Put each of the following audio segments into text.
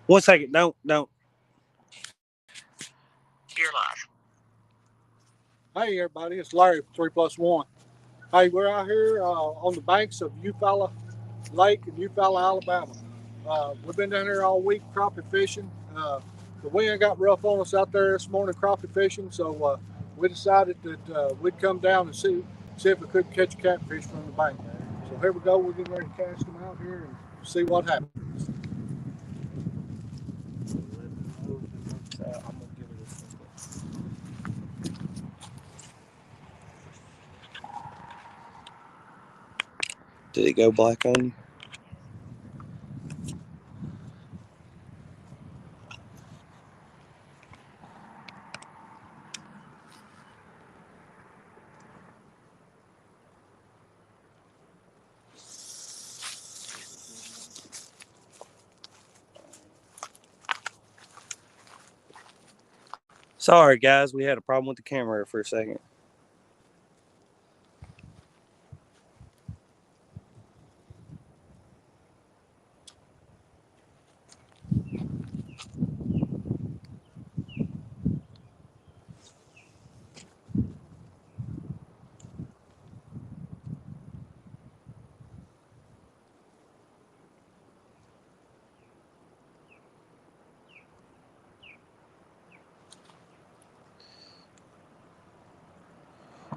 1 second. Don't. You're live. Hey everybody, it's Larry from 3 Plus One. Hey, we're out here on the banks of Eufaula Lake in Eufaula, Alabama. We've been down here all week crappie fishing. The wind got rough on us out there this morning crappie fishing, so we decided that we'd come down and see if we could catch a catfish from the bank. So here we go. We're getting ready to cast them out here and see what happens. Did it go black on you? Sorry, guys. We had a problem with the camera for a second.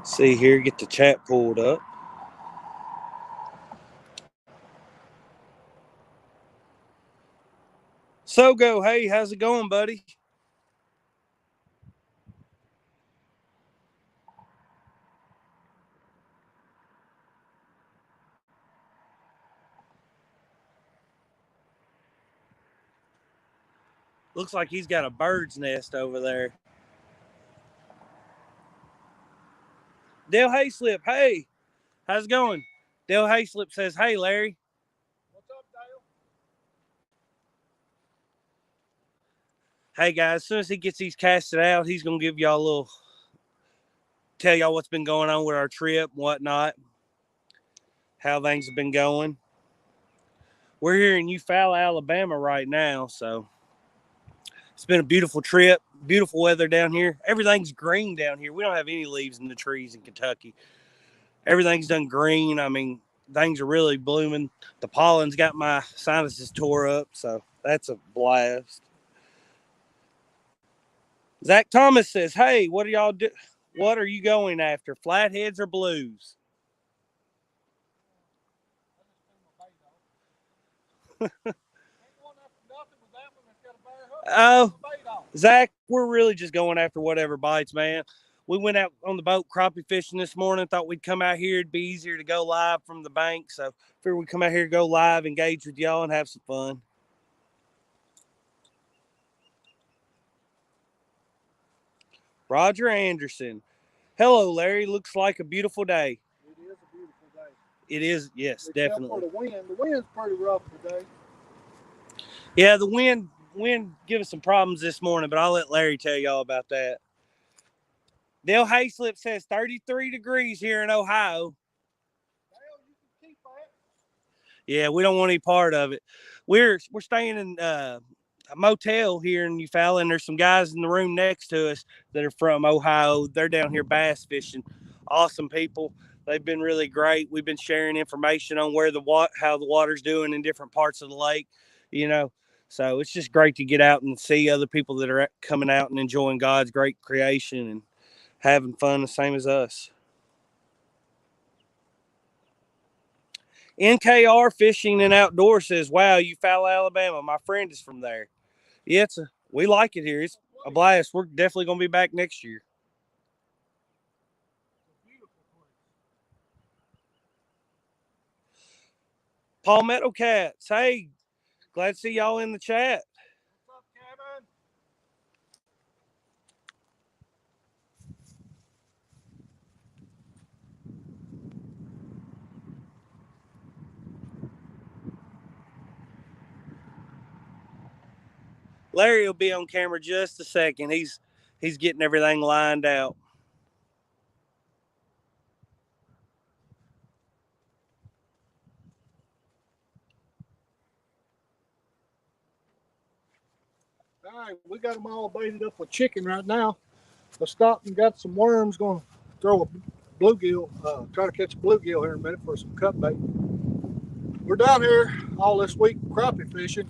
See here, get the chat pulled up. Sogo, hey, how's it going, buddy? Looks like he's got a bird's nest over there. Dale Hayslip, hey, how's it going? Dale Hayslip says, hey, Larry. What's up, Dale? Hey, guys, as soon as he gets these casted out, he's going to give y'all a little, tell y'all what's been going on with our trip and whatnot, how things have been going. We're here in Eufaula, Alabama right now, so it's been a beautiful trip, beautiful weather down here. Everything's green down here. We don't have any leaves in the trees in Kentucky. Everything's done green. I mean, things are really blooming. The pollen's got my sinuses tore up, so that's a blast. Zach Thomas says, hey, what are y'all do? What are you going after, flatheads or blues? Oh, Zach, we're really just going after whatever bites, man. We went out on the boat crappie fishing this morning. Thought we'd come out here. It'd be easier to go live from the bank. So figured we'd come out here, go live, engage with y'all, and have some fun. Roger Anderson. Hello, Larry. Looks like a beautiful day. It is a beautiful day. It is, yes, Except definitely. for the wind. The wind's pretty rough today. Yeah, the wind gave us some problems this morning, but I'll let Larry tell y'all about that. Dale Hayslip says 33 degrees here in Ohio. Yeah, we don't want any part of it. We're staying in a motel here in Eufaula, and there's some guys in the room next to us that are from Ohio. They're down here bass fishing. Awesome people. They've been really great. We've been sharing information on how the water's doing in different parts of the lake, you know. So it's just great to get out and see other people that are coming out and enjoying God's great creation and having fun the same as us. NKR Fishing and Outdoor says, wow, Eufaula, Alabama. My friend is from there. Yeah, we like it here. It's a blast. We're definitely going to be back next year. Palmetto Cats. Hey, glad to see y'all in the chat. What's up, Kevin? Larry will be on camera just a second. He's getting everything lined out. All right, we got them all baited up with chicken right now. I stopped and got some worms. Going to throw a bluegill, try to catch a bluegill here in a minute for some cut bait. We're down here all this week crappie fishing,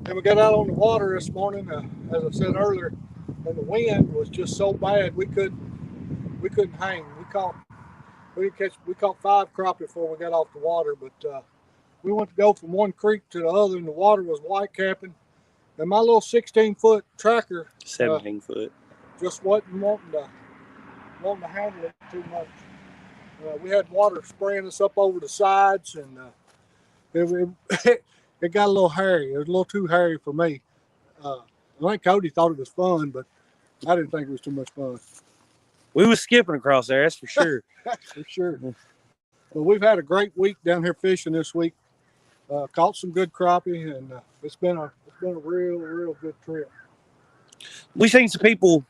and we got out on the water this morning, as I said earlier, and the wind was just so bad we couldn't hang. We caught 5 crappie before we got off the water, but we went to go from one creek to the other, and the water was white capping, and my little 16-foot tracker, 17-foot, just wasn't wanting to handle it too much. We had water spraying us up over the sides, and it got a little hairy. It was a little too hairy for me. I think Cody thought it was fun, but I didn't think it was too much fun. we was skipping across there, that's for sure. For sure. Well, we've had a great week down here fishing this week. Caught some good crappie, and it's been a real good trip. We seen some people.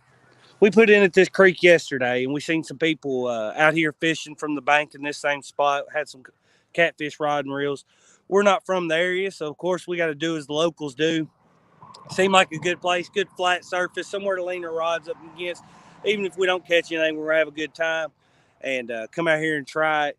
We put in at this creek yesterday, and we seen some people out here fishing from the bank in this same spot. Had some catfish rod and reels. We're not from the area, so of course we got to do as the locals do. Seemed like a good place, good flat surface, somewhere to lean our rods up against. Even if we don't catch anything, we're gonna have a good time and come out here and try it.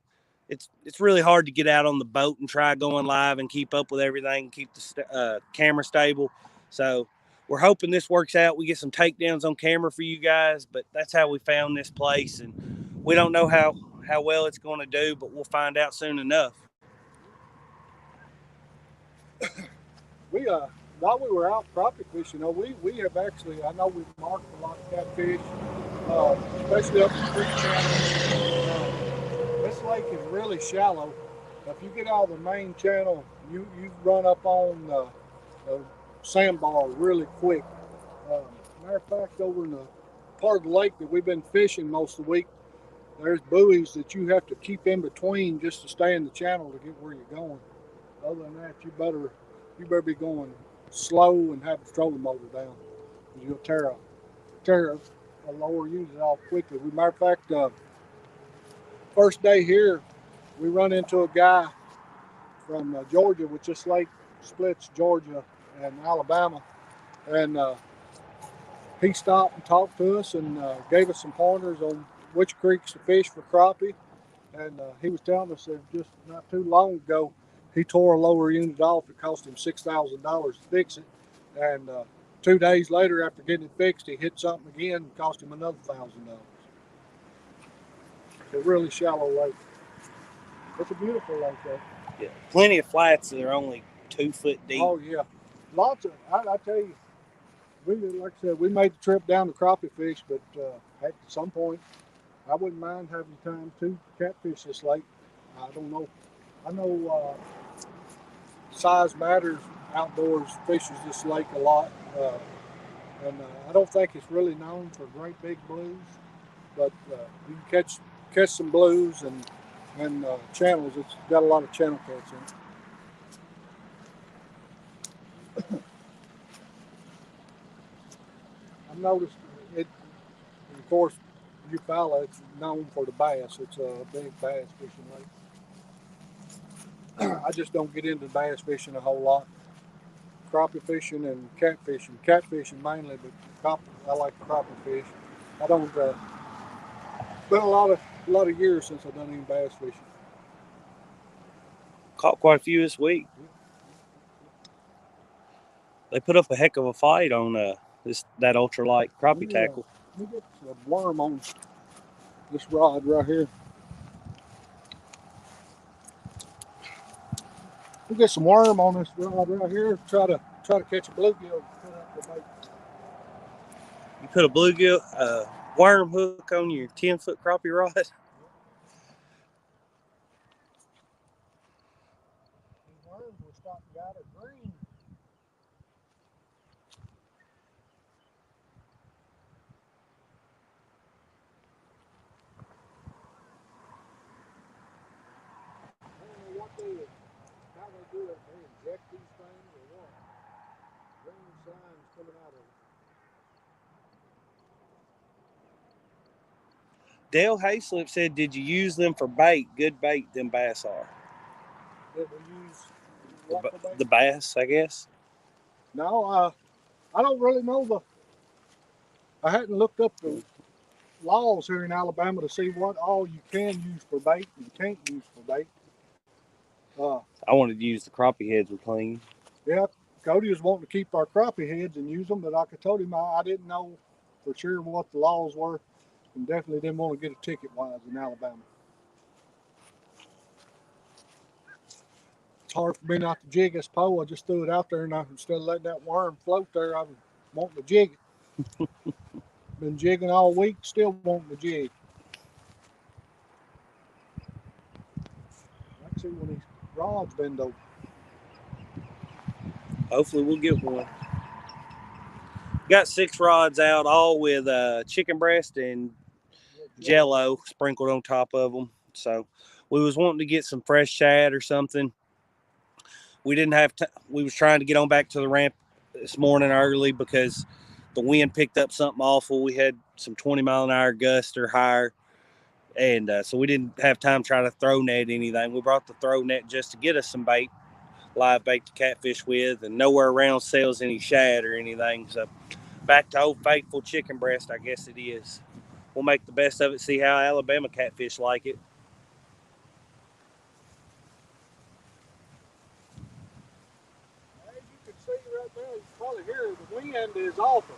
It's really hard to get out on the boat and try going live and keep up with everything, keep the camera stable. So we're hoping this works out. We get some takedowns on camera for you guys, but that's how we found this place, and we don't know how well it's going to do, but we'll find out soon enough. We while we were out crappie fishing, we have actually, I know we've marked a lot of catfish, especially up the creek channel. This lake is really shallow. If you get out of the main channel, you run up on the sandbar really quick. Matter of fact, over in the part of the lake that we've been fishing most of the week, there's buoys that you have to keep in between just to stay in the channel to get where you're going. Other than that, you better be going slow and have the trolling motor down, because you'll tear a lower unit off quickly. Matter of fact, first day here, we run into a guy from Georgia, which this lake splits Georgia and Alabama, and he stopped and talked to us and gave us some pointers on which creeks to fish for crappie. And he was telling us that just not too long ago, he tore a lower unit off. It cost him $6,000 to fix it. And 2 days later, after getting it fixed, he hit something again and cost him another $1,000. It's a really shallow lake. It's a beautiful lake, though. Yeah, plenty of flats that are only 2 foot deep. Oh yeah, lots of. I tell you, like I said, we made the trip down to crappie fish, but at some point, I wouldn't mind having time to catfish this lake. I don't know. I know size matters. Outdoors fishes this lake a lot, and I don't think it's really known for great big blues, but you can catch some blues and channels. It's got a lot of channel cats in it. I've noticed it, of course, Eufaula, it's known for the bass. It's a big bass fishing lake. I just don't get into bass fishing a whole lot. Crappie fishing and catfishing. Catfishing mainly, but I like crappie fish. I don't. It's been a lot of years since I've done any bass fishing. Caught quite a few this week. They put up a heck of a fight on that ultralight crappie tackle. Let me get a worm on this rod right here. We'll get some worm on this rod right here. Try to catch a bluegill. You put a bluegill worm hook on your 10-foot crappie rod. These worms were starting out of green. I don't know how they do it. They inject these things or what? Green slime's coming out of it. Dale Hayslip said, "Did you use them for bait? Good bait, them bass are." Did we use what for bait? The bass, I guess. No, I don't really know I hadn't looked up the laws here in Alabama to see what all you can use for bait and can't use for bait. I wanted to use the crappie heads we're clean. Yeah, Cody was wanting to keep our crappie heads and use them, but like I told him, I didn't know for sure what the laws were, and definitely didn't want to get a ticket wise in Alabama. It's hard for me not to jig this pole. I just threw it out there, and instead of letting that worm float there, I was wanting to jig it. Been jigging all week, still wanting to jig. Let's see when these rods bend over. Hopefully we'll get one. Got 6 rods out, all with chicken breast and Jello sprinkled on top of them. So we was wanting to get some fresh shad or something. We didn't have we was trying to get on back to the ramp this morning early because the wind picked up something awful. We had some 20-mile-an-hour gusts or higher, and so we didn't have time trying to throw net anything. We brought the throw net just to get us some bait, live bait to catfish with, and nowhere around sells any shad or anything. So back to old faithful chicken breast, I guess it is. We'll make the best of it, see how Alabama catfish like it. As you can see right now, you can probably hear the wind is awful.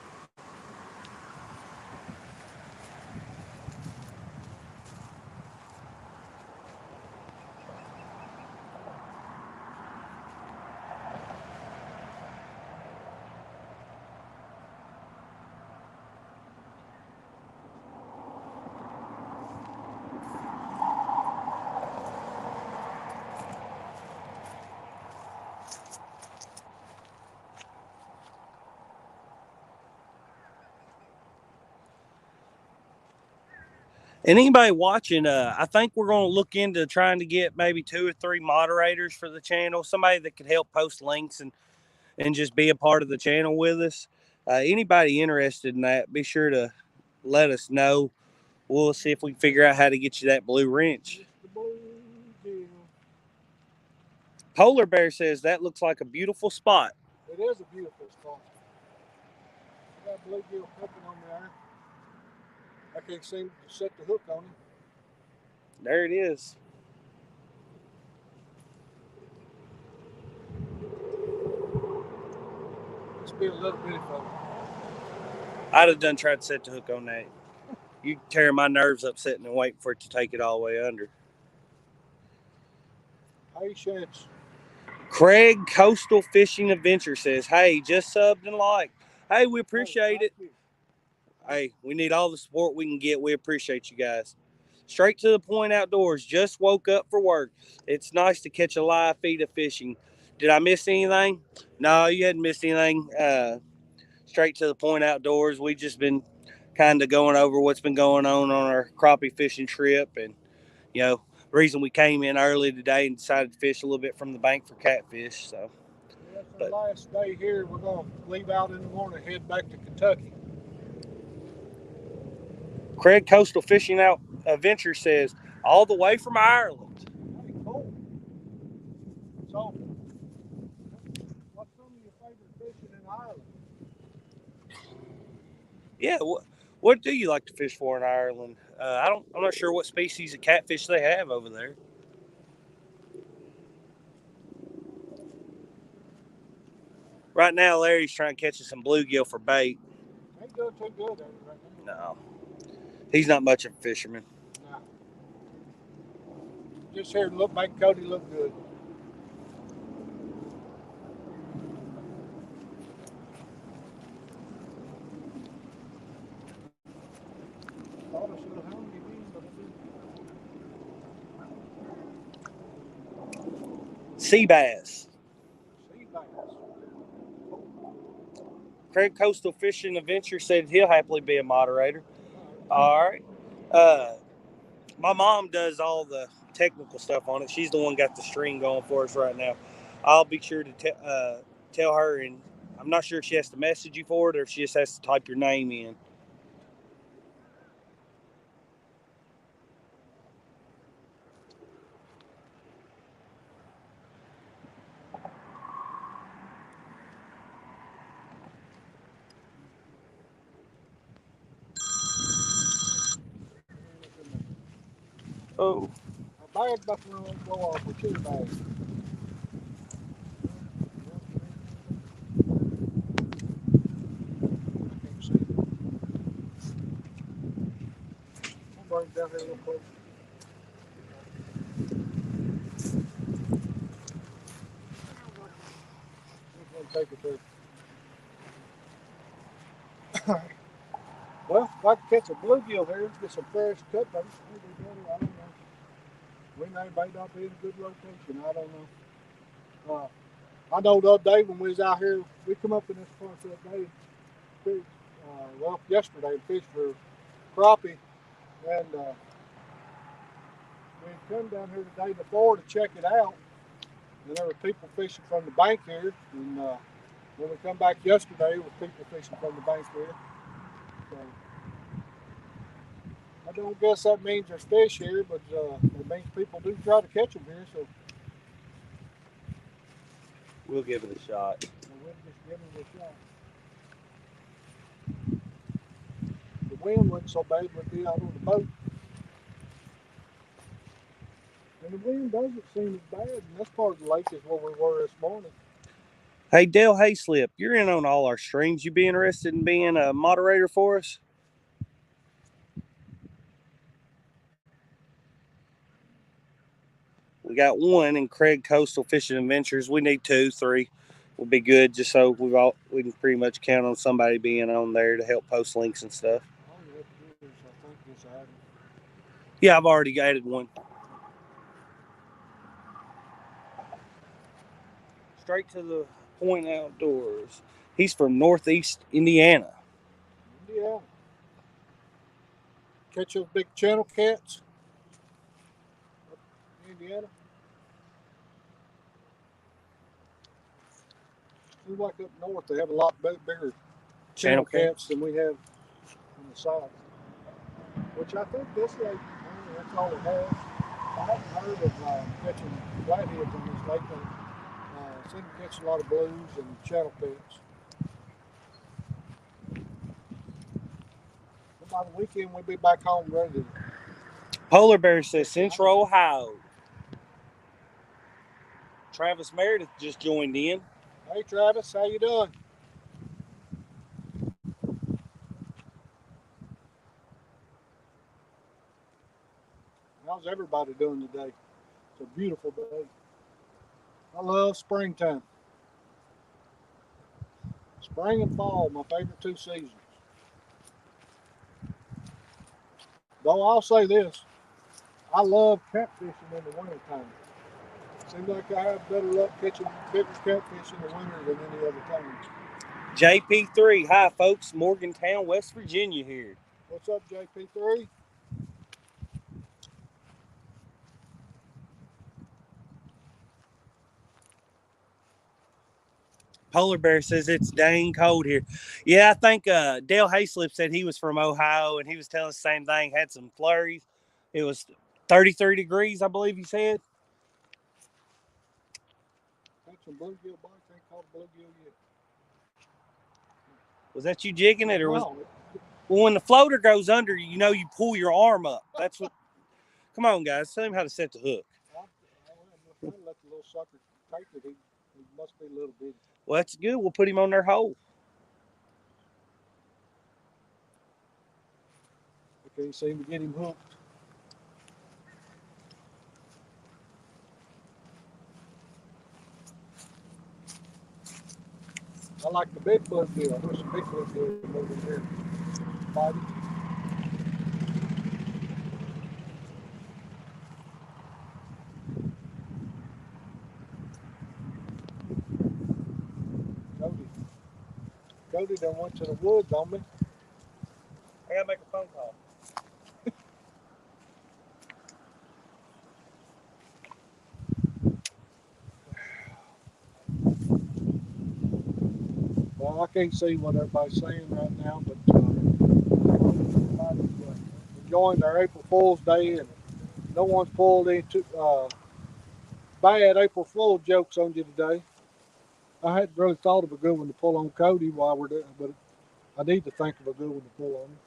And anybody watching, I think we're going to look into trying to get maybe 2 or 3 moderators for the channel, somebody that could help post links and just be a part of the channel with us. Anybody interested in that, be sure to let us know. We'll see if we can figure out how to get you that blue wrench. Polar Bear says that looks like a beautiful spot. It is a beautiful spot. Got bluegill cooking on there. I can't seem to set the hook on him. There it is. Must be a little bitty fella. I'd have done tried to set the hook on that. You tear my nerves up sitting and waiting for it to take it all the way under. Patience. Craig Coastal Fishing Adventure says, hey, just subbed and liked. Hey, we appreciate it. Hey, we need all the support we can get. We appreciate you guys. Straight to the point outdoors. Just woke up for work. It's nice to catch a live feed of fishing. Did I miss anything? No, you hadn't missed anything. Straight to the point outdoors. We just been kind of going over what's been going on our crappie fishing trip, and the reason we came in early today and decided to fish a little bit from the bank for catfish. So yeah, it's our last day here. We're gonna leave out in the morning and head back to Kentucky. Craig Coastal Fishing Out Adventure says, all the way from Ireland. Hey, cool. So, what's some of your favorite fishing in Ireland? Yeah, what do you like to fish for in Ireland? I'm not sure what species of catfish they have over there. Right now, Larry's trying to catch us some bluegill for bait. Ain't doing too good right now. No, he's not much of a fisherman. Nah. Just here to make Cody look good. Thought I should have hung him in, but I didn't. Sea bass. Sea bass. Craig Coastal Fishing Adventure said he'll happily be a moderator. All right. My mom does all the technical stuff on it. She's the one got the stream going for us right now. I'll be sure to tell her, and I'm not sure if she has to message you for it or if she just has to type your name in. Oh, Our bag buffalo won't blow off. We should have bag. Can't see it. I'll bring it down here real quick. I'm gonna take it there. Well, if I could catch a bluegill here, get some fresh cut bait, maybe better. I don't know. We may not be in a good location. I don't know. I know the other day when we was out here, we come up in this part that day, fished, well, yesterday, and fished for crappie, and we had come down here the day before to check it out, and there were people fishing from the bank here, and when we come back yesterday, there was people fishing from the bank here. So, I don't guess that means there's fish here, but it means people do try to catch them here, so we'll give it a shot. we'll just give them a shot. The wind wasn't so bad, we'd be out on the boat. And the wind doesn't seem as bad, and this part of the lake is where we were this morning. Hey, Dale Hayslip, you're in on all our streams. You be interested in being a moderator for us? We got one in Craig Coastal Fishing Adventures. We need 2, 3. Will be good, just so we can pretty much count on somebody being on there to help post links and stuff. All you have to do is, I think, is add. Yeah, I've already added one. Straight to the point outdoors. He's from Northeast Indiana. Yeah. Catch those big channel cats. Indiana. Seems like up north they have a lot bigger channel cats than we have on the south. Which I think this lake, that's all it has. I haven't heard of catching flatheads on this lake. I seem to catch a lot of blues and channel cats. But by the weekend, we'll be back home ready. Polar Bear says Central Ohio. Travis Meredith just joined in. Hey Travis, how you doing? How's everybody doing today? It's a beautiful day. I love springtime. Spring and fall, my favorite 2 seasons. Though I'll say this, I love catfishing in the wintertime. Seems like I have better luck catching bigger catfish in the winter than any other time. JP3, hi folks, Morgantown, West Virginia here. What's up, JP3? Polar Bear says it's dang cold here. Yeah, I think Dale Hayslip said he was from Ohio, and he was telling us the same thing. Had some flurries. It was 33 degrees, I believe he said. Got some bluegill bites. Ain't caught a bluegill yet. Was that you jigging it, or was? No. Well, when the floater goes under, you know you pull your arm up. That's what. Come on, guys, tell him how to set the hook. I'll let the little sucker take it. He must be a little bitty. Well, that's good. We'll put him on their hole. I can't seem to get him hooked. I like the big bluegill. There's some big bluegill over here. Bobby. Cody done went to the woods on me. I gotta make a phone call. Well, I can't see what everybody's saying right now, but everybody's enjoying their April Fool's Day, and no one's pulled any bad April Fool jokes on you today. I hadn't really thought of a good one to pull on Cody while we're there, but I need to think of a good one to pull on him.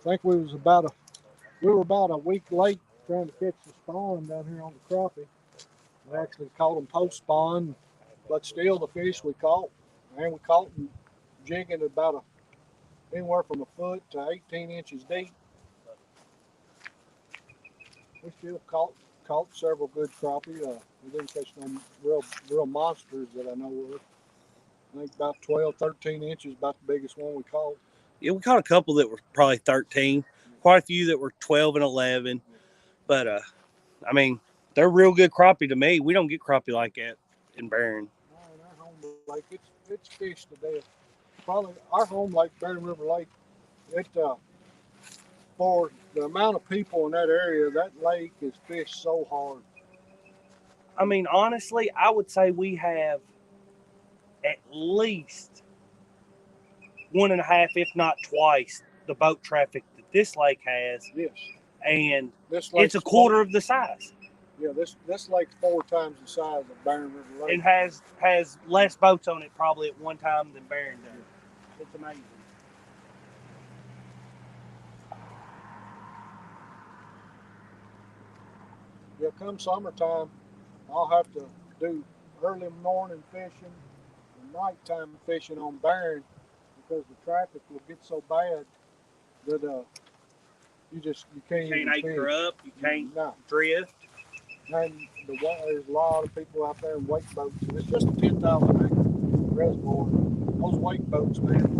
think we were about a week late trying to catch the spawn down here on the crappie. We actually caught them post spawn, but still the fish we caught, and we caught them jigging about anywhere from a foot to 18 inches deep. We still caught several good crappie. We didn't catch no real monsters that I know of. I think about 12, 13 inches, about the biggest one we caught. Yeah, we caught a couple that were probably 13, quite a few that were 12 and 11. But, I mean, they're real good crappie to me. We don't get crappie like that in Barron. In our home lake, it's fished to death. Probably our home lake, Barron River Lake, it for the amount of people in that area, that lake is fished so hard. I mean, honestly, I would say we have at least 1.5, if not twice, the boat traffic that this lake has. Yes. And it's a quarter of the size. Yeah, this lake's 4 times the size of Barron River Lake. And has less boats on it probably at one time than Barron does. It's amazing. Yeah, come summertime, I'll have to do early morning fishing and nighttime fishing on Barron because the traffic will get so bad that you can't even anchor fish. up. You can't drift. And there's a lot of people out there in wake boats. And it's just a 10,000 acre reservoir. Those wake boats, man.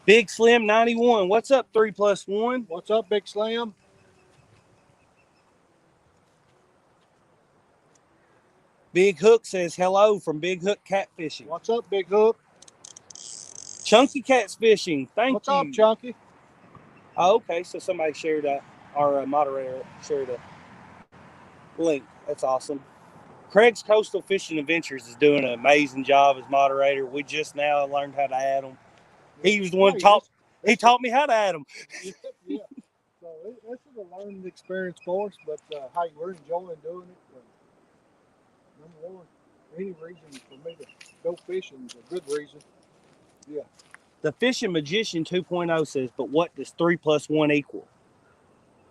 Big Slim 91. What's up, 3+1? What's up, Big Slim? Big Hook says hello from Big Hook Catfishing. What's up, Big Hook? Chunky Cats Fishing. Thank you. What's up, Chunky? Oh, okay. So somebody shared our moderator shared a link. That's awesome. Craig's Coastal Fishing Adventures is doing an amazing job as moderator. We just now learned how to add them. He was the one he taught me how to add them. Yeah. So this is a learning experience for us, but hey, we're enjoying doing it. Number one, any reason for me to go fishing is a good reason. Yeah. The Fishing Magician 2.0 says, but what does 3+1 equal?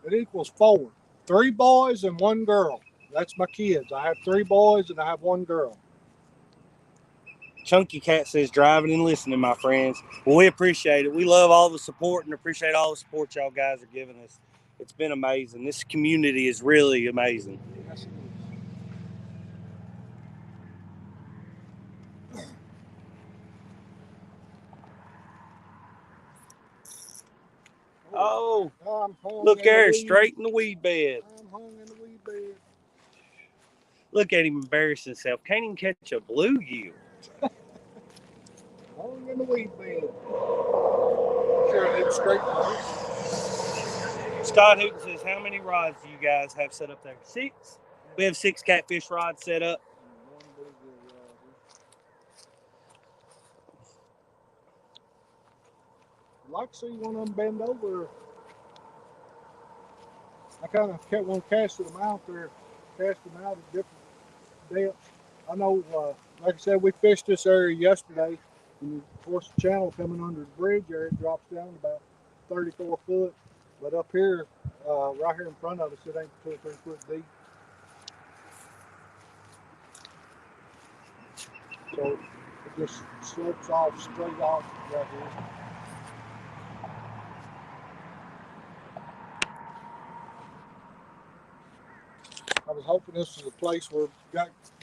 It equals 4. 3 boys and 1 girl. That's my kids. I have 3 boys and I have 1 girl. Chunky Cat says, driving and listening, my friends. Well, we appreciate it. We love all the support and appreciate all the support y'all guys are giving us. It's been amazing. This community is really amazing. Yes, it is. Oh, look there, straight in the weed bed. I'm hung in the weed bed. Look at him embarrassing himself. Can't even catch a bluegill. Hung in the weed bed. Sure, I did straight. Scott Hooten says, how many rods do you guys have set up there? 6. We have 6 catfish rods set up. I'd like to see one of them bend over. I kind of kept one casting them out there, casting them out at different depths. I know, like I said, we fished this area yesterday, and of course the channel coming under the bridge there, it drops down about 34 foot. But up here, right here in front of us, it ain't 2 or 3 foot deep. So it just slopes off straight off right here. I was hoping this was a place where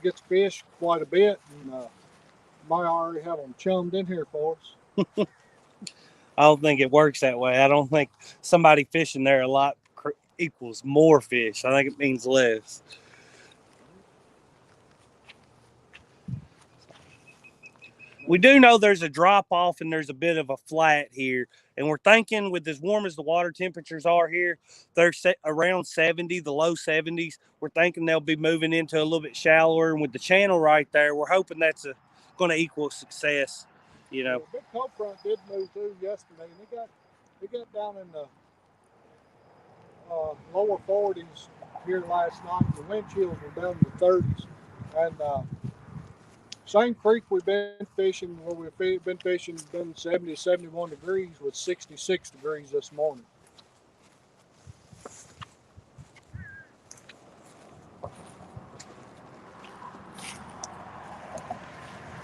gets fish quite a bit, and might already have them chummed in here for us. I don't think it works that way. I don't think somebody fishing there a lot equals more fish. I think it means less. We do know there's a drop off and there's a bit of a flat here. And we're thinking with as warm as the water temperatures are here, they're around 70, the low 70s. We're thinking they'll be moving into a little bit shallower. And with the channel right there, we're hoping that's going to equal success. You know. The big cold front did move through yesterday, and it got down in the lower 40s here last night. The wind chills were down in the 30s, and Same creek we've been fishing, where we've been fishing, been 70 to 71 degrees with 66 degrees this morning.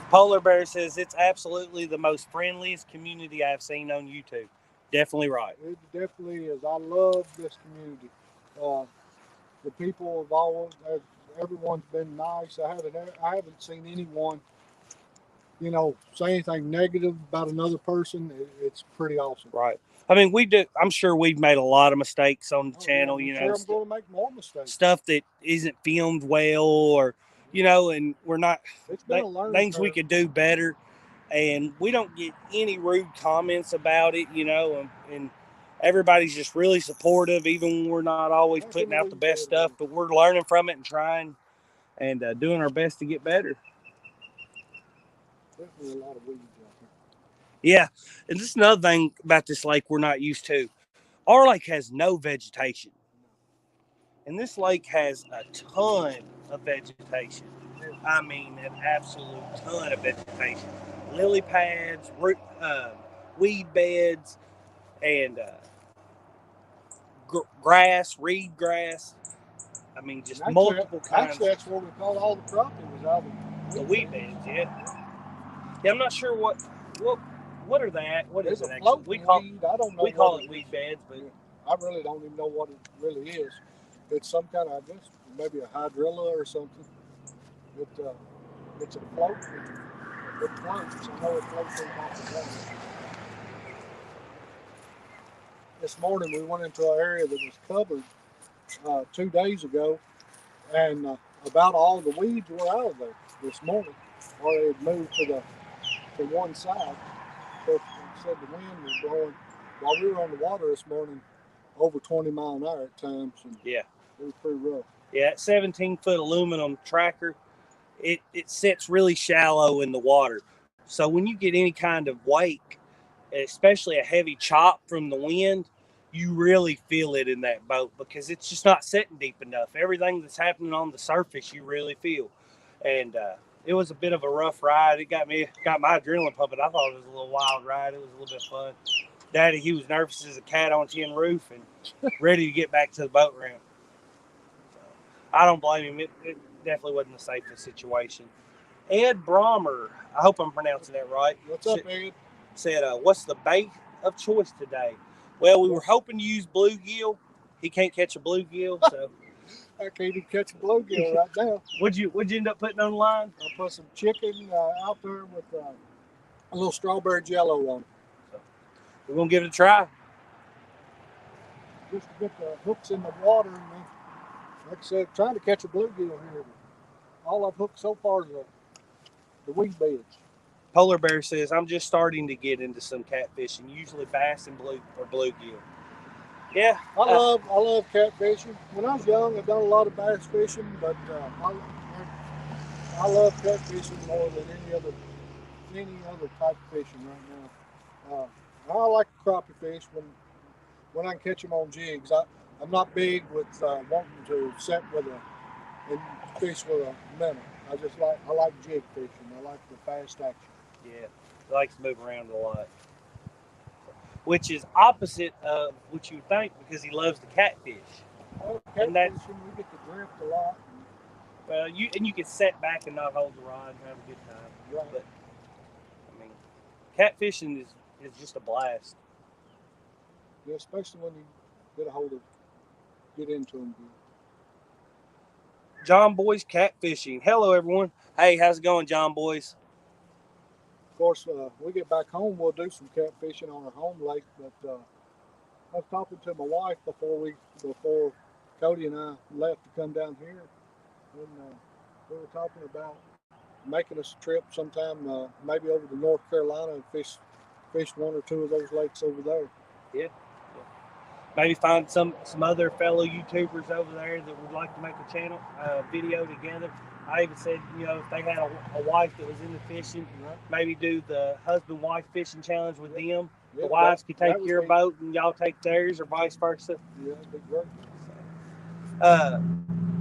Polar Bear says it's absolutely the most friendliest community I've seen on YouTube. Definitely right. It definitely is. I love this community. Uh, the people have always, everyone's been nice. I haven't seen anyone, say anything negative about another person. It's pretty awesome. Right. I mean, I'm sure we've made a lot of mistakes on the channel. I'm sure I'm going to make more mistakes. Stuff that isn't filmed well, or and we're not. It's been a learning things curve. we could do better, and we don't get any rude comments about it. And everybody's just really supportive, even when we're not always putting out the best stuff. But we're learning from it and trying and doing our best to get better. Definitely a lot of weeds out here. Yeah, and this is another thing about this lake we're not used to. Our lake has no vegetation, and this lake has a ton of vegetation. I mean, an absolute ton of vegetation. Lily pads, weed beds, and grass, reed grass. I mean, just multiple kinds. Actually, that's what we call all the cropping was out of the weed beds. Yeah, I'm not sure what are they? What is it actually? We call weed. I don't know. We call it weed beds, but I really don't even know what it really is. It's some kind of, I guess, maybe a hydrilla or something. It's a float. It floats. I know it floats in off the ground. This morning we went into an area that was covered 2 days ago, and about all the weeds were out of there this morning, or they had moved to one side. So like I said, the wind was blowing while we were on the water this morning over 20 mile an hour at times. And yeah, it was pretty rough. Yeah, 17-foot aluminum tracker. It sits really shallow in the water. So when you get any kind of wake, especially a heavy chop from the wind, you really feel it in that boat because it's just not sitting deep enough. Everything that's happening on the surface, you really feel. And it was a bit of a rough ride. It got my adrenaline pumping. I thought it was a little wild ride. It was a little bit fun. Daddy, he was nervous as a cat on tin roof and ready to get back to the boat ramp. So, I don't blame him. It definitely wasn't the safest situation. Ed Brommer, I hope I'm pronouncing that right. What's up, Ed? Said, what's the bait of choice today? Well, we were hoping to use bluegill. He can't catch a bluegill, so I can't even catch a bluegill right now. What'd you end up putting on the line? I put some chicken out there with a little strawberry jello on it. So, we're gonna give it a try. Just to get the hooks in the water, and like I said, trying to catch a bluegill here. All I've hooked so far is the weed beds. Polar Bear says, I'm just starting to get into some catfishing, usually bass and bluegill. Yeah. I love catfishing. When I was young, I've done a lot of bass fishing, but I love catfishing more than any other type of fishing right now. I like crappie fish when I can catch them on jigs. I'm not big with wanting to set and fish with a minnow. I like jig fishing. I like the fast action. Yeah, he likes to move around a lot, which is opposite of what you would think because he loves the catfish. Well, catfishing, we get to drift a lot. Well, you can sit back and not hold the rod and have a good time. Right. But I mean, catfishing is just a blast. Yeah, especially when you get into them. John Boy's catfishing. Hello, everyone. Hey, how's it going, John Boys? Of course, we get back home, we'll do some catfishing on our home lake. But I was talking to my wife before Cody and I left to come down here, and we were talking about making us a trip sometime, maybe over to North Carolina and fish one or two of those lakes over there. Yeah. Maybe find some other fellow YouTubers over there that would like to make a channel video together. I even said, if they had a wife that was into fishing, right, maybe do the husband-wife fishing challenge with them. Yeah, the wives could take your boat and y'all take theirs, or vice versa. Yeah, that'd be great.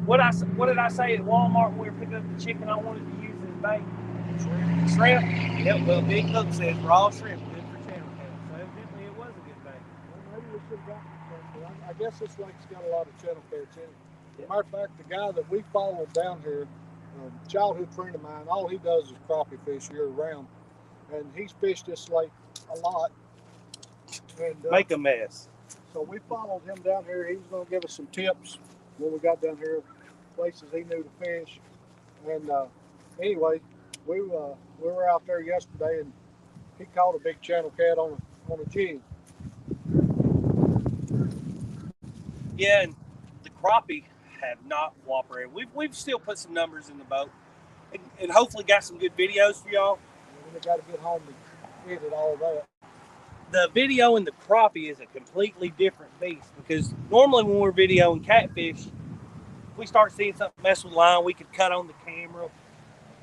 What did I say at Walmart when we were picking up the chicken I wanted to use as bait? Shrimp. Shrimp? Yep, well, Big Hook says raw shrimp good for channel catch. So evidently it was a good thing. Well, maybe we should have gotten some. I guess this lake's got a lot of channel catch in it. Yep. Matter of fact, the guy that we followed down here, a childhood friend of mine, all he does is crappie fish year round. And he's fished this lake a lot. And Make a mess. so we followed him down here. He was going to give us some tips when we got down here, places he knew to fish. And anyway, we were out there yesterday, and he caught a big channel cat on a jig. Yeah, and the crappie have not cooperated. We've still put some numbers in the boat, and hopefully got some good videos for y'all. And we got to get home to edit all that. The video in the crappie is a completely different beast, because normally when we're videoing catfish, if we start seeing something mess with the line, we could cut on the camera.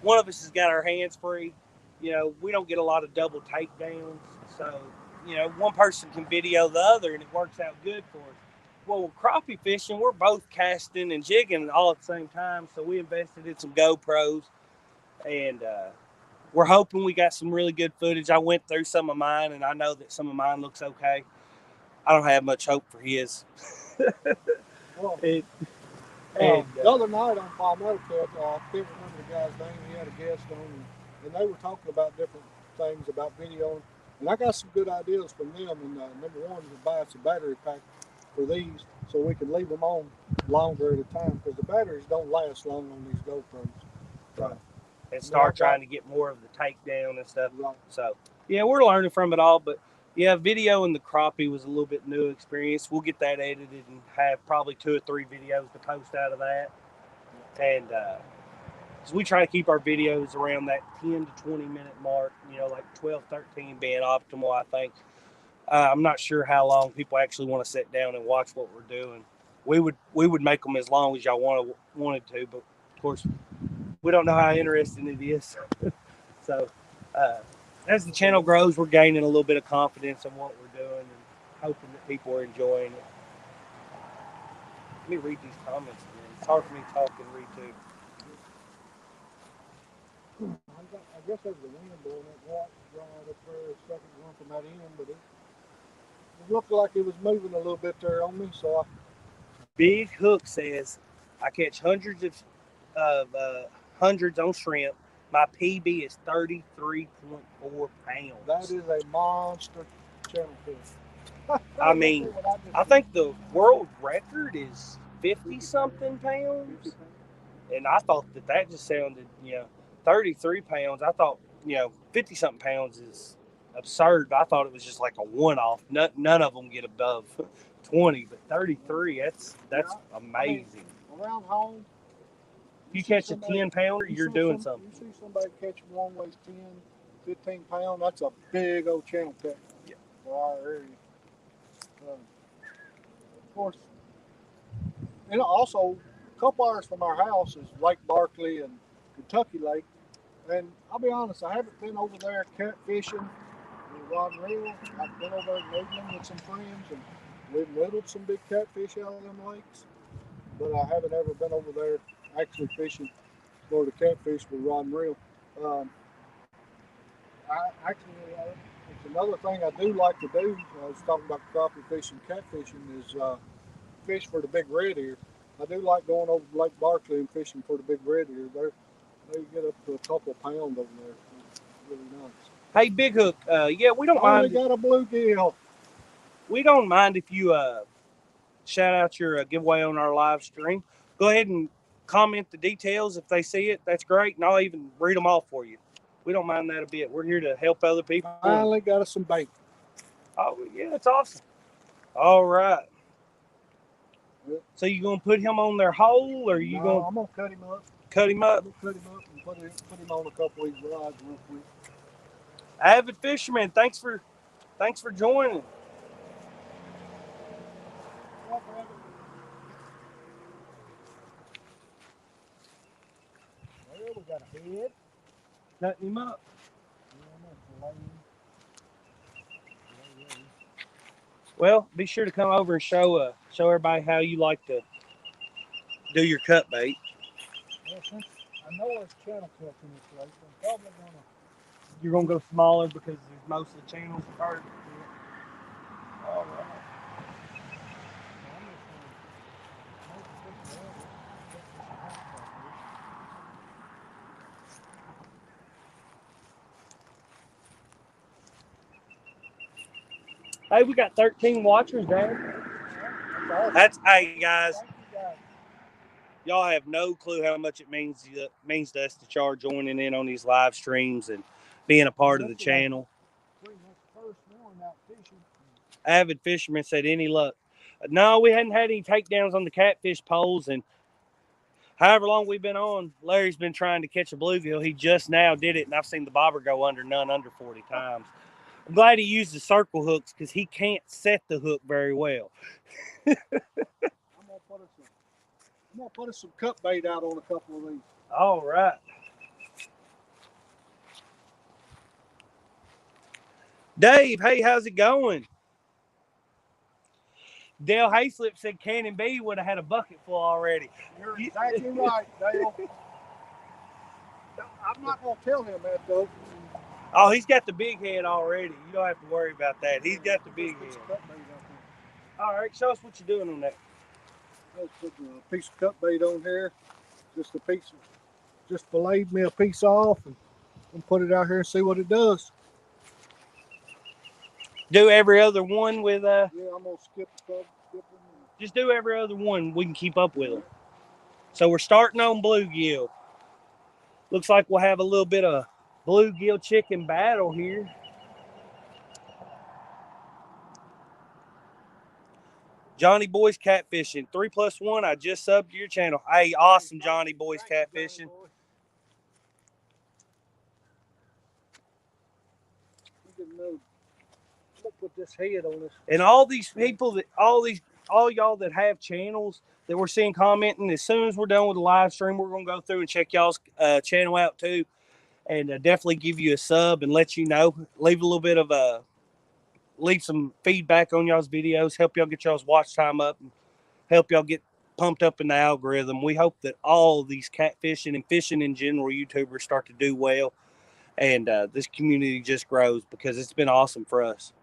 One of us has got our hands free. You know, we don't get a lot of double takedowns. So, you know, one person can video the other and it works out good for us. Well, with crappie fishing, we're both casting and jigging all at the same time. So we invested in some GoPros, and we're hoping we got some really good footage. I went through some of mine, and I know that some of mine looks okay. I don't have much hope for his. Well, the other night on Palmetto Cut, I can't remember the guy's name. He had a guest on, and they were talking about different things about videoing. And I got some good ideas from them. And number one is to buy us a battery pack for these, so we can leave them on longer at a time, because the batteries don't last long on these GoPros. Right. And start trying to get more of the takedown and stuff. Right. So, yeah, we're learning from it all. But, yeah, video in the crappie was a little bit new experience. We'll get that edited and have probably 2 or 3 videos to post out of that. And so we try to keep our videos around that 10 to 20-minute mark, you know, like 12, 13 being optimal, I think. I'm not sure how long people actually want to sit down and watch what we're doing. We would make them as long as y'all wanted to, but of course we don't know how interesting it is. So as the channel grows, we're gaining a little bit of confidence in what we're doing and hoping that people are enjoying it. Let me read these comments again. It's hard for me to talk and read too. I guess there's the wind blowing that water right up there, a second one from that end, but it looked like it was moving a little bit there on me. So Big Hook says, I catch hundreds on shrimp. My PB is 33.4 pounds. That is a monster channel fish. I mean, I think the world record is 50-something pounds. And I thought that just sounded, 33 pounds. I thought, 50-something pounds is absurd. I thought it was just like a one-off. None of them get above 20, but 33, that's amazing. I mean, around home, you catch a 10-pounder, you're doing something. You see somebody catch one weighs 10, 15 pounds, that's a big old channel cat for our area. Of course, and also a couple hours from our house is Lake Barkley and Kentucky Lake. And I'll be honest, I haven't been over there catfishing with rod and reel. I've been over there noodling with some friends, and we've noodled some big catfish out of them lakes. But I haven't ever been over there actually fishing for the catfish with rod and reel. It's another thing I do like to do. I was talking about crappie fishing, catfishing, is fish for the big red ear. I do like going over to Lake Barkley and fishing for the big red ear. They get up to a couple pounds over there. It's really nice. Hey, Big Hook, we don't mind. Got a bluegill. We don't mind if you shout out your giveaway on our live stream. Go ahead and comment the details if they see it. That's great, and I'll even read them off for you. We don't mind that a bit. We're here to help other people. Finally got us some bait. Oh, yeah, that's awesome. All right. Yep. So you gonna put him on their hole, or you gonna? I'm gonna cut him up. Cut him up. I'm gonna cut him up and put him on a couple of these rods real quick. Avid fisherman, thanks for joining. Well, we got a head. Cutting him up. Well, be sure to come over and show everybody how you like to do your cut bait. Well, I know there's channel catching this lake. I'm probably gonna. You're gonna go smaller because most of the channels are. All right. Hey, we got 13 watchers, Dad. That's hey guys. Y'all have no clue how much it means to us that y'all are joining in on these live streams and being a part of the channel. Avid fisherman said, "Any luck?" No, we hadn't had any takedowns on the catfish poles, and however long we've been on, Larry's been trying to catch a bluegill. He just now did it, and I've seen the bobber go under none under 40 times. I'm glad he used the circle hooks because he can't set the hook very well. I'm gonna put some cut bait out on a couple of these. All right. Dave, hey, how's it going? Dale Hayslip said Cannon B would have had a bucket full already. You're exactly right, Dale. I'm not gonna tell him that though. Oh, he's got the big head already. You don't have to worry about that. He's got the big head. All right, show us what you're doing on that. Let's put a piece of cut bait on here. Just a piece of, just filleted me a piece off and put it out here and see what it does. Do every other one with Yeah, I'm gonna skip the club. Just do every other one. We can keep up with them. So we're starting on bluegill. Looks like we'll have a little bit of bluegill chicken battle here. Johnny Boy's Catfishing. 3+1. I just subbed to your channel. Hey, awesome, Johnny Boy's Catfishing. Put this head on this. And all these people all y'all that have channels that we're seeing commenting, as soon as we're done with the live stream, we're gonna go through and check y'all's channel out too, and definitely give you a sub and let you know. Leave a little bit of leave some feedback on y'all's videos, help y'all get y'all's watch time up, and help y'all get pumped up in the algorithm. We hope that all these catfishing and fishing in general YouTubers start to do well, and this community just grows because it's been awesome for us.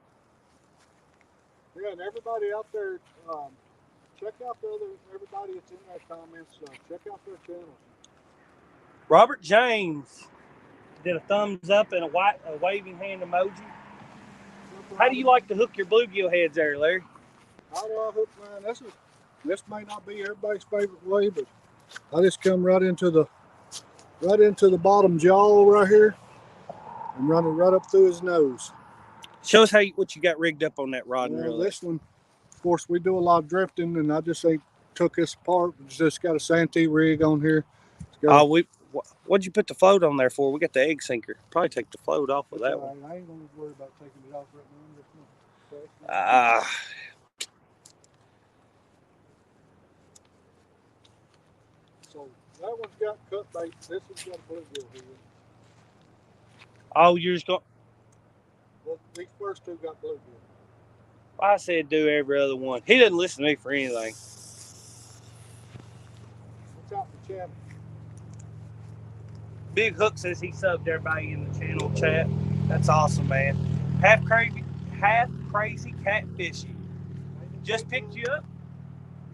Yeah, and everybody out there, check out everybody that's in their comments. Check out their channels. Robert James did a thumbs up and a waving hand emoji. How do you like to hook your bluegill heads there, Larry? How do I hook mine? This may not be everybody's favorite way, but I just come right into the bottom jaw right here and run it right up through his nose. Show us what you got rigged up on that rod and reel. This one, of course, we do a lot of drifting, and I just ain't took this apart. We just got a Santee rig on here. What'd you put the float on there for? We got the egg sinker. Probably take the float off of that one. I ain't gonna worry about taking it off right now. So that one's got cut bait. This one's got a bluegill here. Oh, you're just going. Well, these first two got bluegill. I said do every other one. He doesn't listen to me for anything. What's out the channel? Big Hook says he subbed everybody in the channel chat. That's awesome, man. Half crazy catfishing. Just picked you up.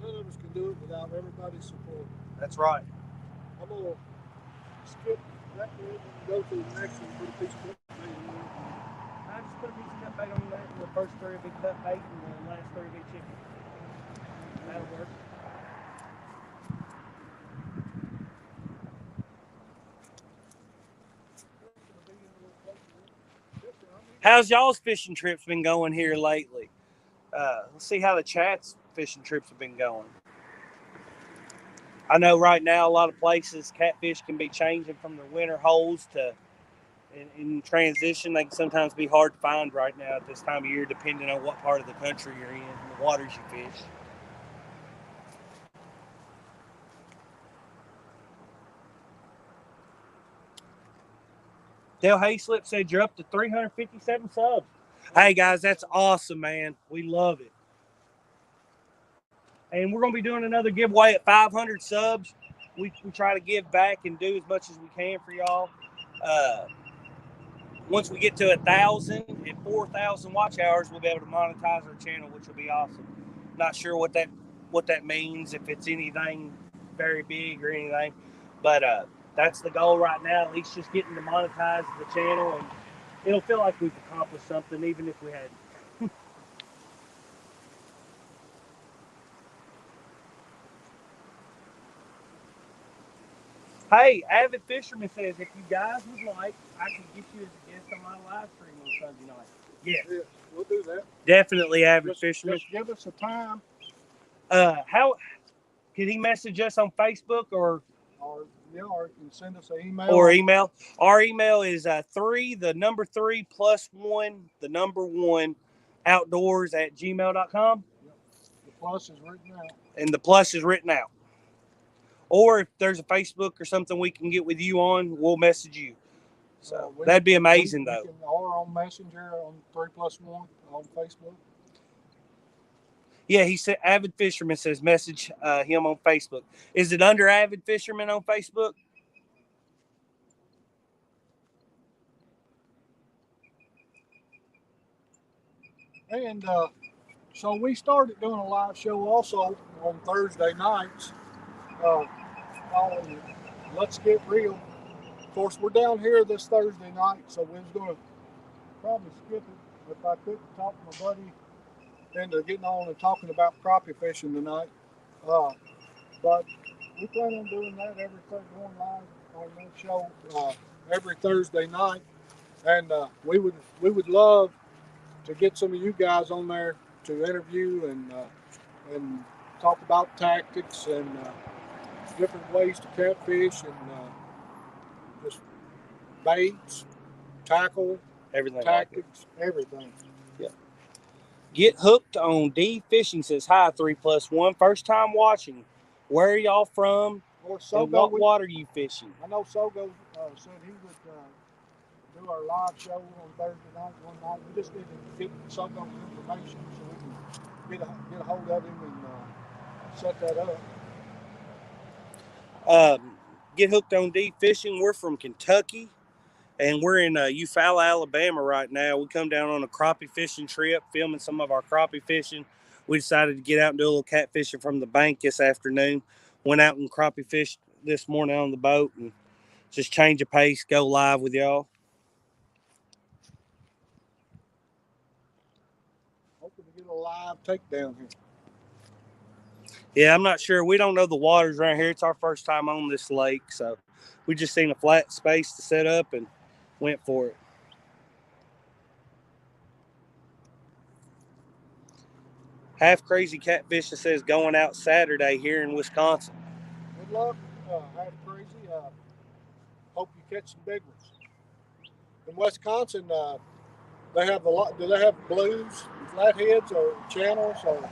None of us can do it without everybody's support. That's right. I'm gonna skip that one and go to the next one. Put a piece of cut bait on there. I just put a piece of cut bait on there. The first three will be cut bait, and the last three will be chicken. That'll work. How's y'all's fishing trips been going here lately? Let's see how the chat's fishing trips have been going. I know right now a lot of places catfish can be changing from their winter holes to in transition. They can sometimes be hard to find right now at this time of year, depending on what part of the country you're in and the waters you fish. Dale Hayslip said you're up to 357 subs. Hey guys, that's awesome, man. We love it. And we're going to be doing another giveaway at 500 subs. we try to give back and do as much as we can for y'all. Once we get to 1,000 and 4,000 watch hours, we'll be able to monetize our channel, which will be awesome. Not sure what that means, if it's anything very big or anything, but that's the goal right now. At least just getting to monetize the channel, and it'll feel like we've accomplished something, even if we hadn't. Hey, Avid Fisherman says if you guys would like, I can get you as a guest on my live stream on Sunday night. Yes. Yeah, we'll do that. Definitely, Avid Fisherman. Just give us a time. How can he message us on Facebook or you can send us an email. Or email. Our email is 3, the number 3 plus 1, the number 1, outdoors@gmail.com. Yep. The plus is written out. And the plus is written out. Or if there's a Facebook or something we can get with you on, we'll message you. So that'd be amazing, though. Or on Messenger on 3+1 on Facebook. Yeah, he said Avid Fisherman says message him on Facebook. Is it under Avid Fisherman on Facebook? And so we started doing a live show also on Thursday nights. Let's Get Real. Of course, we're down here this Thursday night, so we're going to probably skip it if I couldn't talk to my buddy into getting on and talking about crappie fishing tonight. But we plan on doing that going live on that show every Thursday night, and we would love to get some of you guys on there to interview and talk about tactics and different ways to catfish and just baits, tackle, everything, tactics, everything. Yeah. Get Hooked on D Fishing says hi 3+1. First time watching. Where are y'all from? Or and what water are you fishing? I know Sogo said he would do our live show on Thursday night one night. We just need to get Sogo's information so we can get a hold of him and set that up. Get Hooked on D Fishing. We're from Kentucky, and we're in Eufaula, Alabama right now. We come down on a crappie fishing trip, filming some of our crappie fishing. We decided to get out and do a little catfishing from the bank this afternoon. Went out and crappie fished this morning on the boat and just change of pace, go live with y'all. Hoping to get a live takedown here. Yeah, I'm not sure. We don't know the waters around here. It's our first time on this lake, so we just seen a flat space to set up and went for it. Half Crazy Catfish says going out Saturday here in Wisconsin. Good luck, Half Crazy. Hope you catch some big ones. In Wisconsin, they have a lot. Do they have blues, flatheads, or channels, or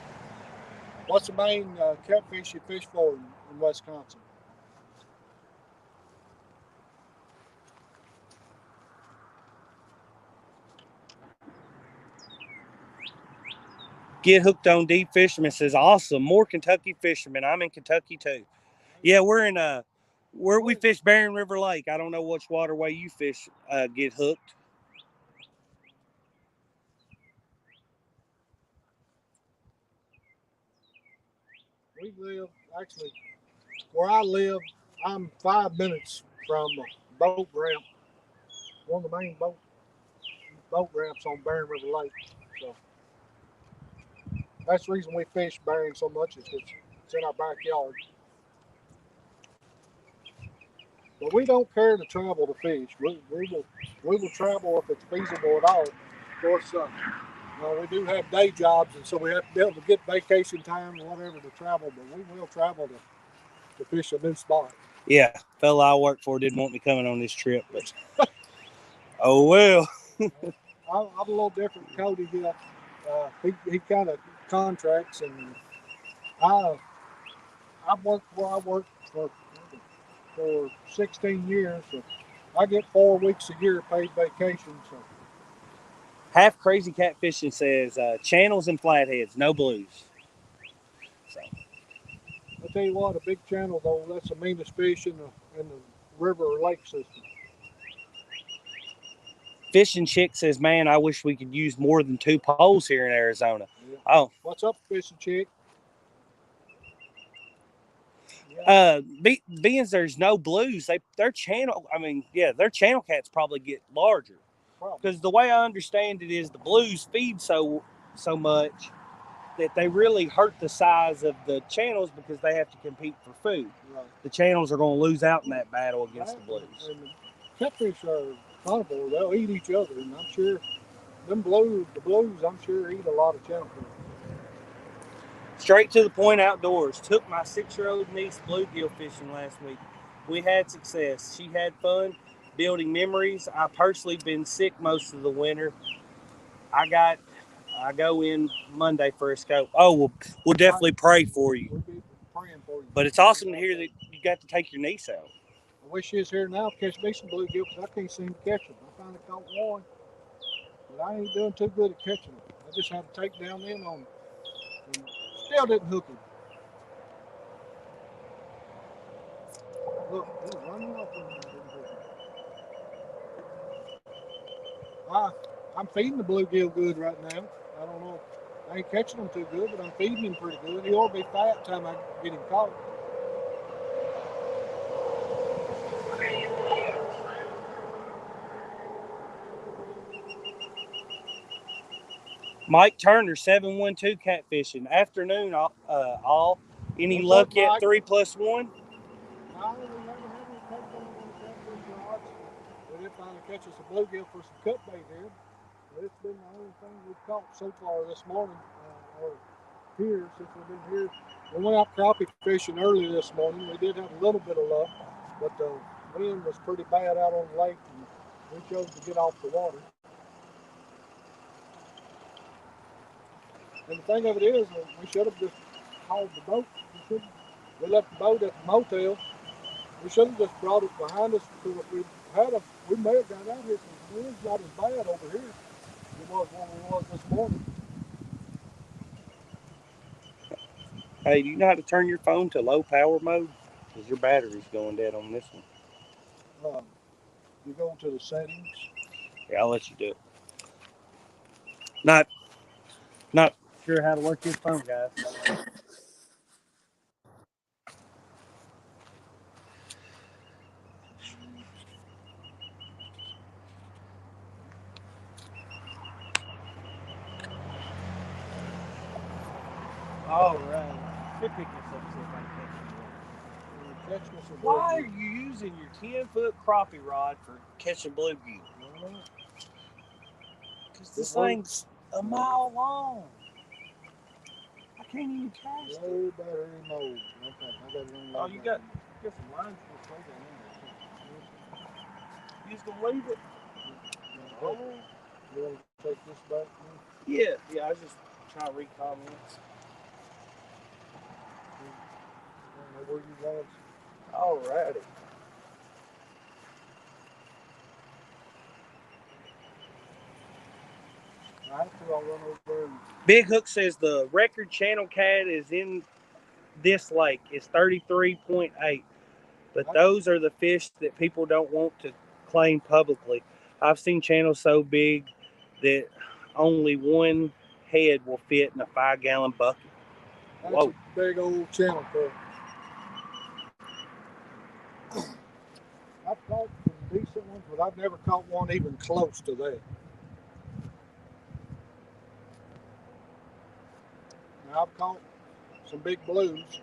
what's the main catfish you fish for in Wisconsin? Get Hooked on Deep Fisherman says awesome. More Kentucky fishermen. I'm in Kentucky too. Yeah, we're in where we fish Barren River Lake. I don't know which waterway you fish. Get Hooked. We live actually where I live. I'm 5 minutes from a boat ramp, one of the main boat ramps on Barren River Lake. So that's the reason we fish Barren so much, is because it's in our backyard. But we don't care to travel to fish. We will travel if it's feasible at all. Of course, we do have day jobs, and so we have to be able to get vacation time or whatever to travel. But we will travel to fish a new spot. Yeah, fella I work for didn't want me coming on this trip, but oh well. I'm a little different. Cody, he kind of contracts, and I worked where I worked for 16 years. So I get 4 weeks a year paid vacation. So Half Crazy Catfishing says channels and flatheads, no blues. So I tell you what, a big channel though, that's the meanest fish in the river or lake system. Fishing Chick says, man, I wish we could use more than 2 poles here in Arizona. Yeah. Oh. What's up, Fishing Chick? Being there's no blues, their channel cats probably get larger. Because the way I understand it is the blues feed so much that they really hurt the size of the channels because they have to compete for food. Right. The channels are going to lose out in that battle against the blues. And the catfish are carnivore; they'll eat each other, and I'm sure the blues, I'm sure eat a lot of channel fish. Straight to the point outdoors. Took my 6-year-old niece bluegill fishing last week. We had success. She had fun building memories. I personally been sick most of the winter. I go in Monday for a scope. Oh, we'll definitely pray for you. We'll be praying for you. But it's awesome to hear that you got to take your niece out. I wish she was here now to catch me some bluegill because I can't seem to catch them. I finally caught one, but I ain't doing too good at catching them. I just had to take down in on them. And still didn't hook him. Look, he's running off when I didn't hook him. I'm feeding the bluegill good right now. I don't know. I ain't catching them too good, but I'm feeding him pretty good. He ought to be fat time I get him caught. Mike Turner, 712 catfishing. Afternoon, all. Any What's luck up, yet? Mike? 3+1? No, we haven't had any catch on the catfish rods. We did finally catch us a bluegill for some cut bait here. But it's been the only thing we've caught so far this morning, or here since we've been here. We went out crappie fishing early this morning. We did have a little bit of luck, but the wind was pretty bad out on the lake, and we chose to get off the water. And the thing of it is, we should have just hauled the boat. We left the boat at the motel. We should have just brought it behind us because if we may have got out here because the wind's not as bad over here as it was when we was this morning. Hey, do you know how to turn your phone to low power mode? Because your battery's going dead on this one. You go to the settings. Yeah, I'll let you do it. Not sure how to work this phone, guys. All right. Let me pick this up and see if I can catch it. Why are you using your 10-foot crappie rod for catching bluegill? Because this thing's a mile long. I can't even cast it. Low battery mode. Okay, I got one. Oh, you got some lines for the program in there. You just gonna leave it? Oh. You want to take this back? Yeah, I was just trying to read comments. I don't know where you was. Alrighty. I'll run over there. Big Hook says the record channel cat is in this lake. It's 33.8. But those are the fish that people don't want to claim publicly. I've seen channels so big that only one head will fit in a 5-gallon bucket. That's a big old channel cat. I've caught some decent ones, but I've never caught one even close to that. Now, I've caught some big blues.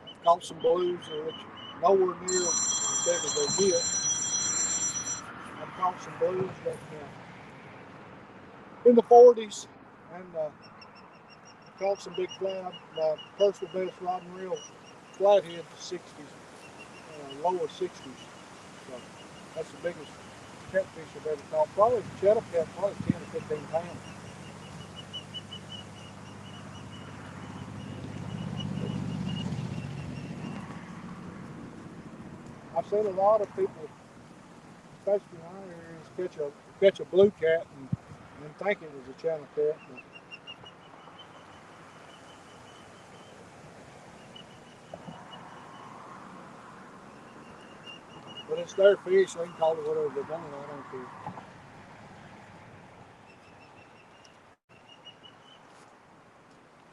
I've caught some blues which nowhere near as big as they get. I've caught some blues that in the 40s, and caught some big flat. My personal best rod and reel flathead, the 60s, lower 60s. So that's the biggest catfish I've ever caught. Probably cheddar cat, probably 10 or 15 pounds. I've seen a lot of people, especially in our areas, catch a blue cat and think it was a channel cat. But It's their fish. They can call it whatever they want. I don't care.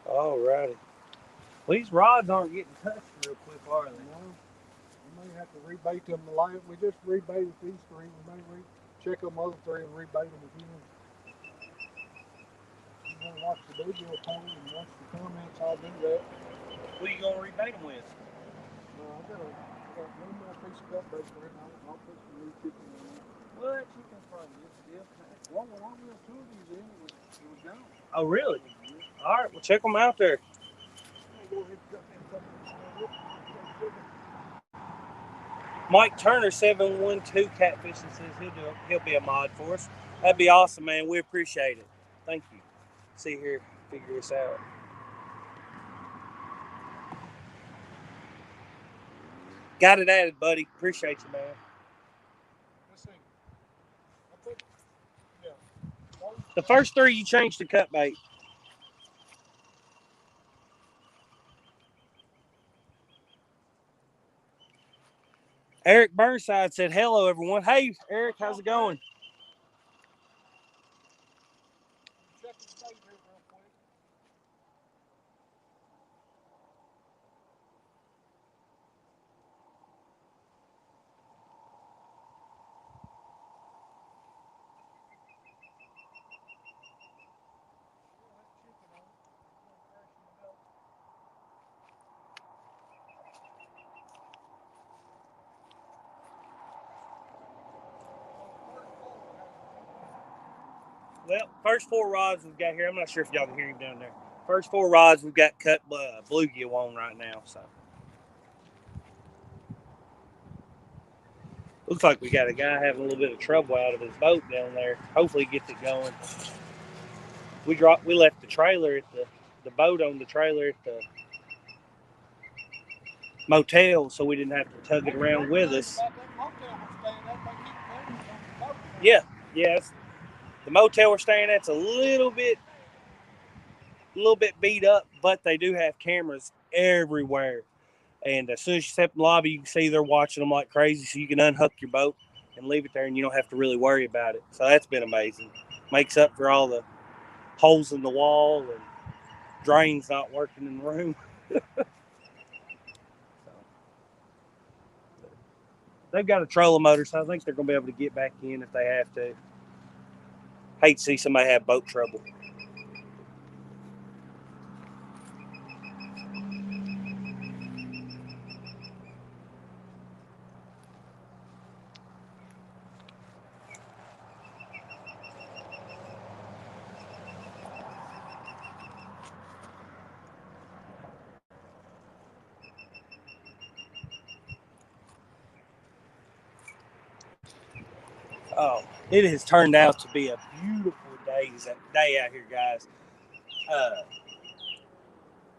All righty. Well, these rods aren't getting touched real quick, are they? No, we may have to rebait them. We just rebaited these three. We may check them other three and rebait them again. You want to watch the video poll and watch the comments, I'll do that. What are you going to rebait them with? I got one more piece of cut bait for it. I'll put some new chicken in there. What chicken from this deal? Well, when I went two of these in, it was gone. Oh, really? All right, well, check them out there. Go ahead and cut them something. Mike Turner 712 Catfishing says he'll be a mod for us. That'd be awesome, man. We appreciate it. Thank you. See here, figure this out. Got it added, buddy. Appreciate you, man. Let's see. The first three you changed to cut bait. Eric Burnside said, hello, everyone. Hey, Eric, how's it going? Well, first four rods we've got here, I'm not sure if y'all can hear him down there. First four rods we've got cut bluegill on right now. So looks like we got a guy having a little bit of trouble out of his boat down there. Hopefully he gets it going. We left the trailer at the boat on the trailer at the motel, so we didn't have to tug it around with us. Yeah, yes. The motel we're staying at's a little bit beat up, but they do have cameras everywhere. And as soon as you step in the lobby, you can see they're watching them like crazy, so you can unhook your boat and leave it there, and you don't have to really worry about it. So that's been amazing. Makes up for all the holes in the wall and drains not working in the room. They've got a trolling motor, so I think they're going to be able to get back in if they have to. Hate to see somebody have boat trouble. Oh, it has turned out to be a beautiful day out here, guys. A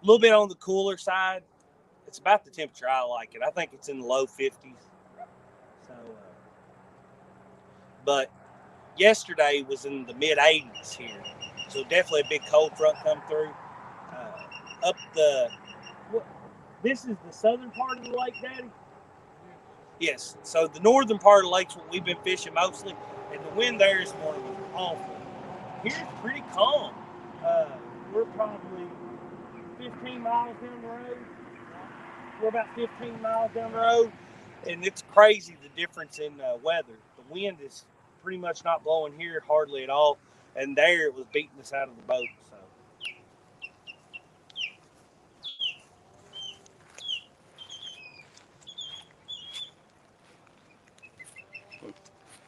little bit on the cooler side. It's about the temperature I like it. I think it's in the low 50s. So, but yesterday was in the mid 80s here. So definitely a big cold front come through. This is the southern part of the lake, Daddy? Yes. So the northern part of the lake's what we've been fishing mostly, and the wind there this morning was awful. Here's pretty calm. We're probably 15 miles down the road. We're about 15 miles down the road, and it's crazy the difference in weather. The wind is pretty much not blowing here hardly at all, and there it was beating us out of the boat. So.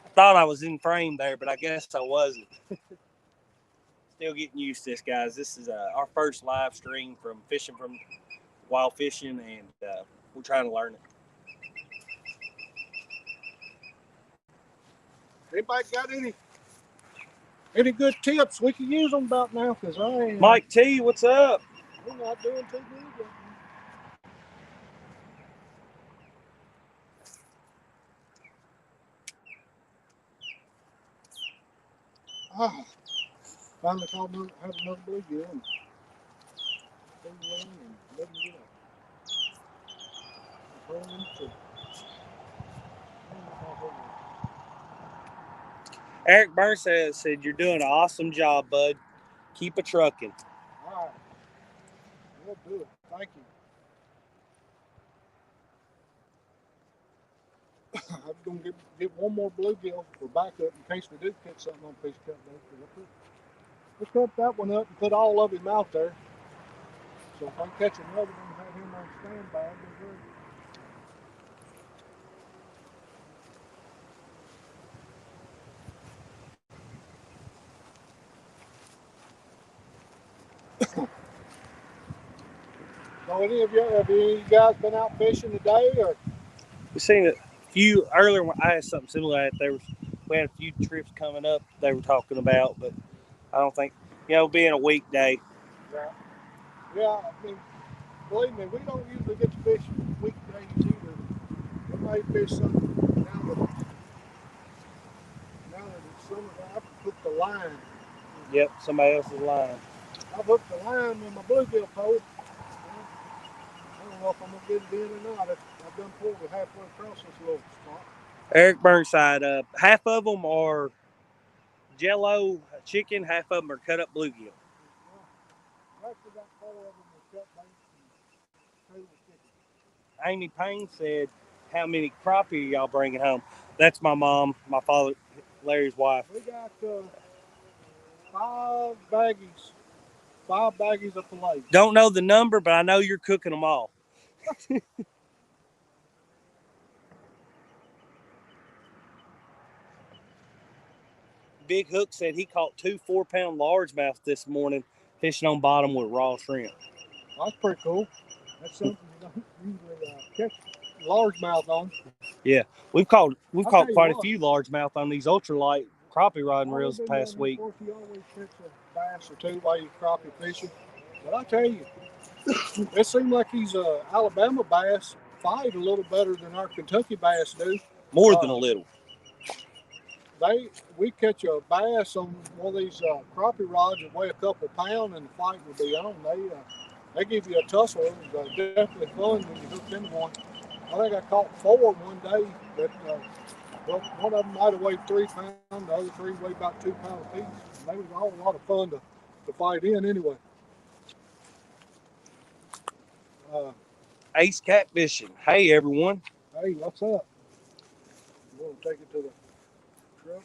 I thought I was in frame there, but I guess I wasn't. Still getting used to this, guys. This is our first live stream from fishing from wild fishing, and we're trying to learn it. Anybody got any good tips we can use them about now? Because I ain't. Mike T, what's up? We're not doing too good. Finally caught another bluegill and let him get up. Eric Burns said you're doing an awesome job, bud. Keep a trucking. All right. We'll do it. Thank you. I'm going to get one more bluegill for backup in case we do catch something on fish cut bait. We'll cut that one up and put all of him out there. So if I catch another one, have him on standby, it'll be good. So any of you guys been out fishing today, or? We seen a few earlier. I had something similar. We had a few trips coming up they were talking about, but I don't think being a weekday. Yeah. I mean, believe me, we don't usually get to fish weekdays either. We may fish something now that it's summer. I have to hook the line. Yep, somebody else's line. I've hooked the line with my bluegill pole. I don't know if I'm gonna get it in or not. I've done pulled it halfway across this little spot. Eric Burnside, half of them are Jello chicken, half of them are cut up bluegill. I actually got 4 of them with cut bait and 2 with chicken. Amy Payne said, "How many crappie are y'all bringing home?" That's my mom, my father, Larry's wife. We got 5 baggies. 5 baggies of filet. Don't know the number, but I know you're cooking them all. Big Hook said he caught 2 4-pound largemouth this morning fishing on bottom with raw shrimp. That's pretty cool. That's something you don't usually catch largemouth on. Yeah, we've caught quite a few largemouth on these ultralight crappie rod and reels the past week. Of course, you always catch a bass or 2 while you're crappie fishing. But I tell you, it seems like these Alabama bass fight a little better than our Kentucky bass do. More than a little. We catch a bass on one of these crappie rods that weigh a couple pounds, and the fight will be on. They give you a tussle. It was definitely fun when you hooked into one. I think I caught 4 one day. That one of them might have weighed 3 pounds. The other 3 weighed about 2 pounds each. And they was all a lot of fun to fight in anyway. Ace Catfishing. Hey everyone. Hey, what's up? You want to take it to the truck?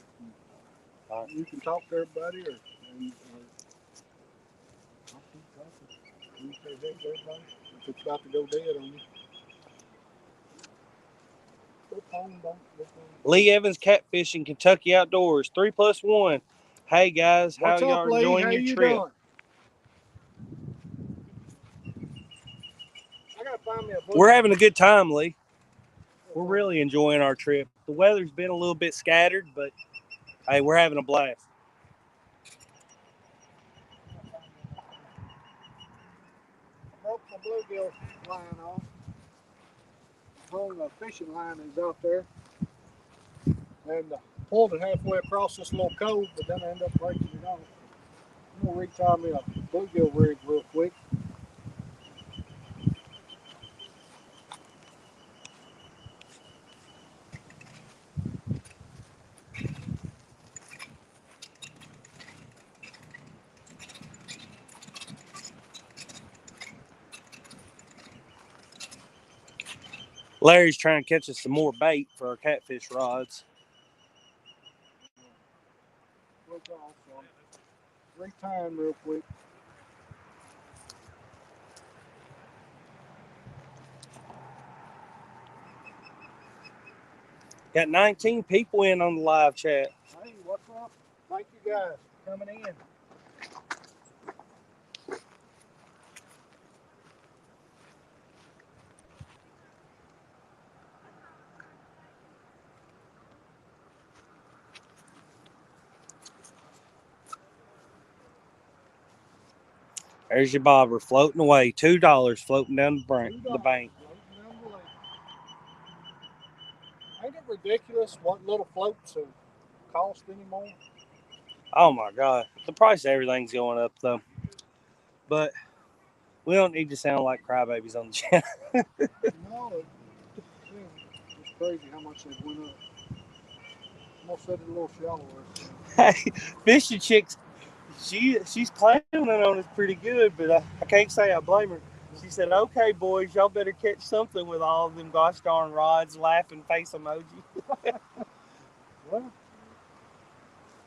You can talk to everybody, or I'll keep talking. You say hey to everybody if it's about to go dead on you. Lee Evans Catfishing, Kentucky Outdoors, 3+1. Hey guys, how What's y'all up, Lee? enjoying How your you trip? Doing? I gotta find me a book. We're having a good time, Lee. We're really enjoying our trip. The weather's been a little bit scattered, but hey, we're having a blast. Broke my bluegill line off. The fishing line is out there, and pulled it halfway across this little cove, but then I ended up breaking it off. I'm gonna retie me a bluegill rig real quick. Larry's trying to catch us some more bait for our catfish rods. Retie real quick. Got 19 people in on the live chat. Hey, what's up? Thank you guys for coming in. There's your bobber floating away. $2 floating down the bank. Ain't it ridiculous what little floats cost anymore? Oh my God. The price of everything's going up though. But we don't need to sound like crybabies on the channel. No, it's crazy how much they went up. almost set it a little shallower. Hey, fishing chicks, she's claiming on us pretty good, but I can't say I blame her. She said, "Okay, boys, y'all better catch something with all of them gosh darn rods." Laughing face emoji. Well,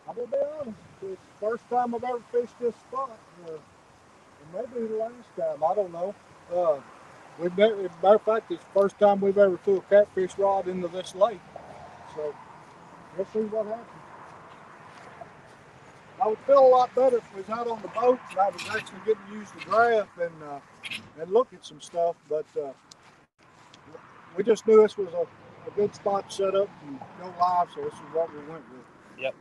I'm gonna be honest. It's the first time I've ever fished this spot. And maybe the last time. I don't know. Uh, we've never, as a matter of fact, it's the first time we've ever threw a catfish rod into this lake. So we'll see what happens. I would feel a lot better if we was out on the boat and I was actually getting to use the graph and look at some stuff. But we just knew this was a good spot to set up and go live, so this is what we went with. Yep.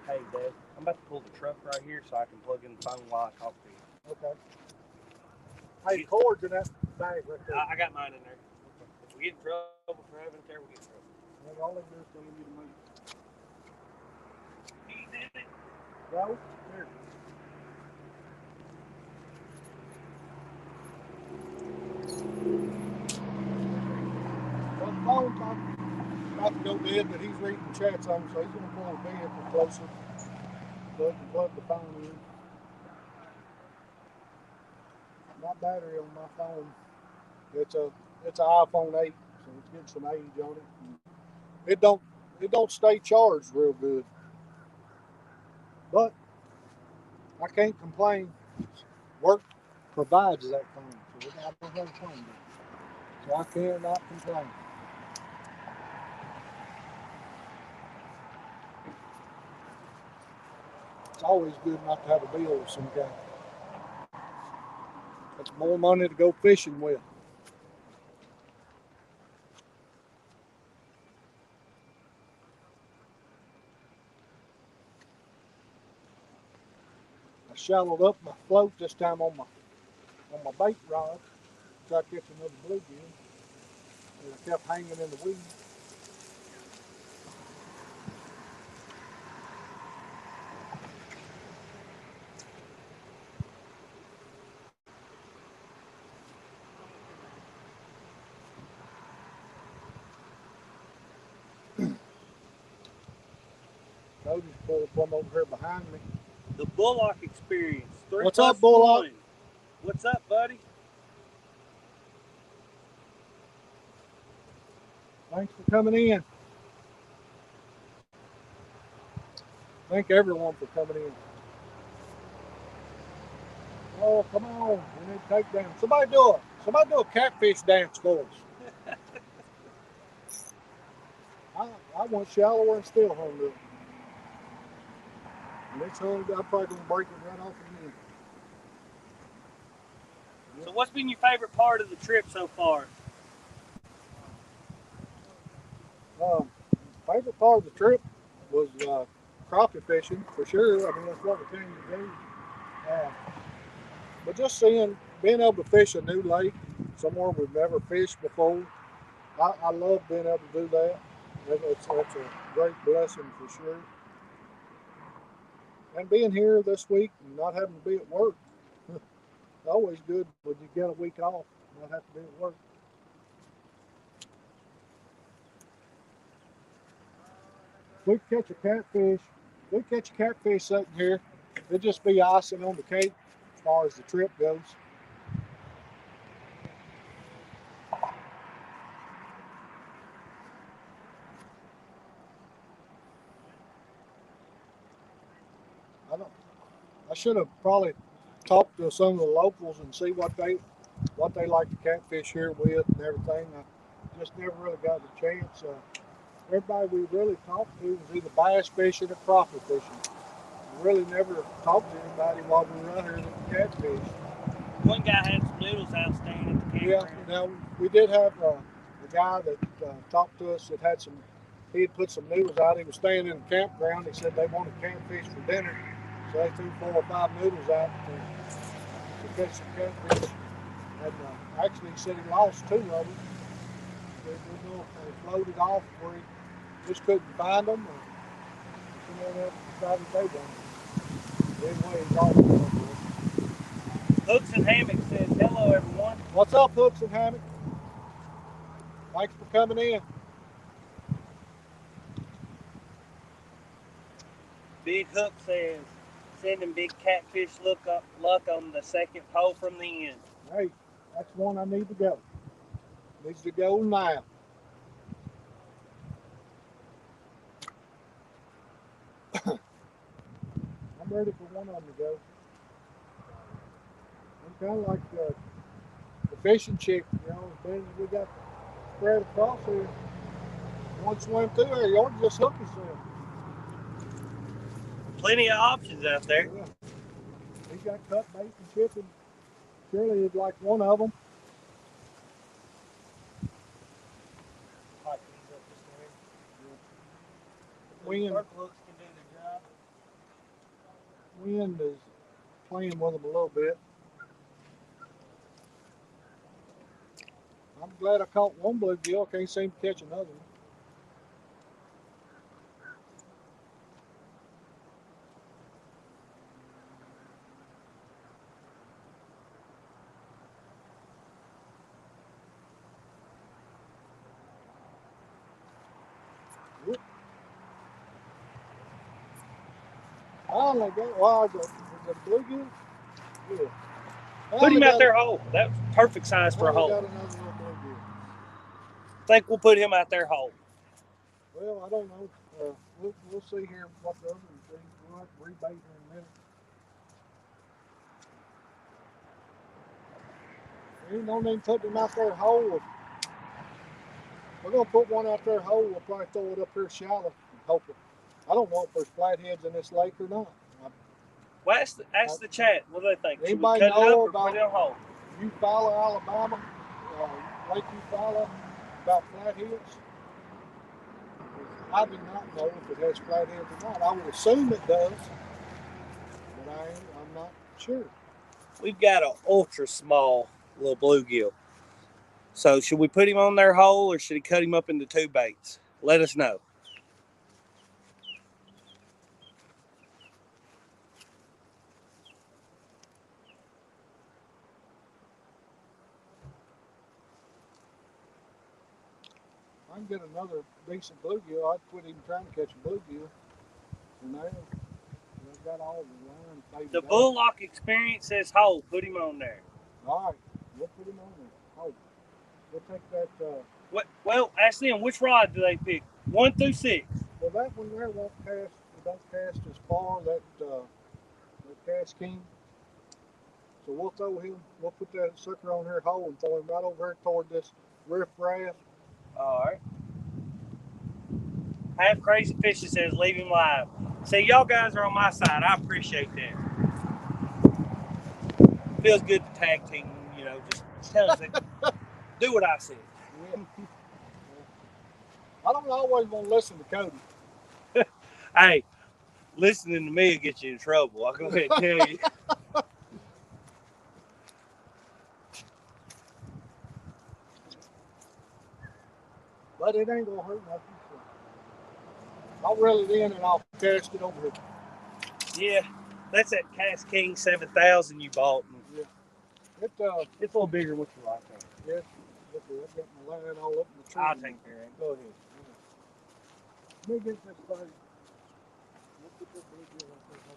Hey, Dad, I'm about to pull the truck right here so I can plug in the phone while I talk to you. Okay. Hey, cords in that bag right there. I got mine in there. If we get in trouble for having it there, we get in trouble. Well, all they do is tell you the money. He's in it. No? Here. Well, the phone's about to go dead, but he's reading the chats on, so he's going to pull the vehicle closer so he can plug the phone in. My battery on my phone, it's an iPhone 8, so it's getting some age on it. It don't stay charged real good, but I can't complain. Work provides that phone, so I don't have a phone bill. So I cannot complain. It's always good not to have a bill of some kind. It's more money to go fishing with. I shallowed up my float this time on my bait rod. Try to catch another bluegill. It kept hanging in the weeds. Notice pulled one over here behind me. The Bullock Experience. What's up, Bullock? 1. What's up, buddy? Thanks for coming in. Thank everyone for coming in. Oh, come on. We need to take down. Somebody do a catfish dance for us. I want shallower and still hung up. Next time I'm probably gonna break it right off again. So what's been your favorite part of the trip so far? Favorite part of the trip was crappie fishing for sure. I mean, that's what we came to do. But just being able to fish a new lake, somewhere we've never fished before, I love being able to do that. It's a great blessing for sure. And being here this week and not having to be at work, it's always good when you get a week off and not have to be at work. We catch a catfish sitting here, it'd just be icing on the cake as far as the trip goes. I should have probably talked to some of the locals and see what they like to catfish here with and everything. I just never really got the chance. Everybody we really talked to was either bass fishing or crappie fishing. We really never talked to anybody while we were out here that catfish. One guy had some noodles outstanding at the campground. Yeah, now we did have a guy that talked to us that had some. He had put some noodles out. He was staying in the campground. He said they wanted catfish for dinner, so they threw 4 or 5 noodles out to catch some catfish. And actually, he said he lost 2 of them. We didn't know if they floated off where he just couldn't find them, or someone else decided they wanted them. Anyway, he lost them. Hooks and Hammock says, hello, everyone. What's up, Hooks and Hammock? Thanks for coming in. Big Hook says, sending big catfish luck on the second pole from the end. Hey, that's one I need to go. Needs to go now. I'm ready for one of them to go. I'm kind of like the fishing chick, you know, as big as we got spread across here. One swim through there, you ought to just hook yourself. Plenty of options out there. Yeah. He got cut bait and chipping. Surely he'd like one of them. Wind is playing with them a little bit. I'm glad I caught one bluegill. Can't seem to catch another one. Finally got, wow, is it bluegill? Yeah. Put him out their hole. That's perfect size for a hole. Got another little bluegill. Think we'll put him out their hole. Well, I don't know. We'll see here what the other ones do. We'll have to rebait in a minute. You don't even put them out there whole. We're gonna put one out there whole. We'll probably throw it up here shallow and hope it. I don't know if there's flatheads in this lake or not. Well, ask the chat. What do they think? Anybody Should we cut it know up or about put it on hold? Eufaula, Alabama, Lake Eufaula, about flatheads? I do not know if it has flatheads or not. I would assume it does, but I'm not sure. We've got an ultra small little bluegill. So should we put him on their hole or should he cut him up into two baits? Let us know. I can get another decent bluegill. I'd quit even trying to catch a bluegill for now. I've got all the line faded The out. Bullock Experience says hole. Put him on there. All right, we'll put him on there. Oh, we'll take that. Well, ask them, which rod do they pick? 1 through 6. Well, that one there won't cast. It don't cast as far. That cast king. So we'll throw him. We'll put that sucker on her hole and throw him right over here toward this riff raft. All right. Half Crazy Fisher says leave him live. See, y'all guys are on my side. I appreciate that. Feels good to tag team, you know, just tell us do what I said. Yeah. I don't always want to listen to Cody. Hey, listening to me will get you in trouble. I'll go ahead and tell you. But it ain't gonna hurt nothing. So I'll reel it in and I'll cast it over here. Yeah, that's that Cast King 7000 you bought. Yeah. It's a little bigger than what you like. Yes. I've got my line all up in the tree. I'll take care of it. Go ahead. Let me get this bag. Let's put this bluegill right there.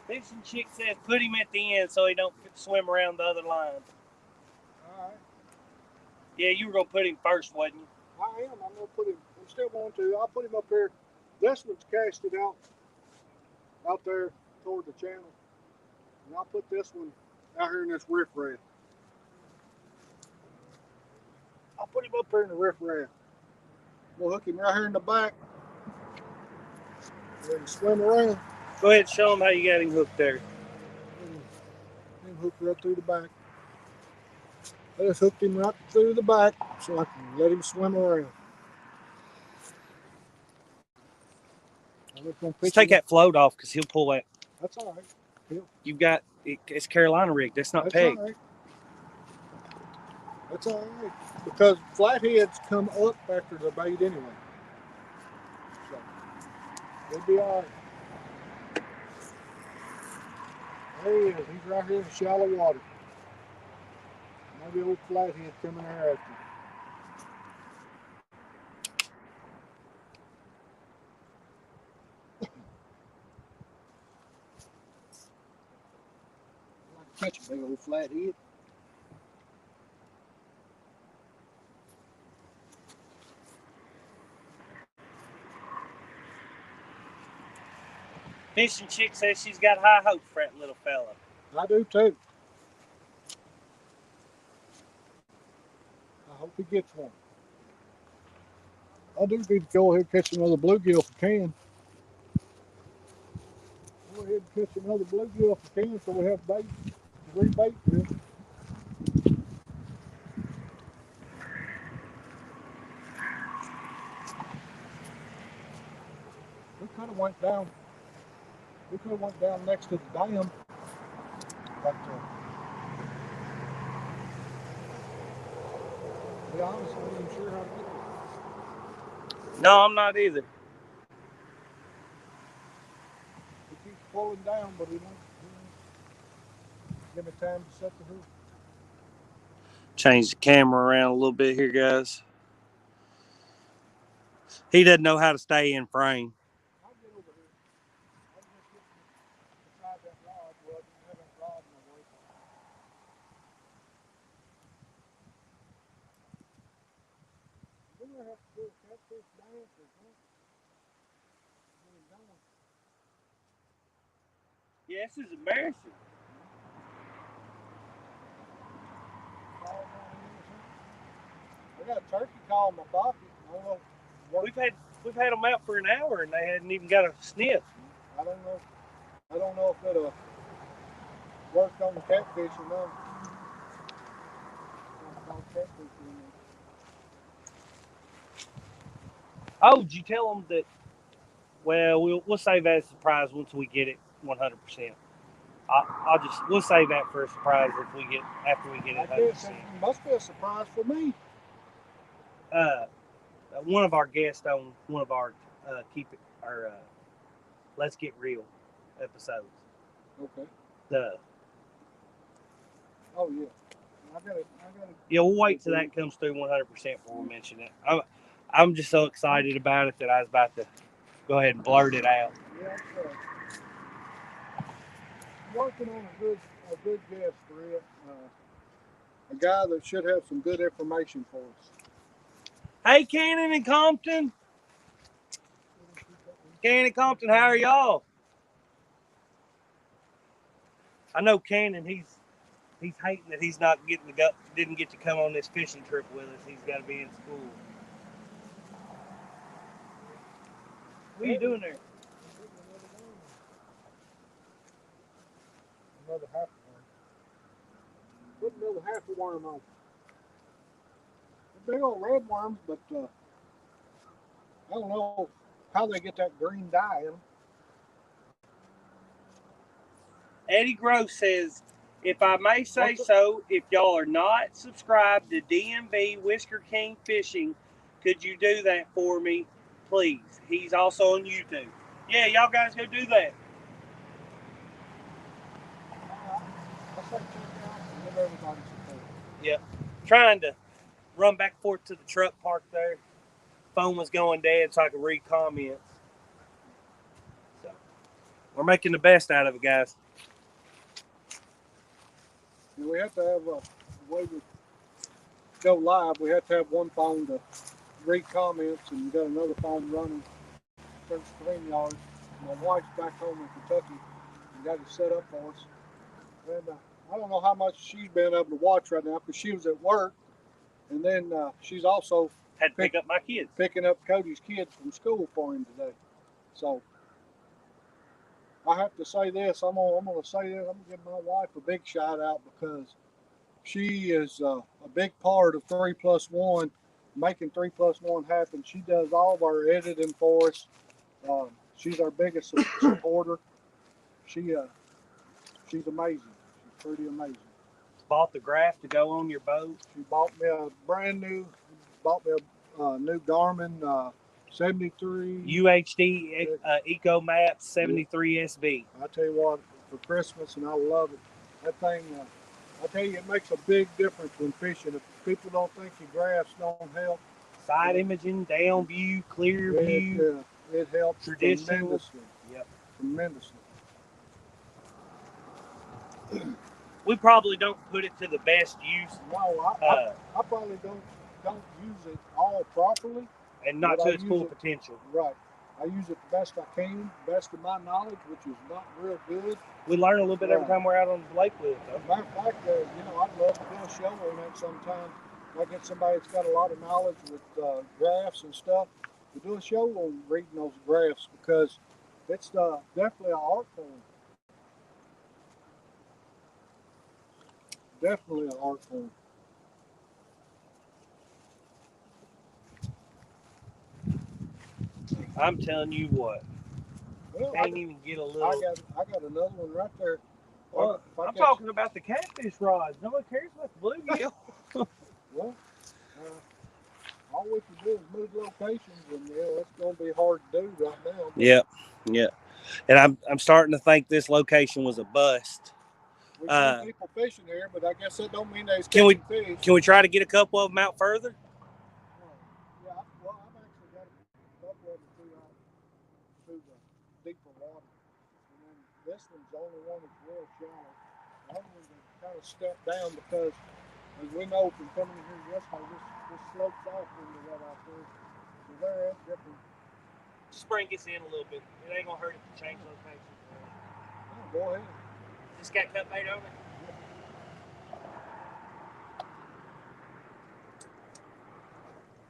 Fishing Chick says put him at the end so he don't swim around the other lines. All right. Yeah, you were going to put him first, wasn't you? I am. I'm going to put him. I'm still going to. I'll put him up here. This one's casted out there toward the channel. And I'll put this one out here in this riff raft. I'll put him up here in the riff raft. We'll hook him right here in the back. Let him swim around. Go ahead and show him how you got him hooked there. Let him hook right through the back. I just hooked him right through the back so I can let him swim around. Let's take that float off because he'll pull that. That's all right. You've got it's Carolina rigged. That's not pegged. All right. That's all right. Because flatheads come up after the bait anyway. So it'll be all right. There he is. He's right here in the shallow water. Maybe old flathead coming there after him. Catch a big old flathead. Fishing Chick says she's got high hopes for that little fella. I do too. I hope he gets one. I do need to go ahead and catch another bluegill if I can. Go ahead and catch another bluegill if I can so we have bait to rebait with. We could have went down. We could have went down next to the dam, but to be honest, I'm not even sure how to get there. No, I'm not either. He keeps pulling down, but he won't give me time to set the hook. Change the camera around a little bit here, guys. He doesn't know how to stay in frame. I'll get over here. I'll just get beside that rod. Well, I didn't have that rod in the way. We're gonna have to do a catfish dance or something. Yeah, this is embarrassing. I got a turkey call in my pocket. I don't know. We've had them out for an hour and they hadn't even got a sniff. I don't know. I don't know if it'll work on the catfish or not. Oh, did you tell them that? Well, we'll save that as a surprise once we get it 100%. We'll save that for a surprise after we get it 100%. I guess it must be a surprise for me. One of our guests on one of our Let's Get Real episodes. Okay. Oh yeah. I got it. Yeah, we'll wait till that comes through 100% before we mention it. I'm just so excited about it that I was about to go ahead and blurt it out. Yeah, I'm working on a good guest for it. A guy that should have some good information for us. Hey, Cannon and Compton. Cannon, Compton, how are y'all? I know Cannon, he's hating that he's not didn't get to come on this fishing trip with us. He's got to be in school. What are you doing there? Another half a worm. Put another half a worm on. They're big old red worms, but I don't know how they get that green dye in them. Eddie Gross says, if I may say so, if y'all are not subscribed to DMV Whisker King Fishing, could you do that for me, please? He's also on YouTube. Yeah, y'all guys go do that. Yep. Trying to run back and forth to the truck park there. Phone was going dead so I could read comments. So we're making the best out of it, guys. And we have to have the way we go live, we have to have one phone to read comments, and we got another phone running through StreamYard. My wife's back home in Kentucky and got it set up for us. And I don't know how much she's been able to watch right now because she was at work, and then she's also had to pick up my kids, picking up Cody's kids from school for him today. So I have to say this. I'm gonna say this. I'm gonna give my wife a big shout out because she is a big part of 3+1, making 3+1 happen. She does all of our editing for us. She's our biggest supporter. She's amazing. She's pretty amazing. Bought the graph to go on your boat. She bought me a new Garmin 73 UHD Eco Map 73 SB. I tell you what, for Christmas, and I love it. That thing, I tell you, it makes a big difference when fishing. If people don't think your graphs don't help, Side imaging, down view, clear view. It helps Traditional. tremendously. Yep. Tremendously. We probably don't put it to the best use. No, I probably don't use it all properly. And not to its full potential. Right. I use it the best I can, best of my knowledge, which is not real good. We learn a little bit every time we're out on the lake with it, though. Matter of fact, I'd love to do a show on that sometime. I get somebody that's got a lot of knowledge with graphs and stuff to do a show on reading those graphs, because it's definitely an art form. Definitely an art form. I'm telling you what. Well, Can't even get a little. I got another one right there. Well, I'm talking about the catfish rods. Nobody cares about the bluegill. Well, all we can do is move locations, and it's going to be hard to do right now. Yep. And I'm starting to think this location was a bust. We see people fishing here, but I guess that don't mean they're Can we fish. Can we try to get a couple of them out further? Yeah, well, I've actually got a couple of them through the deeper water. And then this one's the only one that's real shallow. The other ones are kind of stepped down because, as we know from coming here yesterday, this slopes off into that out there. So they're at different. Just bring us in a little bit. It ain't gonna hurt if we change location. Oh, go ahead. Just got cut bait over.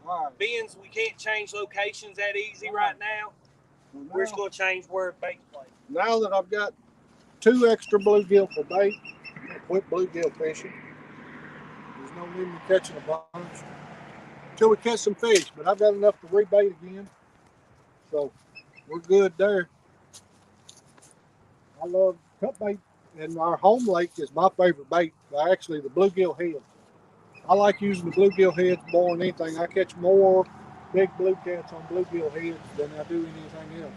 All right. Being we can't change locations that easy right now, we're just going to change where bait's placed. Now that I've got 2 extra bluegill for bait, I'm going to quit bluegill fishing. There's no need in catching a bunch until we catch some fish, but I've got enough to rebait again. So we're good there. I love cut bait, and our home lake is my favorite bait. Actually, the bluegill head. I like using the bluegill heads more than anything. I catch more big blue cats on bluegill heads than I do anything else.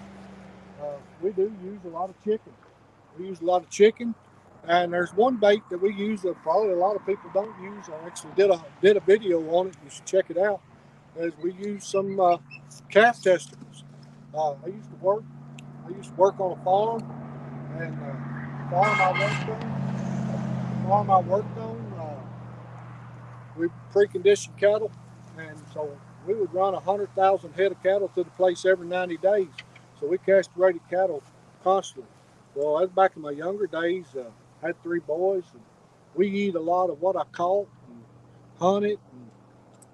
We do use a lot of chicken. We use a lot of chicken, and there's one bait that we use that probably a lot of people don't use. I actually did a video on it. You should check it out. As we use some calf testicles. I used to work on a farm, and farm I worked on, we preconditioned cattle, and so we would run 100,000 head of cattle to the place every 90 days. So we castrated cattle constantly. Well, that's back in my younger days. I had 3 boys, and we eat a lot of what I caught and hunted and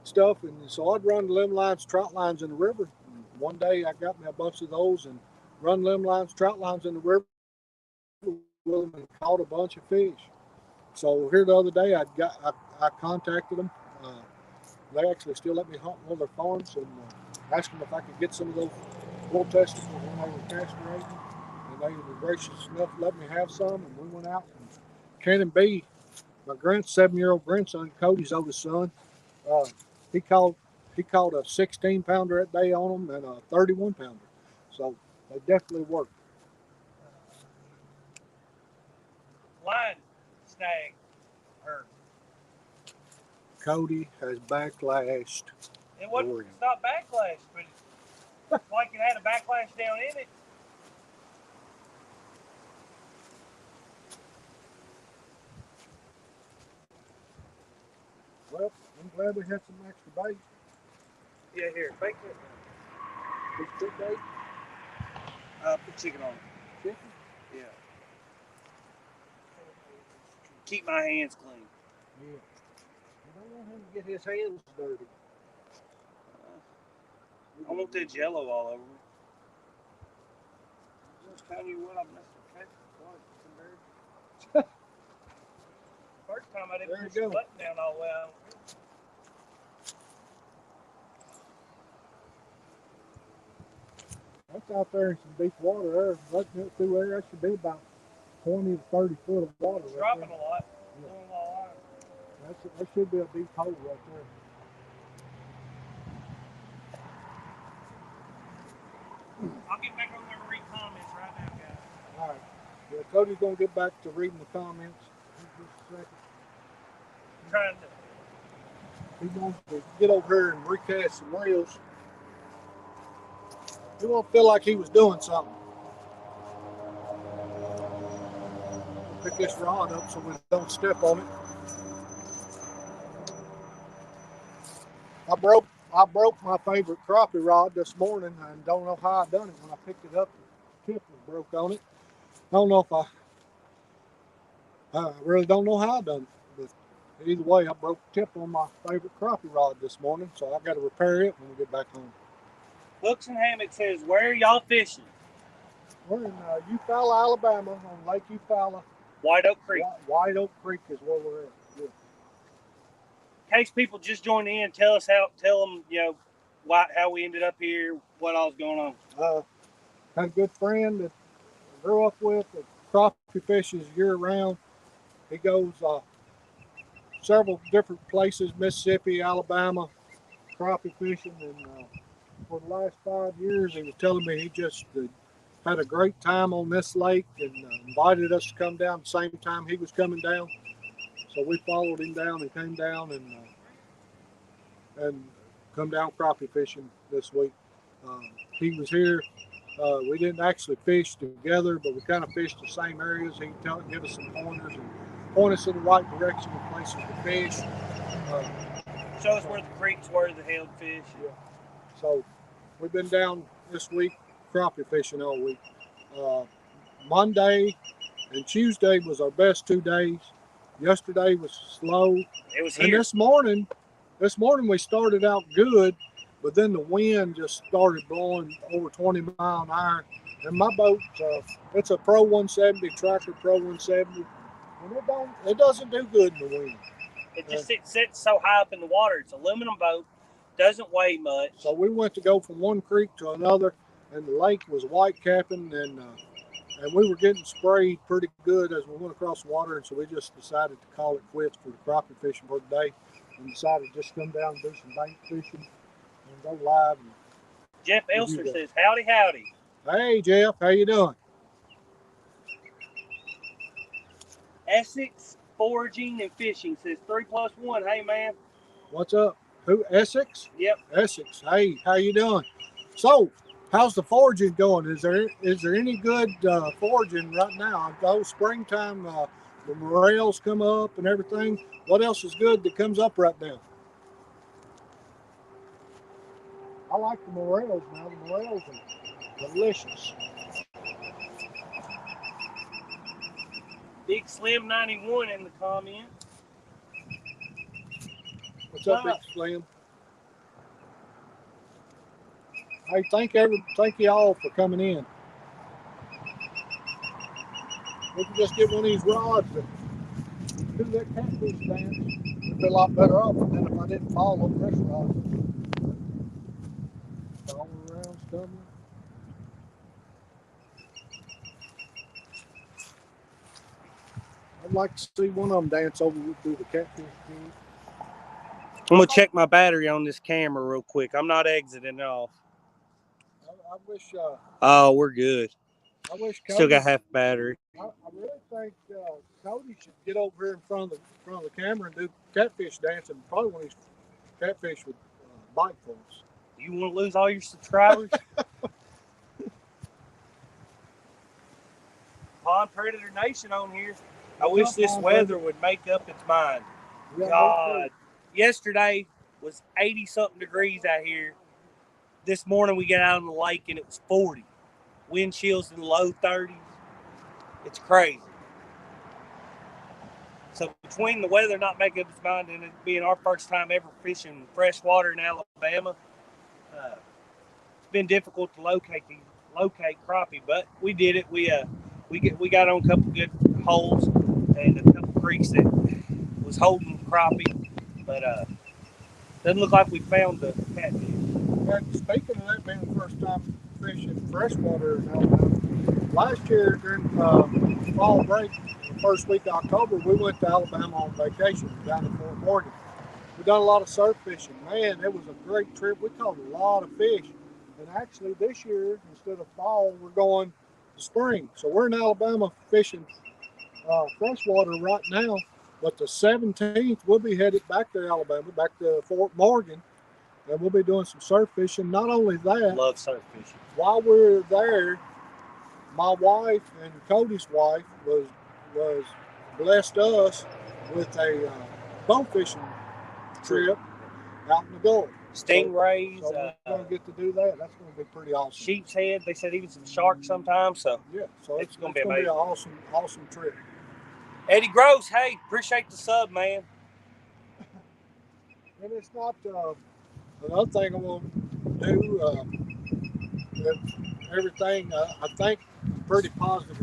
stuff. And so I'd run limb lines, trout lines in the river. And one day I got me a bunch of those and run limb lines, trout lines in the river with them and caught a bunch of fish. So here the other day, I contacted them. They actually still let me hunt one of their farms, and asked them if I could get some of those bull testicles when they were castrated. And they were gracious enough to let me have some. And we went out, and Cannon B, my 7-year-old grandson, Cody's oldest son, he caught a 16-pounder that day on them and a 31-pounder. So they definitely work. Line snag her. Cody has backlashed. It's not backlash, but it's like it had a backlash down in it. Well, I'm glad we had some extra bait. Yeah, here, bake it. This good bait? Put chicken on it. Chicken? Yeah. Keep my hands clean. Yeah. I don't want him to get his hands dirty. I want that jello all over me. I'm just telling you what, I messed with catfish. First time I didn't push the button down all the way out. it's out there in some deep water there. Letting it through there, that should be about 20 to 30 foot of water. It's right dropping there. a lot. Yeah. That should be a deep hole right there. I'll get back on there and read comments right now, guys. All right. Yeah, Cody's gonna get back to reading the comments in just a second. I'm trying to. He wants to get over here and recast some reels. He won't feel like he was doing something. Pick this rod up so we don't step on it. I broke my favorite crappie rod this morning and don't know how I done it. When I picked it up, the tip was broke on it. I don't know if I really don't know how I done it. But either way, I broke the tip on my favorite crappie rod this morning, so I got to repair it when we get back home. Hooks and Hammock says, where are y'all fishing? We're in Eufaula, Alabama, on Lake Eufaula. White Oak Creek. White Oak Creek is where we're at. Yeah. In case people just joined in, tell them, how we ended up here, what all's going on. Had a good friend that I grew up with that crappie fishes year round. He goes several different places, Mississippi, Alabama, crappie fishing, and for the last 5 years he was telling me he just had a great time on this lake and invited us to come down the same time he was coming down. So we followed him down and came down and come down crappie fishing this week. He was here. We didn't actually fish together, but we kind of fished the same areas. He would give us some pointers and point us in the right direction of places to fish. Show us where the creeks were that held fish. Yeah. So we've been down this week crappie fishing all week. Monday and Tuesday was our best 2 days. Yesterday was slow. It was here. And this morning we started out good, but then the wind just started blowing over 20 mile an hour. And my boat, it's a Pro 170, Tracker Pro 170, and it doesn't do good in the wind. It just sits so high up in the water. It's an aluminum boat, doesn't weigh much. So we went to go from one creek to another, and the lake was white capping, and we were getting sprayed pretty good as we went across the water, and so we just decided to call it quits for the crappie fishing for the day, and decided to just come down and do some bank fishing and go live. And Jeff Elster says, howdy, howdy. Hey, Jeff, how you doing? Essex Foraging and Fishing says 3+1. Hey, man. What's up? Who, Essex? Yep. Essex. Hey, how you doing? So, how's the foraging going? Is there any good foraging right now? Oh, springtime, the morels come up and everything. What else is good that comes up right now? I like the morels now. The morels are delicious. Big Slim 91 in the comment. What's up, Big Slim? Hey, thank you all for coming in. We can just get one of these rods and do that catfish dance. It'd be a lot better off than if I didn't fall on this rod. All around stumbling. I'd like to see one of them dance over through the catfish thing. I'm going to check my battery on this camera real quick. I'm not exiting off. I wish... oh, we're good. I wish Cody, still got half battery. I really think Cody should get over here in front of the camera and do catfish dancing. Probably one of these catfish would bite for us. You want to lose all your subscribers? Pond Predator Nation on here. I wish this weather would make up its mind. God. Yesterday was 80-something degrees out here. This morning we got out on the lake and it was 40. Wind chills in the low 30s. It's crazy. So between the weather not making up its mind and it being our first time ever fishing freshwater in Alabama, it's been difficult to locate crappie, but we did it. We got on a couple good holes and a couple creeks that was holding crappie, but doesn't look like we found the catfish. And speaking of that being the first time fishing freshwater in Alabama. Last year during fall break, the first week of October, we went to Alabama on vacation down to Fort Morgan. We done a lot of surf fishing. Man, it was a great trip. We caught a lot of fish. And actually this year, instead of fall, we're going to spring. So we're in Alabama fishing freshwater right now. But the 17th, we'll be headed back to Alabama, back to Fort Morgan, and we'll be doing some surf fishing. Not only that, Love surf fishing. while we're there, my wife and Cody's wife was blessed us with a bow fishing trip out in the Gulf. Stingrays. So we're going to get to do that. That's going to be pretty awesome. Sheep's head. They said even some sharks sometimes. So yeah, so it's going to be an amazing. awesome trip. Eddie Gross, hey, appreciate the sub, man. And it's not another thing I'm going to do. Everything I think pretty positive.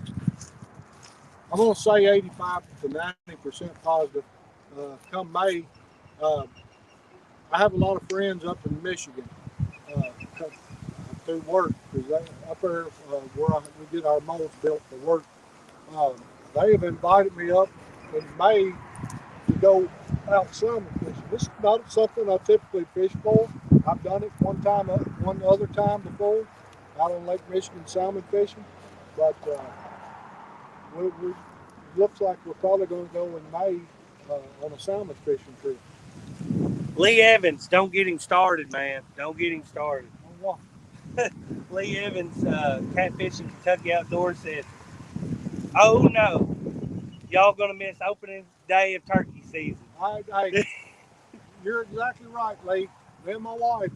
I'm going to say 85 to 90% positive. Come May, I have a lot of friends up in Michigan through work because up there where we get our molds built for work. They have invited me up in May to go out salmon fishing. This is not something I typically fish for. I've done it one other time before, out on Lake Michigan salmon fishing, but we looks like we're probably going to go in May on a salmon fishing trip. Lee Evans, don't get him started, man. Don't get him started. Oh, Lee Evans, Catfishing Kentucky Outdoors says, "Oh no, y'all gonna miss opening day of turkey season." You're exactly right, Lee. Me and my wife,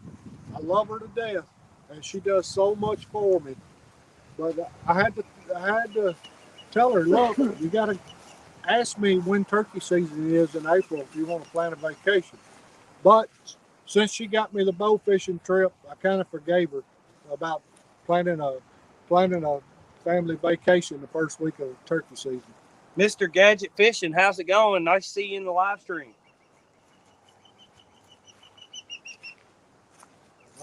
I love her to death, and she does so much for me. But I had to tell her, look, you got to ask me when turkey season is in April if you want to plan a vacation. But since she got me the bow fishing trip, I kind of forgave her about planning a family vacation the first week of turkey season. Mr. Gadget Fishing, how's it going? Nice to see you in the live stream.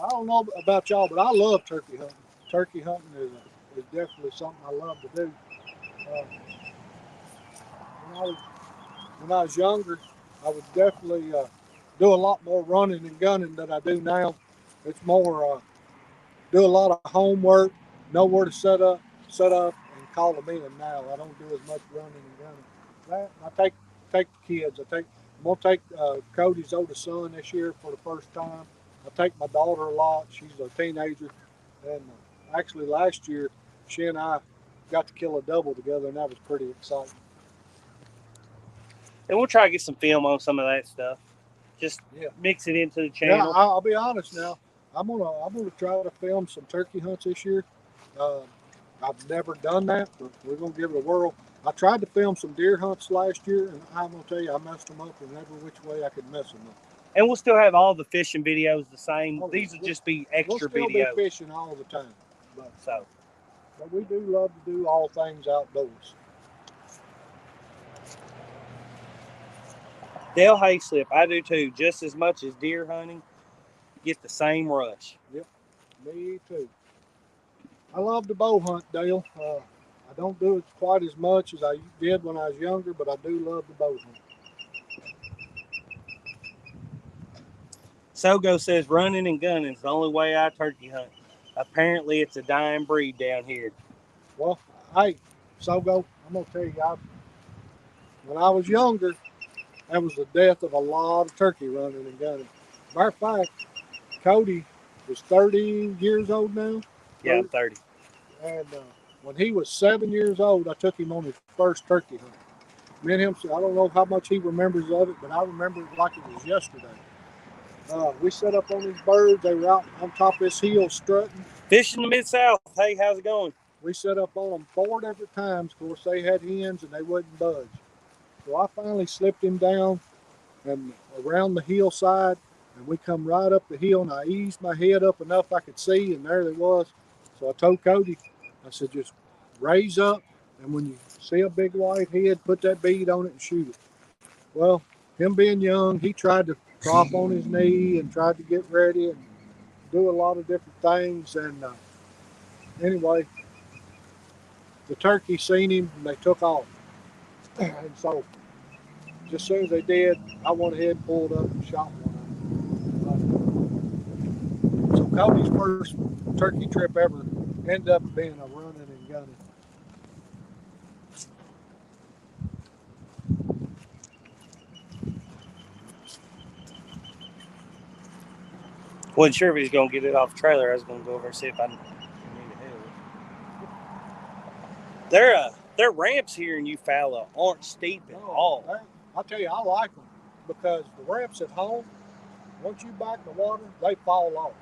I don't know about y'all, but I love turkey hunting. Turkey hunting is definitely something I love to do. When I was younger, I would definitely do a lot more running and gunning than I do now. It's more do a lot of homework, know where to set up, and call them in. Now I don't do as much running and gunning. I take the kids. I'm gonna take Cody's oldest son this year for the first time. I take my daughter a lot. She's a teenager, and actually last year she and I got to kill a double together, and that was pretty exciting. And we'll try to get some film on some of that stuff. Just mix it into the channel. Yeah, I'll be honest now. I'm gonna try to film some turkey hunts this year. I've never done that, but we're gonna give it a whirl. I tried to film some deer hunts last year, and I'm gonna tell you, I messed them up in every which way I could mess them up. And we'll still have all the fishing videos the same. These will just be extra videos. We'll videos. Be fishing all the time, but we do love to do all things outdoors. Dale Hayslip, I do too. Just as much as deer hunting, get the same rush. Yep, me too. I love to bow hunt, Dale. I don't do it quite as much as I did when I was younger, but I do love the bow hunt. Sogo says running and gunning is the only way I turkey hunt. Apparently, it's a dying breed down here. Well, hey, Sogo, I'm going to tell you, when I was younger, that was the death of a lot of turkey running and gunning. Matter of fact, Cody is 30 years old now. Yeah, I'm 30. And when he was 7 years old, I took him on his first turkey hunt. Me and him, I don't know how much he remembers of it, but I remember it like it was yesterday. We set up on these birds. They were out on top of this hill strutting. Fishing the Mid-South. Hey, how's it going? We set up on them 4 different times. Of course, they had hens and they wouldn't budge. So I finally slipped him down and around the hillside, and we come right up the hill, and I eased my head up enough I could see, and there they was. So I told Cody, I said, just raise up, and when you see a big white head, put that bead on it and shoot it. Well, him being young, he tried to drop on his knee and tried to get ready and do a lot of different things, and Anyway, the turkey seen him and they took off. And so, just as soon as they did, I went ahead and pulled up and shot one of them. So Cody's first turkey trip ever ended up being a running and gunning. Wasn't sure if he was gonna get it off the trailer. I was gonna go over and see if I need help. Their ramps here in Eufaula aren't steep at all. I'll tell you, I like them because the ramps at home, once you back in the water, they fall off.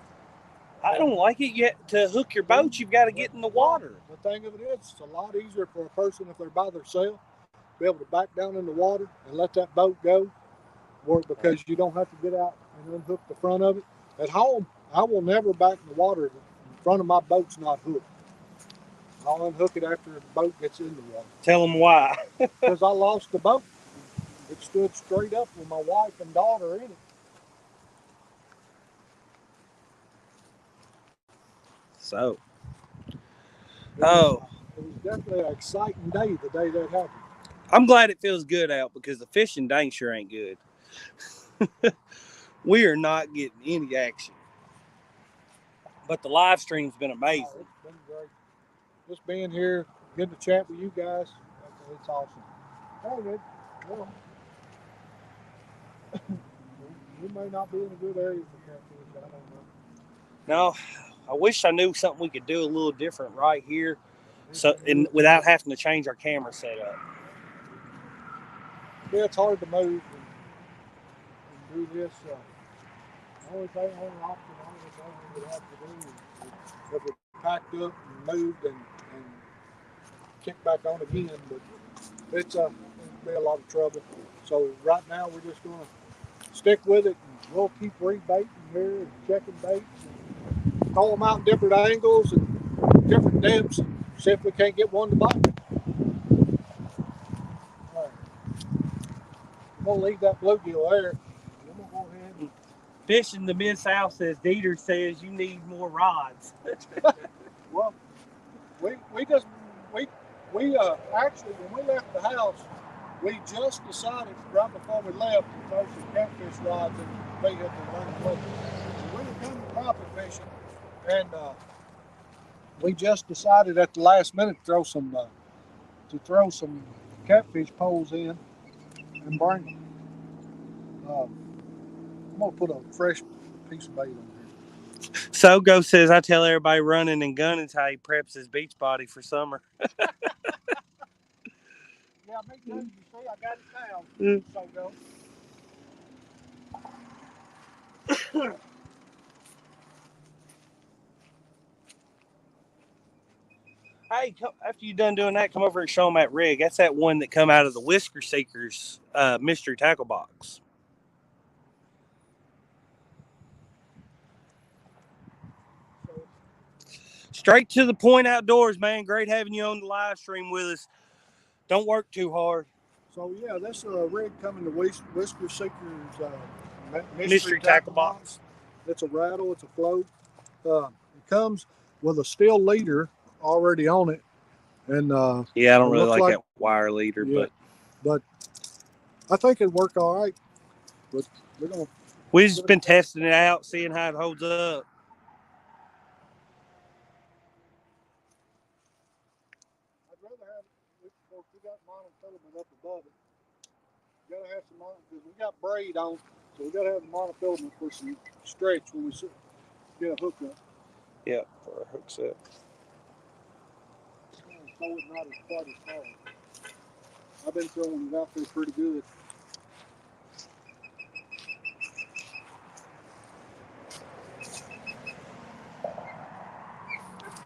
I don't like it yet. To hook your boat, you've got to get in the water. The thing of it is, it's a lot easier for a person if they're by themselves be able to back down in the water and let that boat go, or because you don't have to get out and unhook the front of it. At home, I will never back in the water if the front of my boat's not hooked. I'll unhook it after the boat gets in the water. Tell them why. Because I lost the boat. It stood straight up with my wife and daughter in it. So, It was definitely an exciting day, the day that happened. I'm glad it feels good out because the fishing dang sure ain't good. We are not getting any action. But the live stream's been amazing. Oh, it's been great. Just being here, getting to chat with you guys, it's awesome. Very good. Well, we may not be in a good area for catfish. I don't know. No, I wish I knew something we could do a little different right here, so without having to change our camera setup. Yeah, it's hard to move and do this. Only option we would have to do is if we packed up and moved and kicked back on again. But it's it'd be a lot of trouble. So right now we're just going to stick with it, and we'll keep rebaiting here and checking baits and throw them out in different angles and different depths and see if we can't get one to bite. All right. I'm going to leave that bluegill there. I'm going to go ahead and Fishing the Mid-South says, Dieter says you need more rods. Well, we actually, when we left the house, we just decided right before we left to throw some catfish rods in the vehicle running with it. We were coming crappie fishing, and we just decided at the last minute to throw some catfish poles in and bring them. I'm gonna put a fresh piece of bait on here. Sogo says, I tell everybody running and gunning's how he preps his beach body for summer. Yeah, me too. You see, I got it down. Sogo. Hey, after you're done doing that, come over and show them that rig. That's that one that come out of the Whisker Seekers mystery tackle box. Straight to the point outdoors, man. Great having you on the live stream with us. Don't work too hard. So yeah, that's a rig coming to Whisker Seekers Mystery tackle box. It's a rattle. It's a float. It comes with a steel leader already on it, and yeah, I don't really like that wire leader, but I think it'd work all right. But we've just been testing it out, seeing how it holds up. I'd rather have it. We got monofilament up above it. You gotta have some because we got braid on, so we gotta have the monofilament for some stretch when we get a hook up. Yeah, for a hook set. Throw it not as quite as hard. I've been throwing it out there pretty good. It's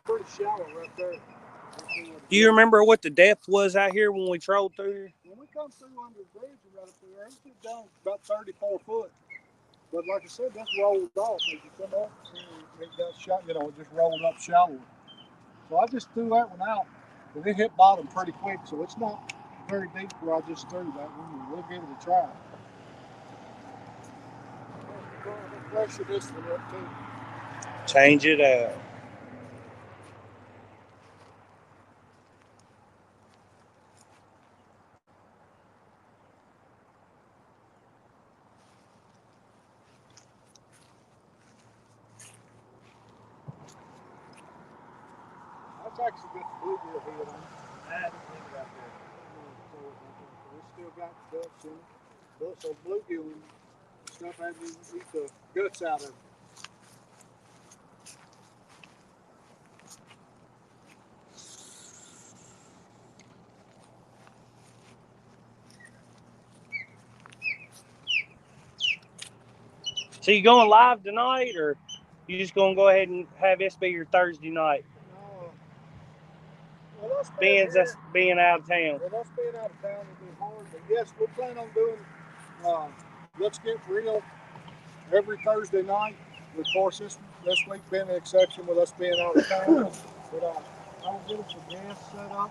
pretty shallow right there. Do you remember what the depth was out here when we trolled through here? When we come through under the bridge and right up there, it's down about 34 foot. But like I said, that's rolled off as you come up. It got shot, it just rolled up shallower. So I just threw that one out. But it hit bottom pretty quick, so it's not very deep where I just threw that one. We'll give it a try. I'll pressure this one up too. Change it out. actually got the bluegill head on it. I haven't seen it out there. We still got the guts in it. But so bluegill and stuff had to eat the guts out of it. So you going live tonight, or you just gonna go ahead and have this be your Thursday night? No, well, us Being here, being out of town. well, us being out of town will be hard, but yes, we plan on doing Let's Get Real every Thursday night. Of course, this week being an exception with us being out of town, but I'll get us a gas set up,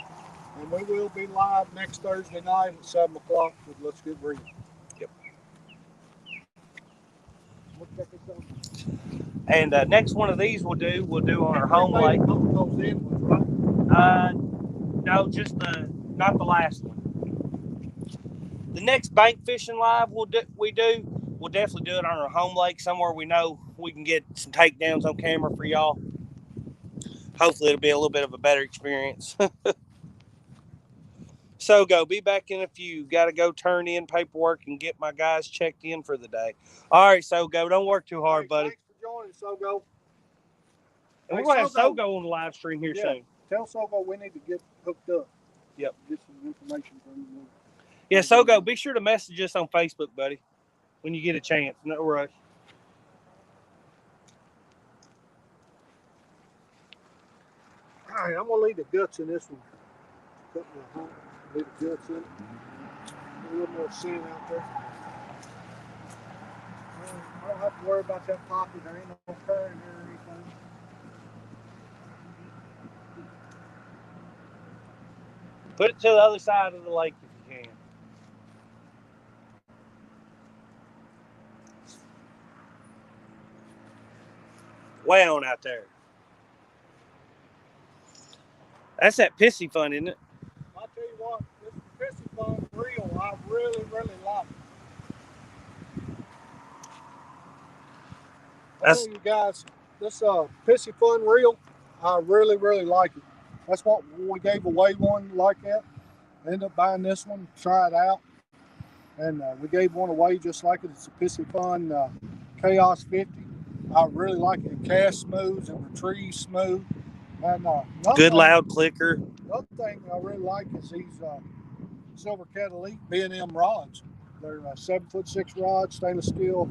and we will be live next Thursday night at 7 o'clock with Let's Get Real. Yep. We'll check this out. And next one of these we'll do on our home lake. Those in ones, right? No, just not the last one. The next bank fishing live we'll definitely do it on our home lake somewhere we know we can get some takedowns on camera for y'all. Hopefully it'll be a little bit of a better experience. So go be back in a few. Got to go turn in paperwork and get my guys checked in for the day. All right, so go. Don't work too hard, buddy. Thanks for joining, Sogo. And we're gonna have Sogo on the live stream here soon. Tell Sogo we need to get hooked up. Yep. Get some information from him. Yeah, Sogo, be sure to message us on Facebook, buddy, when you get a chance. No rush. All right, I'm gonna leave the guts in this one. Leave the guts in it. A little more sand out there. I don't have to worry about that poppy. There ain't no current here or anything. Put it to the other side of the lake if you can. Way on out there. That's that pissy fun, isn't it? I'll tell you what, this pissy fun reel, I really, really like it. I tell you guys, this pissy fun reel, I really, really like it. That's what we gave away one like that. I ended up buying this one, try it out, and we gave one away just like it. It's a pissy fun Chaos 50. I really like it. It casts smooth and retrieves smooth. And good loud clicker. Another thing I really like is these Silver Cat Elite B&M rods. They're 7'6" rods, stainless steel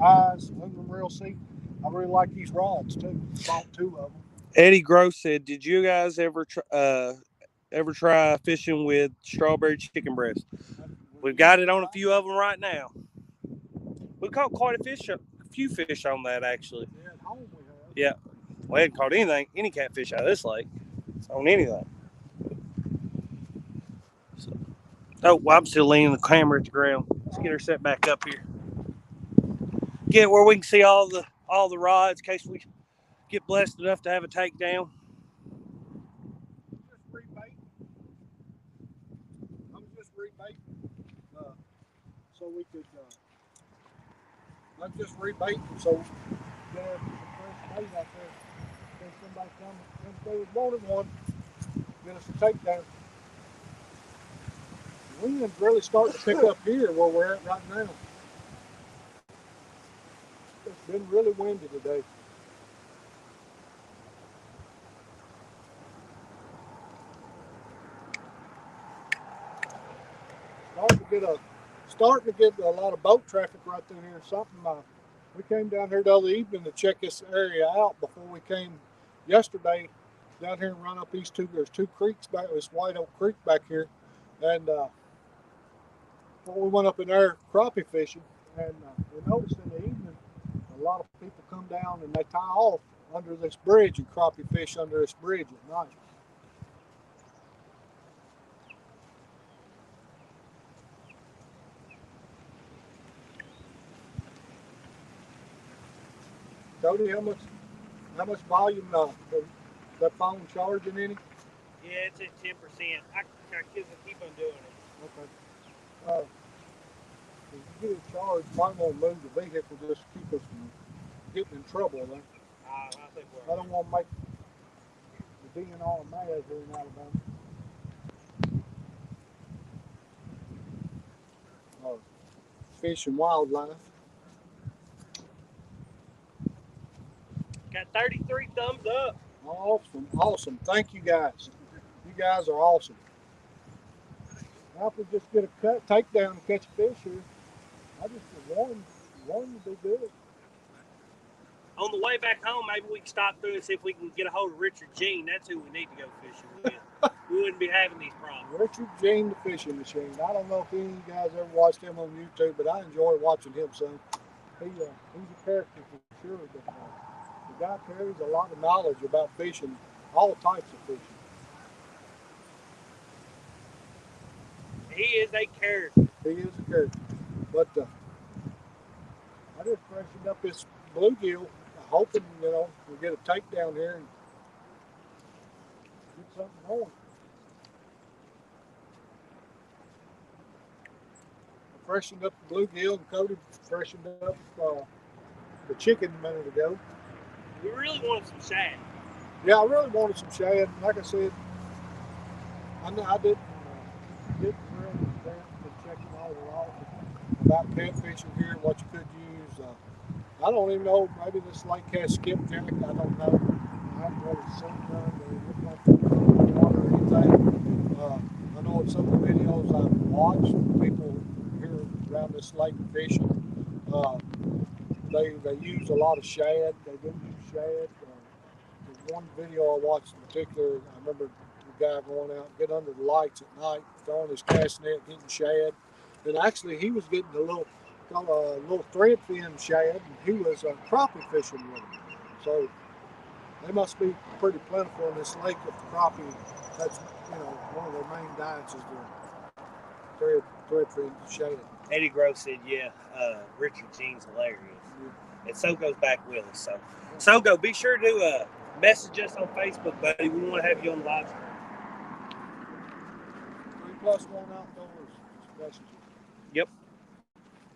eyes, aluminum reel seat. I really like these rods too. Bought 2 of them. Eddie Gross said, "Did you guys ever try fishing with strawberry chicken breast?" We've got it on a few of them right now. We caught quite a few fish on that actually. Yeah, at home we have. Yeah, we hadn't caught any catfish out of this lake on anything. So, well, I'm still leaning the camera at the ground. Let's get her set back up here. Get where we can see all the rods in case we get blessed enough to have a takedown. I'm just rebaiting so we could. I'm just rebaiting so get some fresh bait out there. If somebody comes, if they was wanting one, get us a takedown. The wind's really starting to pick up here where we're at right now. It's been really windy today. Starting to get a lot of boat traffic right through here. We came down here the other evening to check this area out before we came yesterday down here and run up these two. There's 2 creeks back. This White Oak Creek back here, and we went up in there crappie fishing, and we noticed in the evening a lot of people come down and they tie off under this bridge and crappie fish under this bridge at night. Cody, how much volume that phone charging any? Yeah, it's at 10%. I keep on doing it. Okay. If you get it charged, might want to move the vehicle just to keep us from getting in trouble. I think I don't want to make the DNR mares here in Alabama. Fish and wildlife. Got 33 thumbs up. Awesome, awesome. Thank you guys. You guys are awesome. Now if we just get a takedown and catch a fish here, I just one would be good. On the way back home, maybe we can stop through and see if we can get a hold of Richard Jean. That's who we need to go fishing with. We wouldn't be having these problems. Richard Jean, the fishing machine. I don't know if any of you guys ever watched him on YouTube, but I enjoy watching him. So he's a character for sure. But the guy carries a lot of knowledge about fishing, all types of fishing. He is a character. He is a character. But I just freshened up this bluegill, hoping we get a takedown here and get something on. I freshened up the bluegill, and Cody freshened up the chicken a minute ago. We really wanted some shad. Yeah, I really wanted some shad. Like I said, I didn't really been checking all the laws about catfishing here, what you could use. I don't even know. Maybe this lake has skipjack. I don't know. I haven't really seen none. They look like water or anything. I know in some of the videos I've watched, people here around this lake fishing, they use a lot of shad. They do use shad. There's one video I watched in particular. I remember the guy going out and get under the lights at night, throwing his cast net, getting shad. And actually, he was getting a little thread fin shad, and he was crappie fishing with them. So they must be pretty plentiful in this lake if the crappie. That's one of their main diets is the thread fin shad. Eddie Grove said, "Yeah, Richard Jean's hilarious." Yeah. And so goes back with us. So go. Be sure to message us on Facebook, buddy. We want to have you on the live stream. 3+1 Outdoors messages. Yep.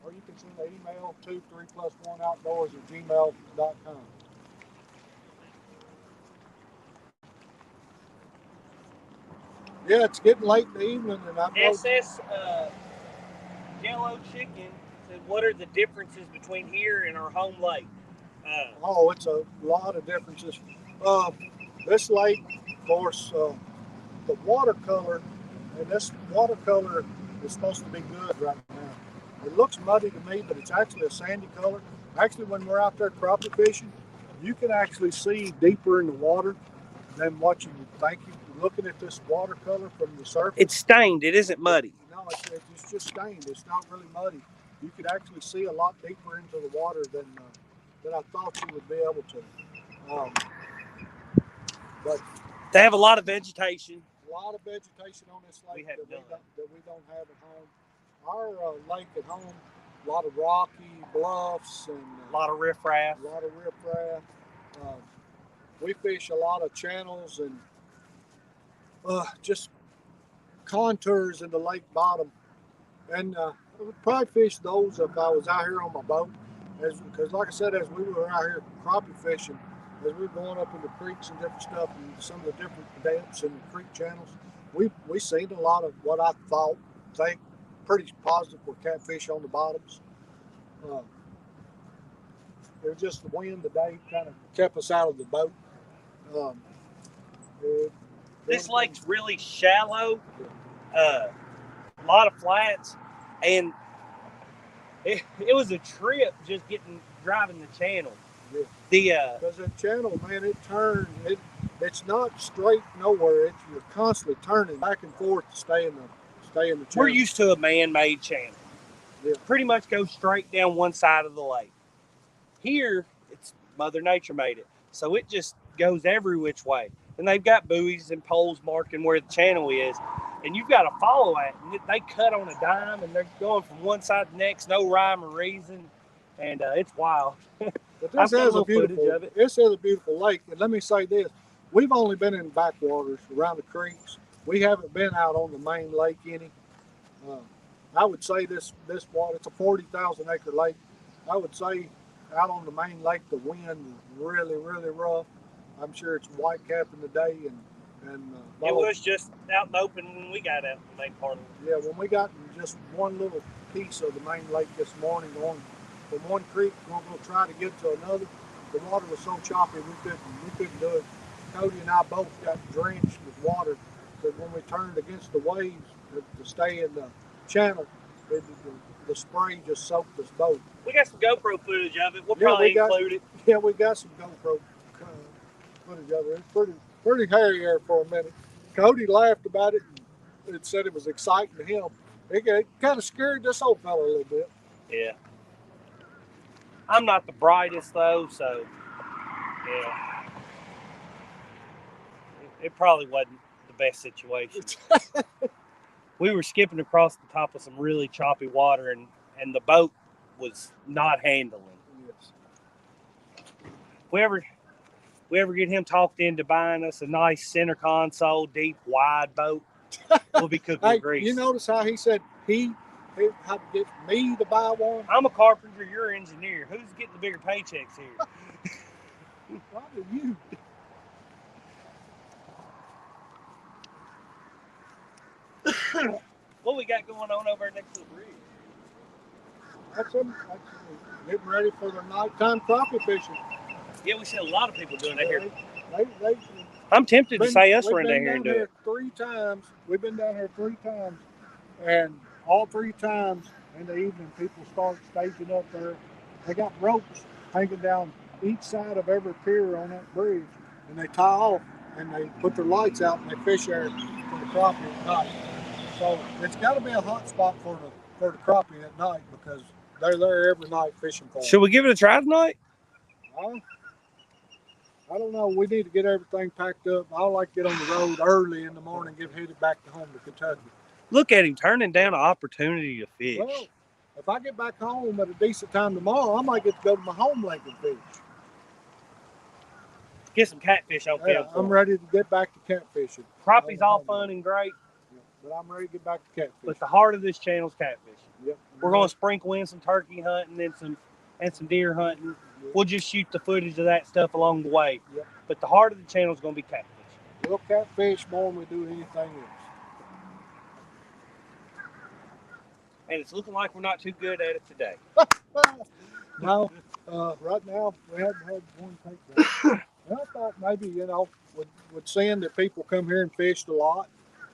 Or you can send an email to 3+1outdoors@gmail.com. Yeah, it's getting late in the evening, and I'm SS Yellow Chicken said, "What are the differences between here and our home lake?" It's a lot of differences. This lake, of course, the watercolor, and this watercolor is supposed to be good right now. It looks muddy to me, but it's actually a sandy color. Actually, when we're out there crappie fishing, you can actually see deeper in the water than what you would think. You're looking at this watercolor from the surface. It's stained. It isn't muddy. No, it's just stained. It's not really muddy. You could actually see a lot deeper into the water than I thought you would be able to. But they have a lot of vegetation. A lot of vegetation on this lake that we don't have at home. Our lake at home, a lot of rocky bluffs and a lot of riffraff. We fish a lot of channels and just contours in the lake bottom. And I would probably fish those if I was out here on my boat. Because like I said, as we were out here crappie fishing, as we were going up in the creeks and different stuff and some of the different depths in the creek channels, we seen a lot of what I think pretty positive were catfish on the bottoms. It was just the wind today kind of kept us out of the boat. This lake's really shallow, a lot of flats, and it was a trip just driving the channel. Yeah. Because the channel, man, it turns. It's not straight nowhere. You're constantly turning back and forth to stay in the channel. We're used to a man-made channel. Yeah. Pretty much goes straight down one side of the lake. Here, it's Mother Nature made it, so it just goes every which way. And they've got buoys and poles marking where the channel is, and you've got to follow it. And they cut on a dime, and they're going from one side to the next, no rhyme or reason, and it's wild. But this is a beautiful lake. And let me say this: we've only been in backwaters around the creeks. We haven't been out on the main lake any. I would say this water, it's a 40,000 acre lake. I would say out on the main lake, the wind is really, really rough. I'm sure it's white capping today, and it was just out in the open when we got out the main part of it. yeah, when we got just one little piece of the main lake this morning, going from one creek, going to try to get to another, the water was so choppy we couldn't do it. Cody and I both got drenched with water, but when we turned against the waves to stay in the channel, the spray just soaked us both. We got some GoPro footage of it. We'll probably include it. Yeah, we got some GoPro footage of it. It's pretty hairy there for a minute. Cody laughed about it and said it was exciting to him. It kind of scared this old fella a little bit. Yeah. I'm not the brightest though, so yeah. It probably wasn't the best situation. We were skipping across the top of some really choppy water, and the boat was not handling. Yes. We ever get him talked into buying us a nice center console, deep, wide boat, we'll be cooking with grease. You notice how he said he had to get me to buy one? I'm a carpenter, you're an engineer. Who's getting the bigger paychecks here? Probably you. What we got going on over next to the bridge? That's getting ready for the nighttime crappie fishing. Yeah, we see a lot of people doing that here. They I'm tempted to say us run down here and do it. 3 times. We've been down here 3 times, and all 3 times in the evening, people start staging up there. They got ropes hanging down each side of every pier on that bridge, and they tie off and they put their lights out and they fish there for the crappie at night. So it's got to be a hot spot for the crappie at night because they're there every night fishing for them. Should we give it a try tonight? I don't know. We need to get everything packed up. I like to get on the road early in the morning, get headed back to home to Kentucky. Look at him turning down an opportunity to fish. Well, if I get back home at a decent time tomorrow, I might get to go to my home lake and fish. Get some catfish on film. I'm ready to get back to catfishing. Crappie's all fun and great. Yeah, but I'm ready to get back to catfishing. But the heart of this channel is catfishing. Yep. We're going to sprinkle in some turkey hunting and some deer hunting. Yep. We'll just shoot the footage of that stuff along the way. Yep. But the heart of the channel is going to be catfish. We'll catfish more than we do anything else. And it's looking like we're not too good at it today. No, right now we haven't had one takedown. I thought maybe, with seeing that people come here and fished a lot,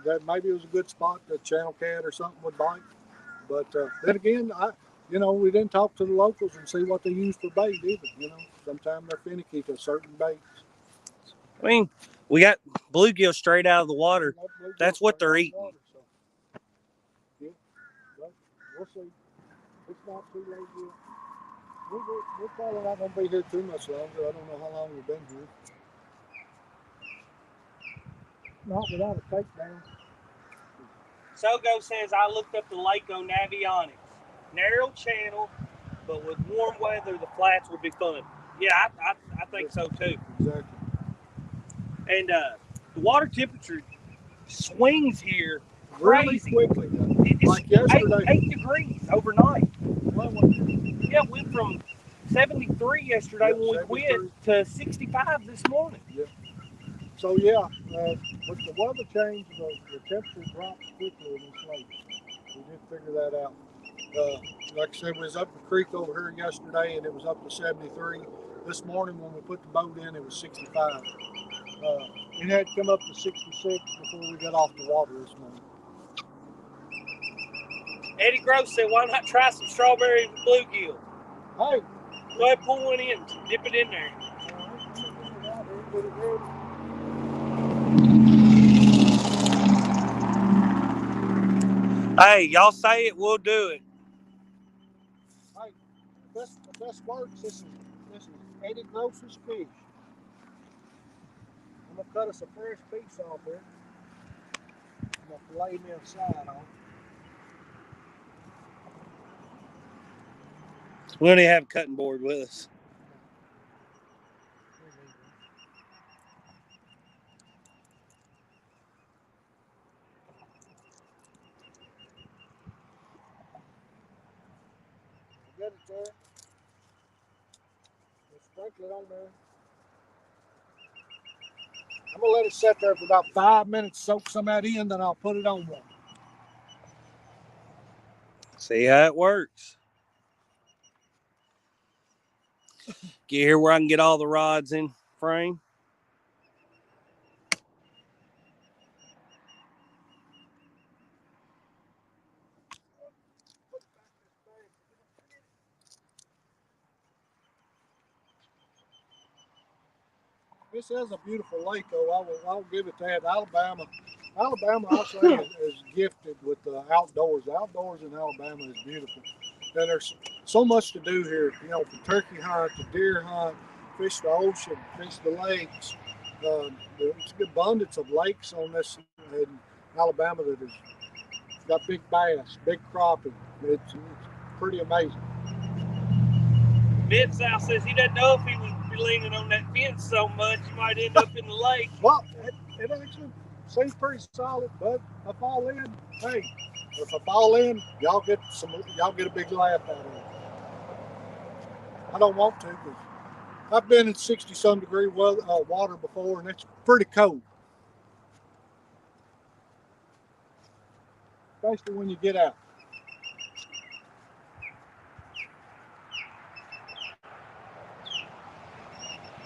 that maybe it was a good spot that channel cat or something would bite. But then again, we didn't talk to the locals and see what they use for bait either. Sometimes they're finicky to certain baits. I mean, we got bluegill straight out of the water. That's what they're eating. Water, so. Yeah, we'll see. It's not too late yet. We're probably not going to be here too much longer. I don't know how long we've been here. Not without a takedown. Sogo says, I looked up the lake on Navionics. Narrow channel, but with warm weather, the flats would be fun. Yeah, I think so too. Exactly. And the water temperature swings here really crazy. Quickly. It's like yesterday. 8 degrees overnight. Well, yeah, it went from 73 yesterday when we quit to 65 this morning. Yeah. So yeah, with the weather change, the temperature drops quickly in this lake. We did figure that out. Like I said, we was up the creek over here yesterday, and it was up to 73. This morning, when we put the boat in, it was 65. It had come up to 66 before we got off the water this morning. Eddie Gross said, why not try some strawberry bluegill? Hey. Go ahead and pull one in. Dip it in there. Hey, y'all say it, we'll do it. Hey, if this works, this is Eddie Gross's fish. I'm going to cut us a fresh piece off here. I'm going to lay me a side on. We don't even have a cutting board with us. Get it there. Just sprinkle it on there. I'm gonna let it sit there for about 5 minutes, soak some of that in, then I'll put it on one. See how it works. Get here where I can get all the rods in frame. This is a beautiful lake, though. I'll give it that. Alabama, I say, is gifted with the outdoors. The outdoors in Alabama is beautiful. And there's so much to do here. You know, the turkey hunt, the deer hunt, fish the ocean, fish the lakes. There's an abundance of lakes on this in Alabama that has got big bass, big crappie. It's pretty amazing. Mid-South says he doesn't know if he was leaning on that fence so much, he might end up in the lake. Well, it actually seems pretty solid, but if I fall in, hey, if I fall in, y'all get a big laugh out of it. I don't want to, because I've been in 60-some degree water before, and it's pretty cold, especially when you get out.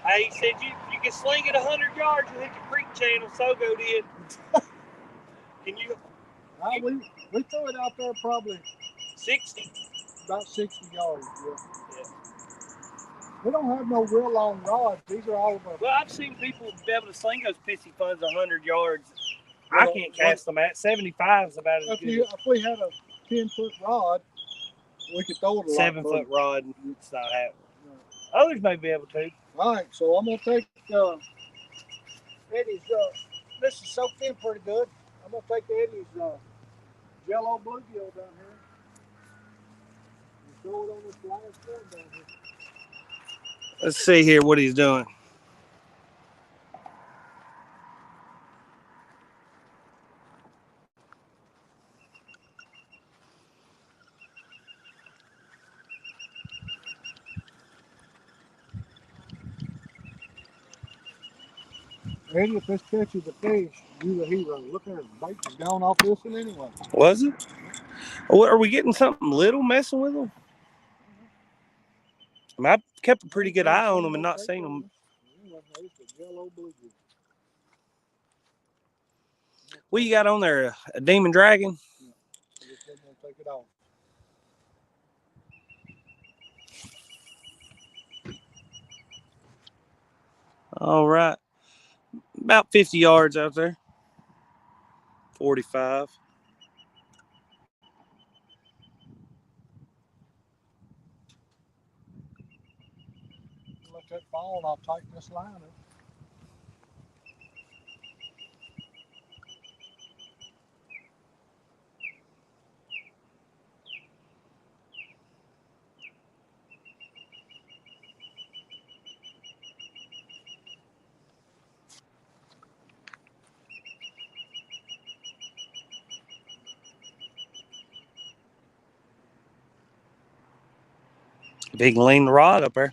Hey, he said you can sling it 100 yards, you hit the creek channel, Sogo did. Can you? We threw it out there probably 60. About 60 yards. Yeah. We don't have no real long rods. These are all of our. Well, I've seen people be able to sling those pissy funds 100 yards. I can't cast them at 75 is about as good. If we had a 10-foot rod, we could throw it a lot. 7-foot rod, it's not happening. No. Others may be able to. All right, so I'm gonna take Eddie's. This is soaked in pretty good. I'm gonna take Eddie's Jello bluegill down here and throw it on this last one down here. Let's see here what he's doing. Eddie, if this catches a fish, you the hero. Look at it, the bait is gone off this one anyway. Was it? Well, are we getting something little messing with them? I mean, I kept a pretty good eye on them and not seen them. What you got on there? A demon dragon? Yeah. I'm gonna take it off. All right. About 50 yards out there. 45. Let that fall and I'll tighten this line up. Big lean rod up there.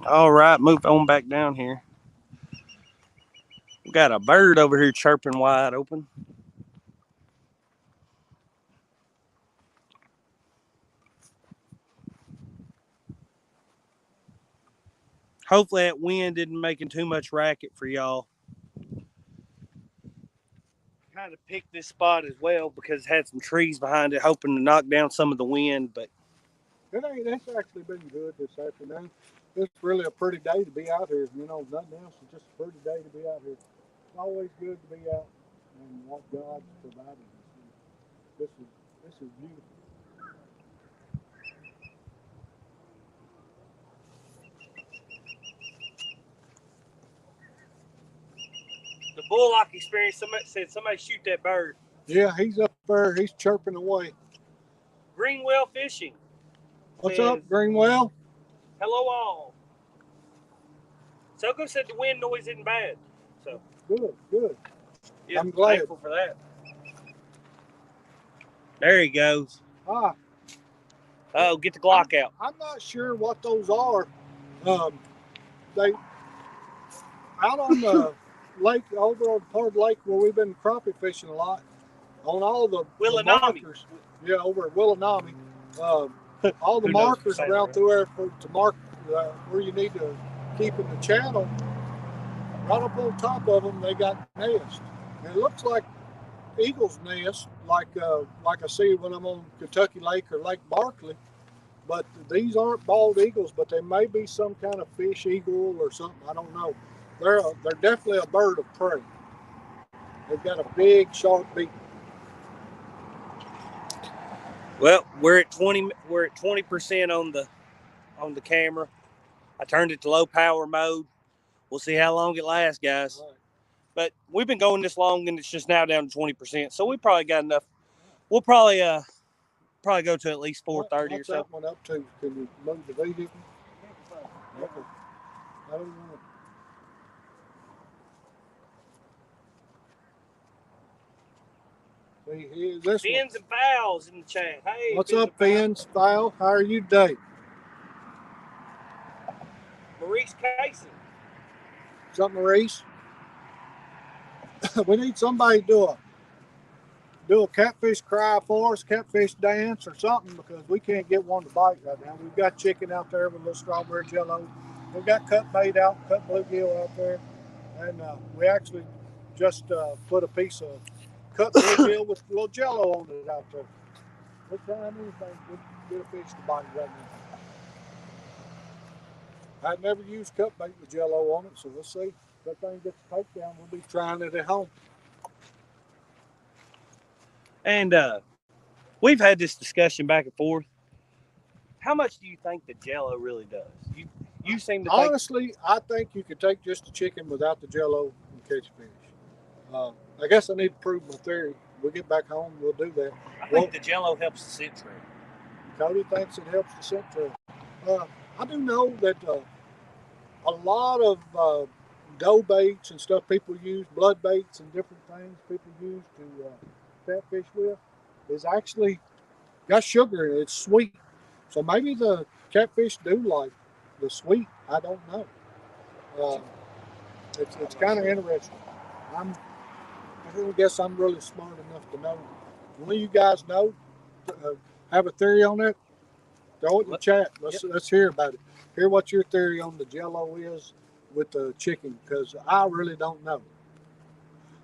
All right, move on back down here. We got a bird over here chirping wide open. Hopefully that wind isn't making too much racket for y'all. Kind of picked this spot as well because it had some trees behind it, hoping to knock down some of the wind, but It's actually been good this afternoon. It's really a pretty day to be out here. You know, nothing else. It's just a pretty day to be out here. It's always good to be out and what God's provided us. This is beautiful. the Bullock experience, somebody said somebody shoot that bird. Yeah, he's up there. He's chirping away. Greenwell Fishing. What's up, Greenwell? Hello all. Soko said the wind noise isn't bad. So Good. Yeah, I'm glad. Thankful for that. There he goes. Ah. Oh, get the Glock out. I'm not sure what those are. They out on the lake, over on part of the lake where we've been crappie fishing a lot, on all the markers. Yeah, over at Willinami. All the markers around through there to mark where you need to keep in the channel. Right up on top of them, they got nests. And it looks like eagle's nest, like I see when I'm on Kentucky Lake or Lake Barkley. But these aren't bald eagles, but they may be some kind of fish eagle or something. I don't know. They're definitely a bird of prey. They've got a big, sharp beak. Well, we're at 20%. We're at 20% on the camera. I turned it to low power mode. We'll see how long it lasts, guys. Right. But we've been going this long, and it's just now down to 20%. So we probably got enough. We'll probably go to at least 4:30 or so. What's that one up to? Can you move the vehicle? Okay. I don't know. See, this Fins and Fowls in the chat. Hey, what's up, Fins? Fowl? How are you today? Maurice Casey. What's up, Maurice? We need somebody to do a catfish cry for us, catfish dance or something, because we can't get one to bite right now. We've got chicken out there with a little strawberry jello. We've got cut bait out, cut bluegill out there. And we actually just put a piece of cut bluegill with a little jello on it out there. We're trying anything to get a fish to bite right now. I've never used cut bait with jello on it, so we'll see. If that thing gets a takedown, we'll be trying it at home. And we've had this discussion back and forth. How much do you think the jello really does? You seem to honestly, I think you could take just the chicken without the jello and catch fish. I guess I need to prove my theory. We'll get back home, we'll do that. I think the jello helps the scent trail. Cody thinks it helps the scent trail. I do know that a lot of dough baits and stuff people use, blood baits and different things people use to catfish with, is actually got sugar in it. It's sweet. So maybe the catfish do like the sweet. I don't know. It's kind of interesting. I guess I'm really smart enough to know. One of you guys know, have a theory on it? Throw it in the chat. Let's hear about it. Hear what your theory on the jello is with the chicken, because I really don't know.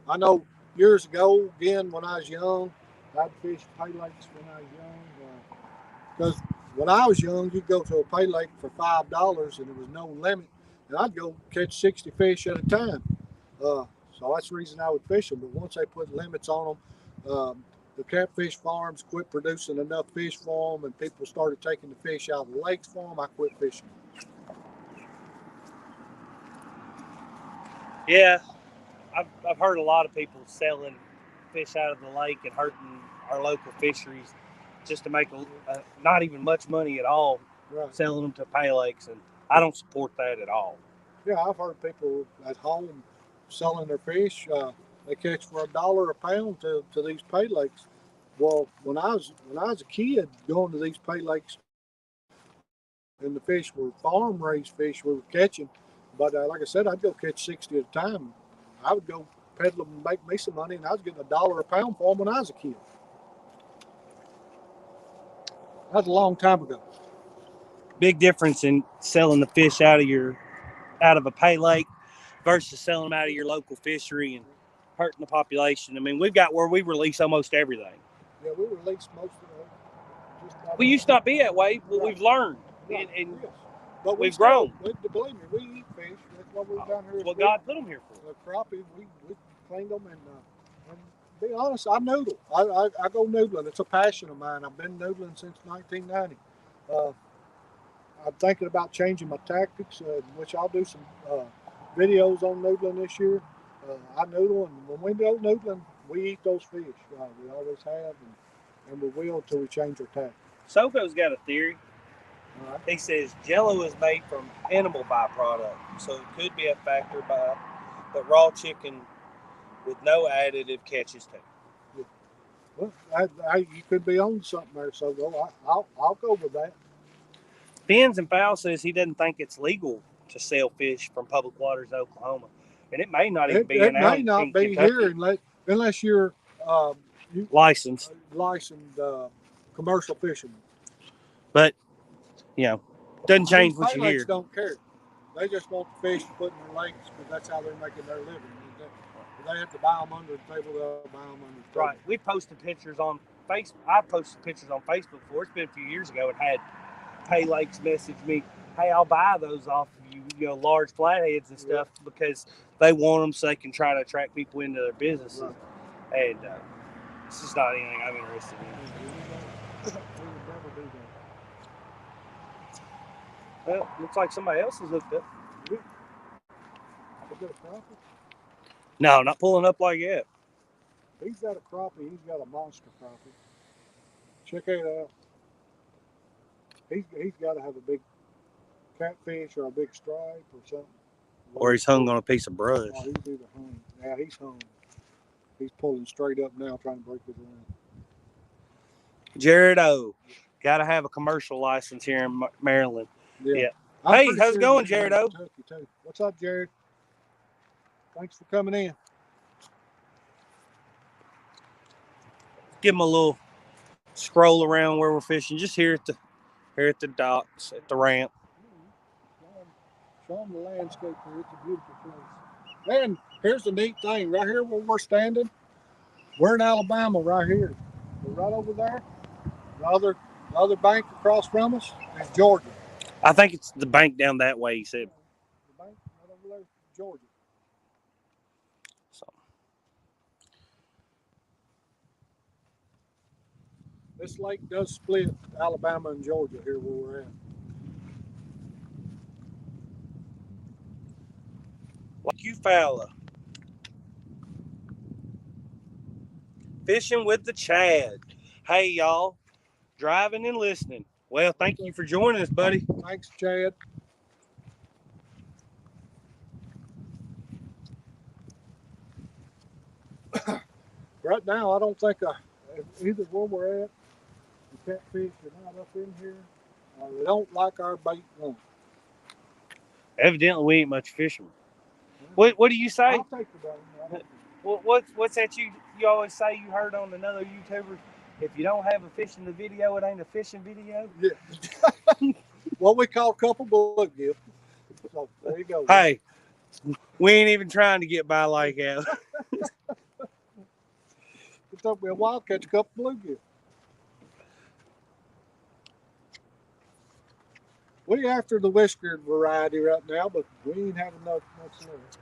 I know years ago, again, when I was young, I'd fish pay lakes when I was young. Because when I was young, you'd go to a pay lake for $5 and there was no limit. And I'd go catch 60 fish at a time. So that's the reason I would fish them. But once they put limits on them, the catfish farms quit producing enough fish for them, and people started taking the fish out of the lakes for them. I quit fishing. Yeah, I've heard a lot of people selling fish out of the lake and hurting our local fisheries just to make not even much money at all, right, selling them to pay lakes, and I don't support that at all. Yeah, I've heard people at home selling their fish. They catch for $1 a pound to these pay lakes. Well, when I was a kid going to these pay lakes, and the fish were farm raised fish we were catching, but like I said, I'd go catch 60 at a time. I would go peddle them and make me some money, and I was getting $1 a pound for them when I was a kid. That was a long time ago. Big difference in selling the fish out of a pay lake versus selling them out of your local fishery and hurting the population. I mean, we've got where we release almost everything. Yeah, we release most of it. We used to not be that way, but right, we've learned, right, and yes, but we've grown. Believe me, we eat fish. That's what we've done here. That's what God put them here for. The crappie, we cleaned them, and to be honest, I noodle. I go noodling. It's a passion of mine. I've been noodling since 1990. I'm thinking about changing my tactics, which I'll do some videos on noodling this year. I noodle, and when we go noodling, we eat those fish. We always have, and we will until we change our tactics. Soko's got a theory. Right. He says jello is made from animal byproduct, so it could be a factor, but raw chicken with no additive catches too. Yeah. Well, you could be on something there, so I'll go with that. Ben's and Fowl says he doesn't think it's legal to sell fish from public waters of Oklahoma, and it may not even be It may in not be Kentucky. here unless you're Licensed. Licensed commercial fisherman. But doesn't change These what pay you lakes hear. don't care. They just want the fish to put in their lakes because that's how they're making their living. They have to buy them under the table. They'll buy them under the table. Right. We posted pictures on Facebook. I posted pictures on Facebook before. It's been a few years ago. It had Pay Lakes message me, "Hey, I'll buy those off of you, large flatheads and stuff because they want them so they can try to attract people into their businesses." Right. And it's just not anything I'm interested in. Well, looks like somebody else has hooked up. No, not pulling up like that. He's got a crappie. He's got a monster crappie. Check it out. He's got to have a big catfish or a big stripe or something. Or he's hung on a piece of brush. Oh, he's either hung. Yeah, he's hung. He's pulling straight up now, trying to break his line. Jared O. Got to have a commercial license here in Maryland. Yeah. Hey, how's it going, Jared O? What's up, Jared? Thanks for coming in. Give him a little scroll around where we're fishing, just here at the docks, at the ramp. Show them the landscape here. It's a beautiful place. And here's the neat thing. Right here where we're standing, we're in Alabama right here. We're right over there. The other bank across from us is Georgia. I think it's the bank down that way, he said. The bank right over there is Georgia. So. This lake does split Alabama and Georgia here where we're at. Like Eufaula. Fishing with the Chad. Hey, y'all. Driving and listening. Well, thank you for joining us, buddy. Thanks, Chad. Right now, I don't think either where we're at, the catfish are not up in here. They don't like our bait none. Evidently, we ain't much fishermen. What do you say? I'll take the bait. What's that you always say you heard on another YouTuber? If you don't have a fish in the video, it ain't a fishing video. Yeah. What we call couple blood gift. So there you go. Hey, we ain't even trying to get by like that. It took me a while to catch a couple bluegill. We after the whiskered variety right now, but we ain't had enough much left.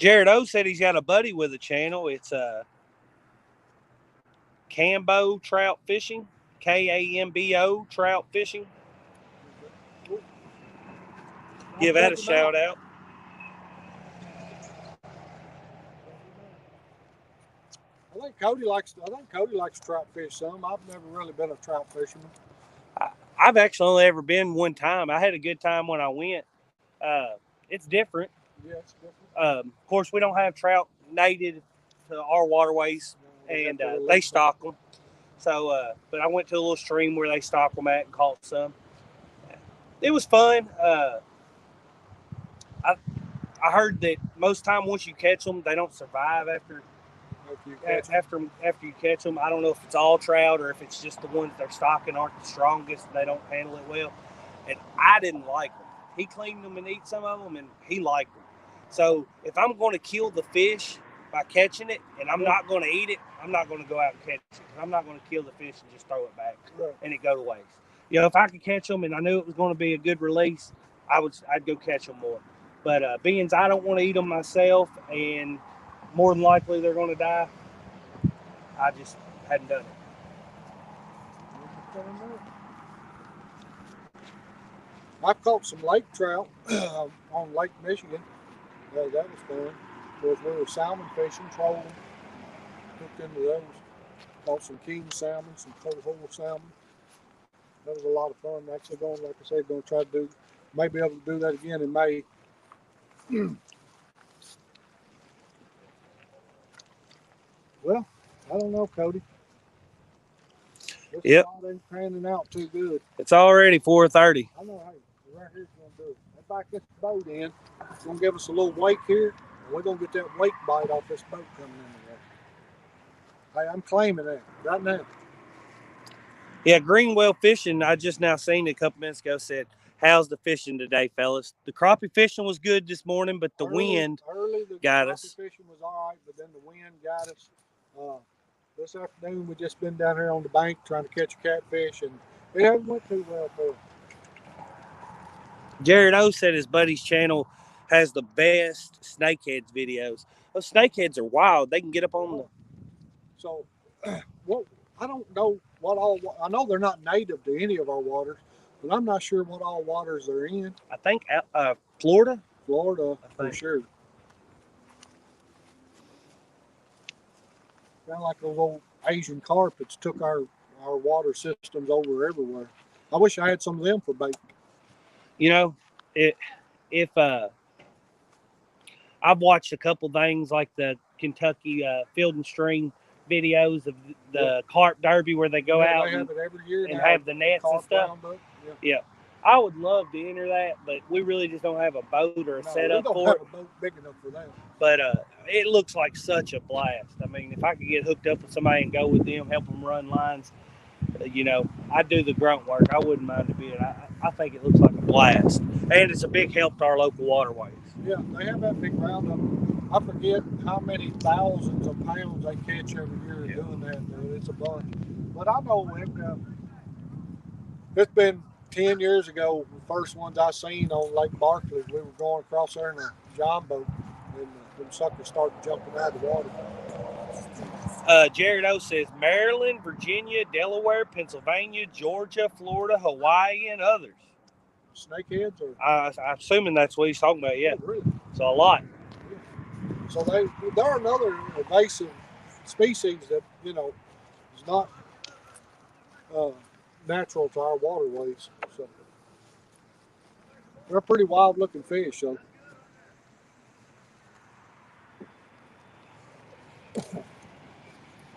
Jared O said he's got a buddy with a channel. It's Cambo Trout Fishing, Kambo Trout Fishing. Give that a shout out. I think Cody likes trout fish some. I've never really been a trout fisherman. I've actually only ever been one time. I had a good time when I went. It's different. Yeah, it's different. Of course, we don't have trout native to our waterways, and they stock them. So, but I went to a little stream where they stock them at and caught some. It was fun. I heard that most time once you catch them, they don't survive after you catch them. I don't know if it's all trout or if it's just the ones they're stocking aren't the strongest and they don't handle it well. And I didn't like them. He cleaned them and ate some of them, and he liked them. So if I'm going to kill the fish by catching it and I'm not going to eat it, I'm not going to go out and catch it. I'm not going to kill the fish and just throw it back and it go to waste. If I could catch them and I knew it was going to be a good release, I'd go catch them more. But being I don't want to eat them myself, and more than likely they're going to die, I just hadn't done it. I've caught some lake trout on Lake Michigan. That was fun. Of course, we were salmon fishing, trolling, hooked into those. Caught some king salmon, some cold salmon. That was a lot of fun. Actually going, like I said, going to try to maybe able to do that again in May. Well, I don't know, Cody. This Yep. spot ain't panning out too good. It's already 4:30. I know, hey, right here's going to do it. Let's back this boat in. It's going to give us a little wake here, and we're going to get that wake bite off this boat coming in there. Hey, I'm claiming that right now. Yeah, Greenwell Fishing, I just now seen it a couple minutes ago, said, how's the fishing today, fellas? The crappie fishing was good this morning, but the wind got us. The fishing was all right, but then the wind got us. This afternoon, we just been down here on the bank trying to catch a catfish, and it hasn't went too well for us. Jared O said his buddy's channel has the best snakeheads videos. Those snakeheads are wild. They can get up on the... So, what I don't know what all. I know they're not native to any of our waters, but I'm not sure what all waters they're in. I think Florida. Florida, for sure. Kind of like those old Asian carpets took our water systems over everywhere. I wish I had some of them for bait. You know, if I've watched a couple things like the Kentucky Field and Stream videos of the carp derby where they go out they have it every year and have the nets and stuff. Yeah. I would love to enter that, but we really just don't have a boat or a setup for it. We don't have a boat big enough for that. But it looks like such a blast. I mean, if I could get hooked up with somebody and go with them, help them run lines, I'd do the grunt work. I wouldn't mind to be it. I think it looks like a blast. And it's a big help to our local waterways. Yeah, they have that big roundup. I forget how many thousands of pounds they catch every year doing that. It's a bunch. But I know it's been 10 years ago, the first ones I seen on Lake Barkley, we were going across there in a john boat, and them suckers started jumping out of the water. Jared O says Maryland, Virginia, Delaware, Pennsylvania, Georgia, Florida, Hawaii, and others. Snakeheads? I'm assuming that's what he's talking about, yeah. Oh, really? So a lot. Yeah. So they're another invasive species that, is not natural to our waterways. So they're pretty wild looking fish. So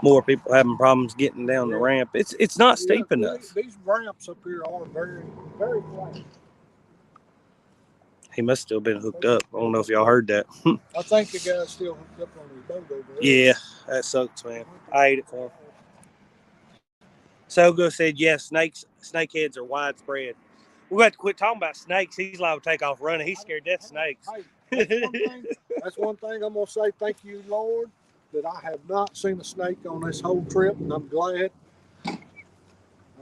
more people having problems getting down the ramp. It's not steep enough. These ramps up here are very, very flat. He must still been hooked up. I don't know if y'all heard that. I think the guy's still hooked up on his boat over there. Yeah, that sucks, man. I ate it for him. Sogo said, yes, snakeheads are widespread. We're going to quit talking about snakes. He's liable to take off running. He's scared to death of snakes. Hey, that's one thing I'm going to say. Thank you, Lord, that I have not seen a snake on this whole trip, and I'm glad, as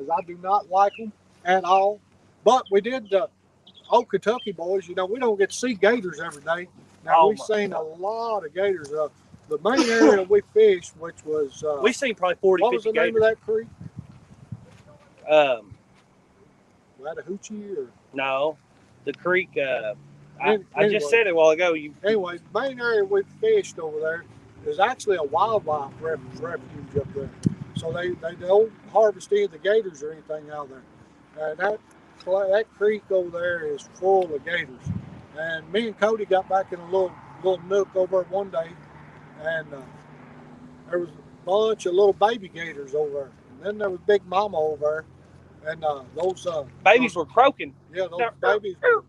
I do not like them at all. But we did, old Kentucky boys, we don't get to see gators every day. Now, we've seen a lot of gators. The main area we fished, which was... we've seen probably 40, 50 gators. What was the name of that creek? Chattahoochee? Or? No, the creek... I just said it a while ago. Anyway, the main area we fished over there is actually a wildlife refuge up there. So they don't harvest any of the gators or anything out there. That creek over there is full of gators. And me and Cody got back in a little nook over one day, and there was a bunch of little baby gators over there. And then there was Big Mama over there, and those babies were croaking. Yeah, those babies were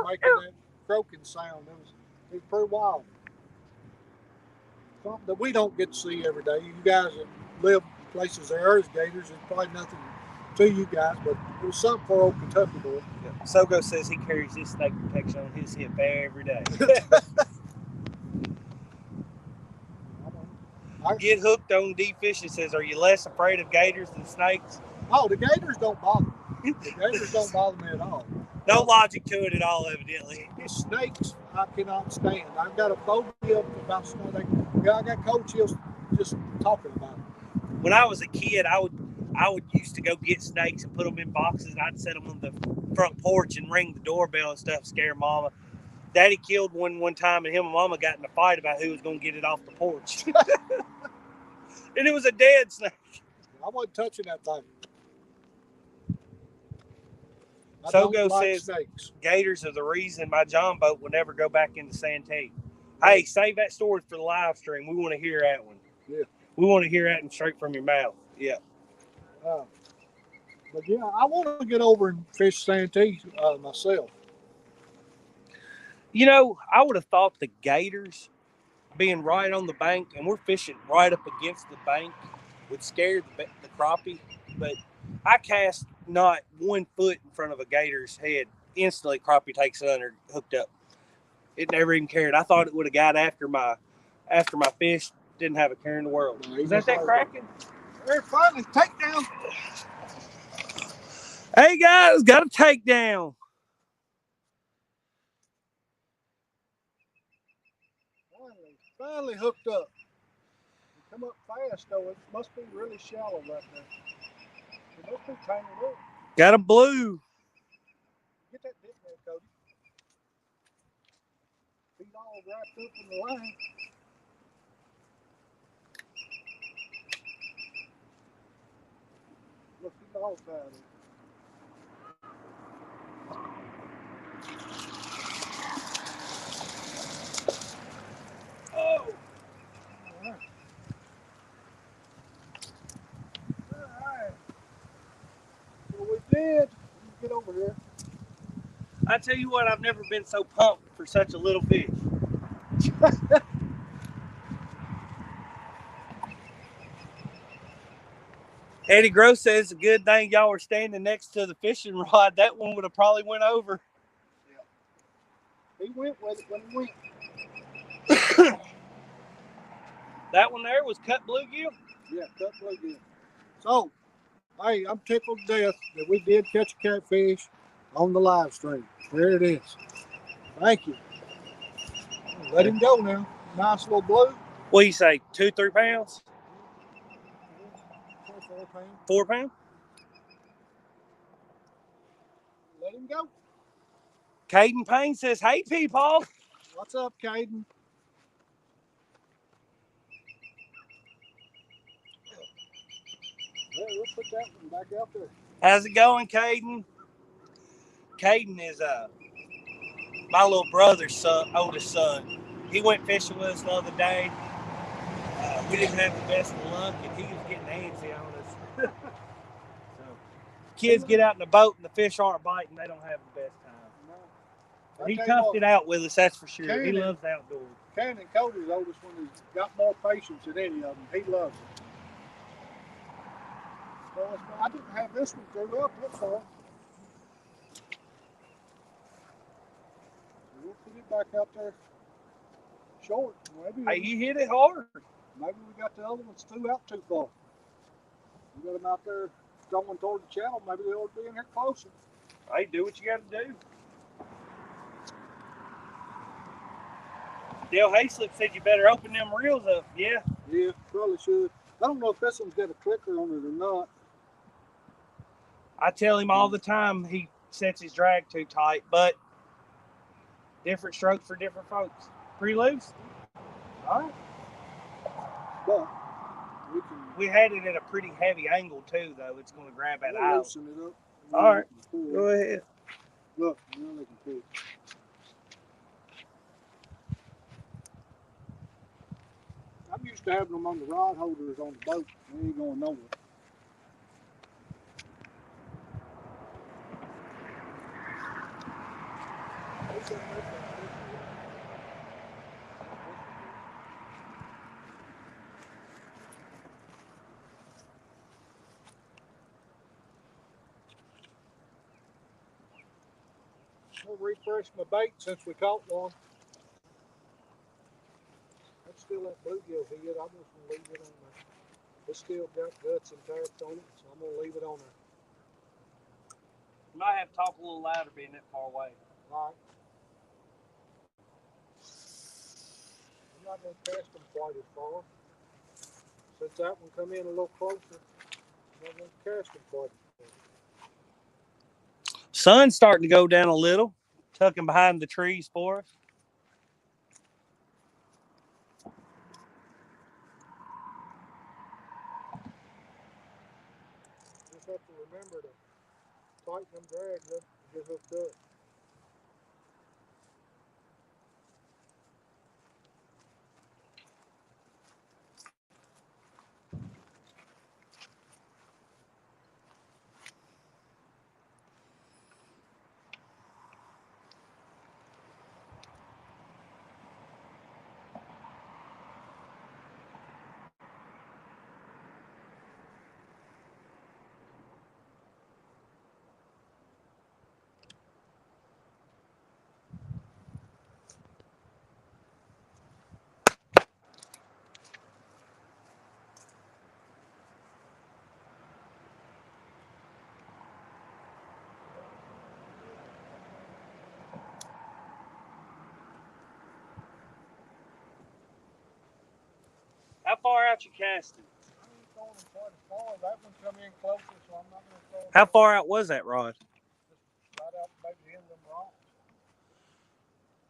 making that croaking sound. It was pretty wild. Something that we don't get to see every day. You guys that live places there is gators, it's probably nothing to you guys, but it was something for old Kentucky boy. Yeah. Sogo says he carries his snake protection on his hip every day. Get hooked on deep fishing says, are you less afraid of gators than snakes? Oh, the gators don't bother me. The gators don't bother me at all. No logic to it at all, evidently. The snakes, I cannot stand. I've got a phobia about snakes. Yeah, I got cold chills just talking about it. When I was a kid, I would used to go get snakes and put them in boxes. I'd set them on the front porch and ring the doorbell and stuff, scare Mama. Daddy killed one time, and him and Mama got in a fight about who was going to get it off the porch. And it was a dead snake. wasn't touching that thing. I Sogo don't like says snakes. gators are the reason my John boat will never go back into Santee. Hey, save that story for the live stream. We want to hear that one. Yeah. We want to hear that one straight from your mouth. Yeah. But yeah, I want to get over and fish Santee myself. You know, I would have thought the gators being right on the bank, and we're fishing right up against the bank, would scare the crappie. But I cast not 1 foot in front of a gator's head. Instantly, crappie takes it under, hooked up. It never even cared. I thought it would have got after my fish. Didn't have a care in the world. Is that Kraken? There, finally, takedown. Hey guys, got a takedown. Finally hooked up. It come up fast though. It must be really shallow right there. It must be tangled up. Got a blue. Get that dip there, Cody. Feet all wrapped up in the line. Look, he's all tied in. Oh. Alright. So we did. Get over here. I tell you what, I've never been so pumped for such a little fish. Eddie Gross says a good thing y'all were standing next to the fishing rod. That one would have probably went over. Yeah. He went with it when he went. That one there was cut bluegill? Yeah, cut bluegill. So, hey, I'm tickled to death that we did catch a catfish on the live stream. There it is. Thank you. Let him go now. Nice little blue. What do you say, 2-3 pounds? 4 pounds. 4 pounds? Let him go. Caden Payne says, hey, people. What's up, Caden? Well, we'll put that one back out there. How's it going, Caden? Caden is my little brother's oldest son. He went fishing with us the other day. We didn't have the best of luck, and he was getting antsy on us. So, kids get out in the boat and the fish aren't biting, they don't have the best time. No. He toughed it out with us, that's for sure. He loves the outdoors. Cannon Cody's the oldest one who's got more patience than any of them. He loves it. So I didn't have this one through up, that's all. We'll put it back out there short. Maybe hey, you hit it hard. Maybe we got the other ones out too far. We got them out there going toward the channel. Maybe they ought to be in here closer. Hey, do what you got to do. Dale Hayslip said you better open them reels up. Yeah. Yeah, probably should. I don't know if this one's got a clicker on it or not. I tell him all the time he sets his drag too tight, but different strokes for different folks. Pretty loose. All right. But we had it at a pretty heavy angle too, though. It's going to grab that eye. Loosen it up. All right. Go ahead. Look, now they can fish. I'm used to having them on the rod holders on the boat. They ain't going nowhere. I'll refresh my bait since we caught one. That's still that bluegill head. I'm just going to leave it on there. It's still got guts and tabs on it, so I'm going to leave it on there. You might have to talk a little louder being that far away. All right. I'm not going to cast them quite as far. Since that one come in a little closer, I'm not going to cast them quite as far. Sun's starting to go down a little, tucking behind the trees for us. have to remember to tighten them drags up and get hooked up. How far out you casting? I ain't throwing them quite as far. That one come in closer, so I'm not going to throw them. How far out was that rod? Just right out maybe the end of them rocks.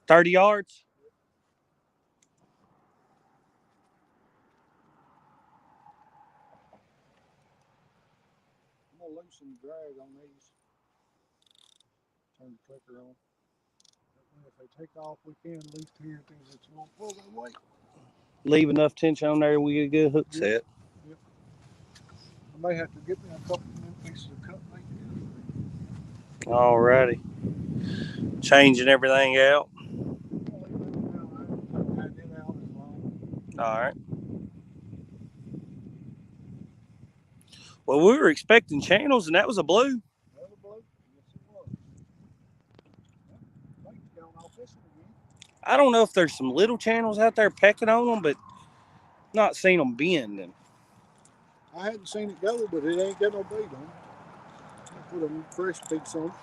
30 yards? I'm going to loosen the drag on these. Turn the clicker on. If they take off, we can at least hear things that's going to pull their weight. Leave enough tension on there, we get a good hook set. Yep. I may have to get me a couple of them pieces of cut meat. Alrighty. Changing everything out. Alright. Well, we were expecting channels, and that was a blue. I don't know if there's some little channels out there pecking on them, but not seen them bending. I hadn't seen it go, but it ain't got no bait on it. I put a fresh piece on it.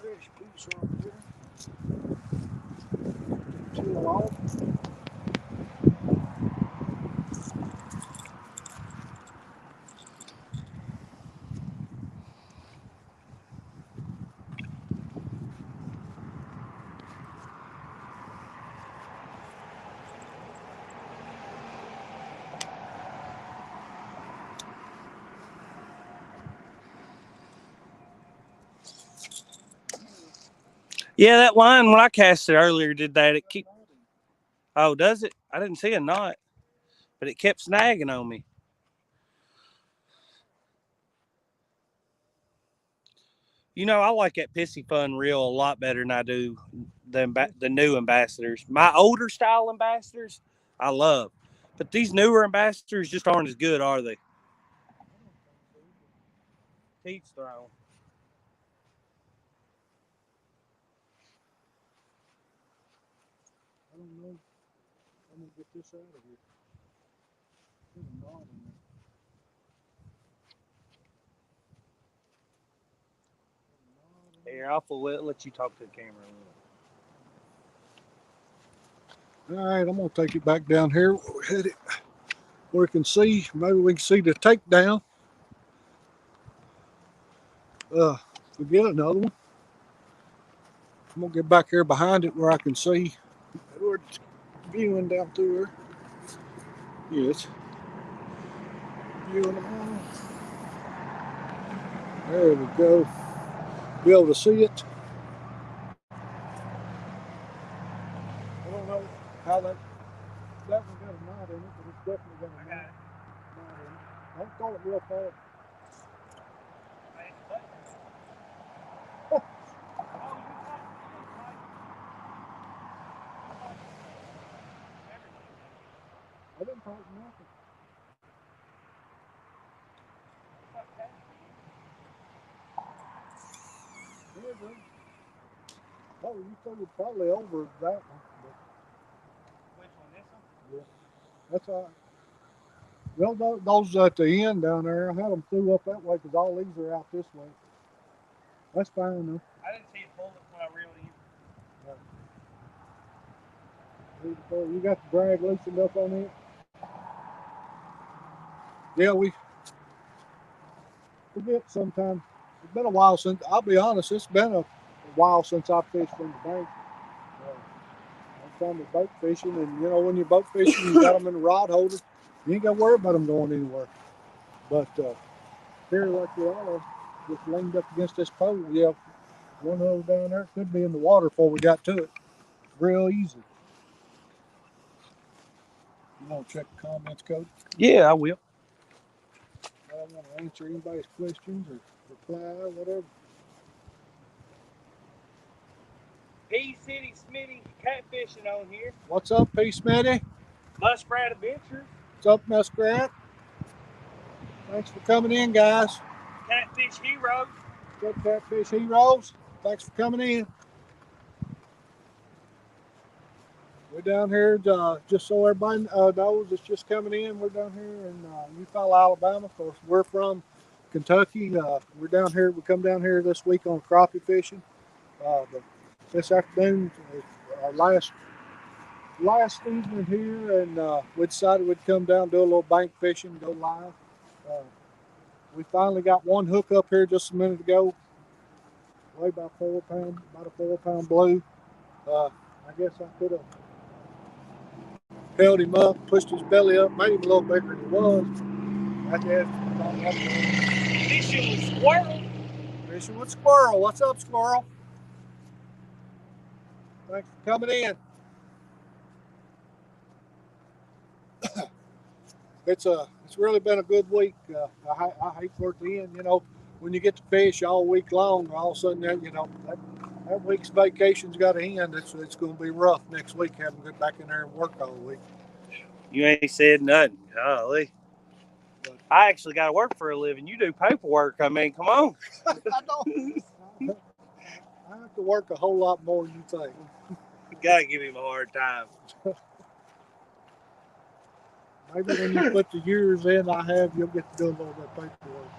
Fresh piece right there. Chill off. Yeah, that line when I cast it earlier did that. It keep. Oh, does it? I didn't see a knot, but it kept snagging on me. You know, I like that pissy fun reel a lot better than I do the new ambassadors. My older style ambassadors, I love, but these newer ambassadors just aren't as good, are they? Teeth's thrown. I don't know. I'm gonna get this out of here. Put a knot in there. Here, I'll let you talk to the camera a little. All right, I'm gonna take it back down here where we had it, where we can see. Maybe we can see the takedown. We get another one. I'm gonna get back here behind it where I can see. We're viewing down through here. Yes. Viewing them all. There we go. Be able to see it. I don't know how that one got a knot in it, but it's definitely got a knot in it. Don't call it real fast. I didn't tighten nothing. There it goes. Oh, you threw it probably over that one. But... Which one, this one? Yeah. That's all right. Well, those at the end down there, I had them threw up that way because all these are out this way. That's fine though. I didn't see it pull it when I reeled in. Right. You got the drag loosened up on it? Yeah, we forget sometimes. It's been a while since, I'll be honest, it's been a while since I fished from the bank. I'm trying to boat fishing, and you know, when you're boat fishing, you got them in the rod holder. You ain't got to worry about them going anywhere. But here, like we are, just leaned up against this pole. Yeah, one of them down there could be in the water before we got to it. Real easy. You want to check the comments, Coach? Yeah, I will. I don't want to answer anybody's questions or reply or whatever. P City Smitty catfishing on here. What's up, P. Smitty? Muskrat Adventures. What's up, Muskrat? Thanks for coming in, guys. Catfish Heroes. What's up, Catfish Heroes? Thanks for coming in. We're down here, just so everybody knows, it's just coming in. We're down here in Eufaula, Alabama. Of course, we're from Kentucky. We're down here. We come down here this week on crappie fishing. This afternoon is our last evening here, and we decided we'd come down, do a little bank fishing, go live. We finally got one hook up here just a minute ago. Weighed about a 4 pound blue. I guess I could have held him up, pushed his belly up, made him a little bigger than he was. I guess. Fishing with squirrel. Fishing with squirrel. What's up, squirrel? Thanks for coming in. It's really been a good week. I hate for it to end. You know, when you get to fish all week long, all of a sudden that week's vacation's got to end. It's going to be rough next week having to get back in there and work all week. You ain't said nothing. Golly. I actually got to work for a living. You do paperwork. I mean, come on. I don't. I have to work a whole lot more than you think. You got to give him a hard time. Maybe when you put the years in I have, you'll get to do a little bit of paperwork.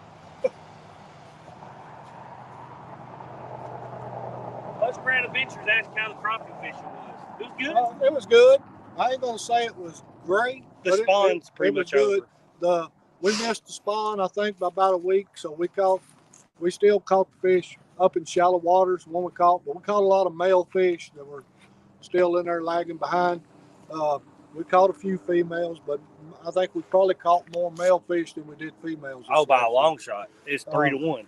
Muskrat Adventures asked how the crappie fishing was. It was good. It was good. I ain't gonna say it was great. The spawn's pretty much good. over. We missed the spawn, I think, by about a week. So we still caught the fish up in shallow waters. One we caught, but we caught a lot of male fish that were still in there lagging behind. We caught a few females, but I think we probably caught more male fish than we did females. Oh, by a long shot. It's 3-1.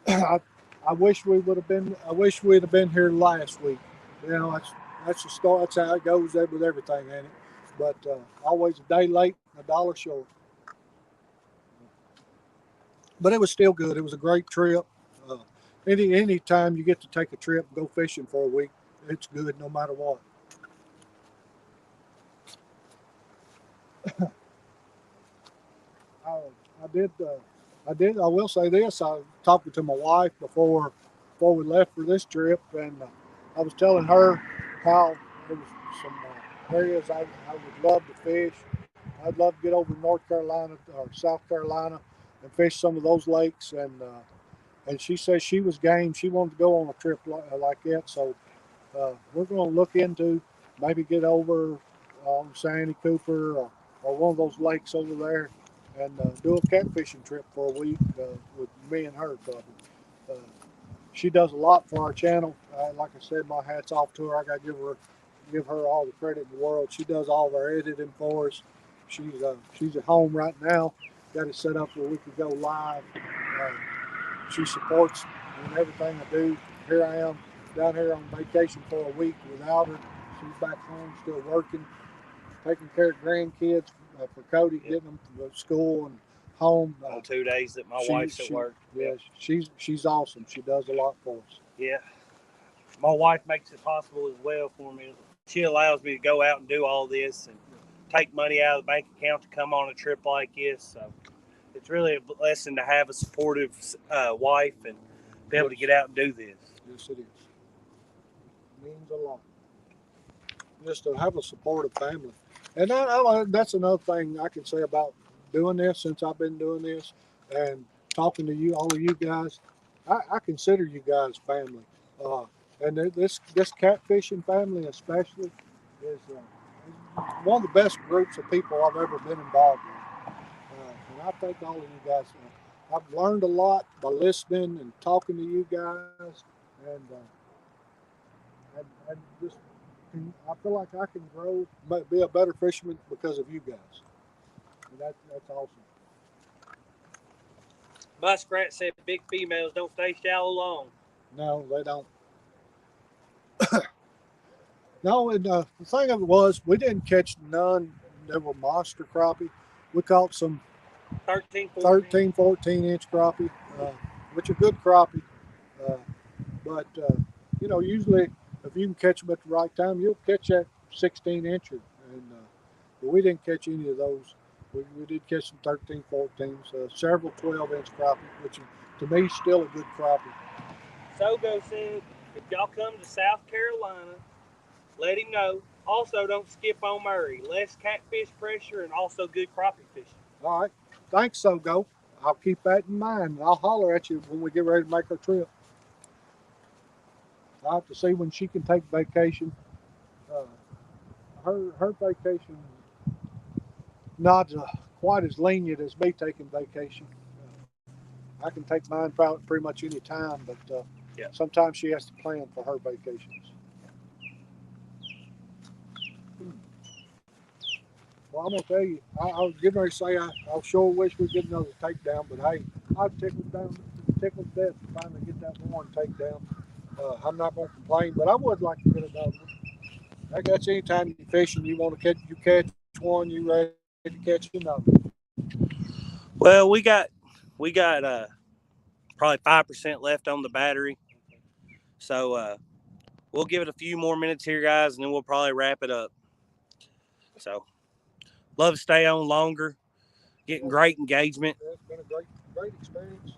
I wish we would have been. I wish we'd have been here last week. You know, that's the start. That's how it goes with everything, ain't it? But always a day late, $1 short. But it was still good. It was a great trip. Any time you get to take a trip and go fishing for a week, it's good no matter what. I will say this. I was talking to my wife before we left for this trip, and I was telling her how there was some areas I would love to fish. I'd love to get over to North Carolina or South Carolina and fish some of those lakes. And she says she was game. She wanted to go on a trip like that. So we're going to look into maybe get over on Sandy Cooper or one of those lakes over there and do a catfishing trip for a week with me and her probably. She does a lot for our channel. Like I said, my hat's off to her. I got to give her all the credit in the world. She does all of our editing for us. She's at home right now. Got it set up where we could go live. She supports everything I do. Here I am down here on vacation for a week without her. She's back home still working, taking care of grandkids for Cody, getting them to school and home. On 2 days that my wife's at work. Yeah, she's awesome. She does a lot for us. Yeah. My wife makes it possible as well for me. She allows me to go out and do all this and take money out of the bank account to come on a trip like this. So it's really a blessing to have a supportive wife and be able to get out and do this. Yes, it is. It means a lot. Just to have a supportive family. And that's another thing I can say about doing this since I've been doing this and talking to you, all of you guys. I consider you guys family. And this catfishing family especially is one of the best groups of people I've ever been involved with. And I thank all of you guys. I've learned a lot by listening and talking to you guys, and I feel like I can grow, be a better fisherman because of you guys. That's awesome. Muskrat said big females don't stay shallow long. No, they don't. No, and the thing of it was, we didn't catch none that were monster crappie. We caught some 13, 14. 13, 14-inch crappie, which are good crappie. Uh, but, usually if you can catch them at the right time, you'll catch that 16-incher. But we didn't catch any of those. We did catch some 13, 14s, several 12-inch crappie, which to me is still a good crappie. Sogo said, if y'all come to South Carolina, let him know. Also, don't skip on Murray. Less catfish pressure and also good crappie fishing. All right. Thanks, Sogo. I'll keep that in mind. I'll holler at you when we get ready to make our trip. I'll have to see when she can take vacation. Uh, her vacation not quite as lenient as me taking vacation. I can take mine pretty much any time, but sometimes she has to plan for her vacations. Well, I'm gonna tell you, I was getting ready to say I sure wish we'd get another takedown, but hey, I'm tickled to death to finally get that one takedown. I'm not gonna complain, but I would like to get another one. I guess anytime you fishing, you catch one, you ready to catch another. Well, we got probably 5% left on the battery, so we'll give it a few more minutes here, guys, and then we'll probably wrap it up. So, love to stay on longer, getting great engagement. It's been a great experience.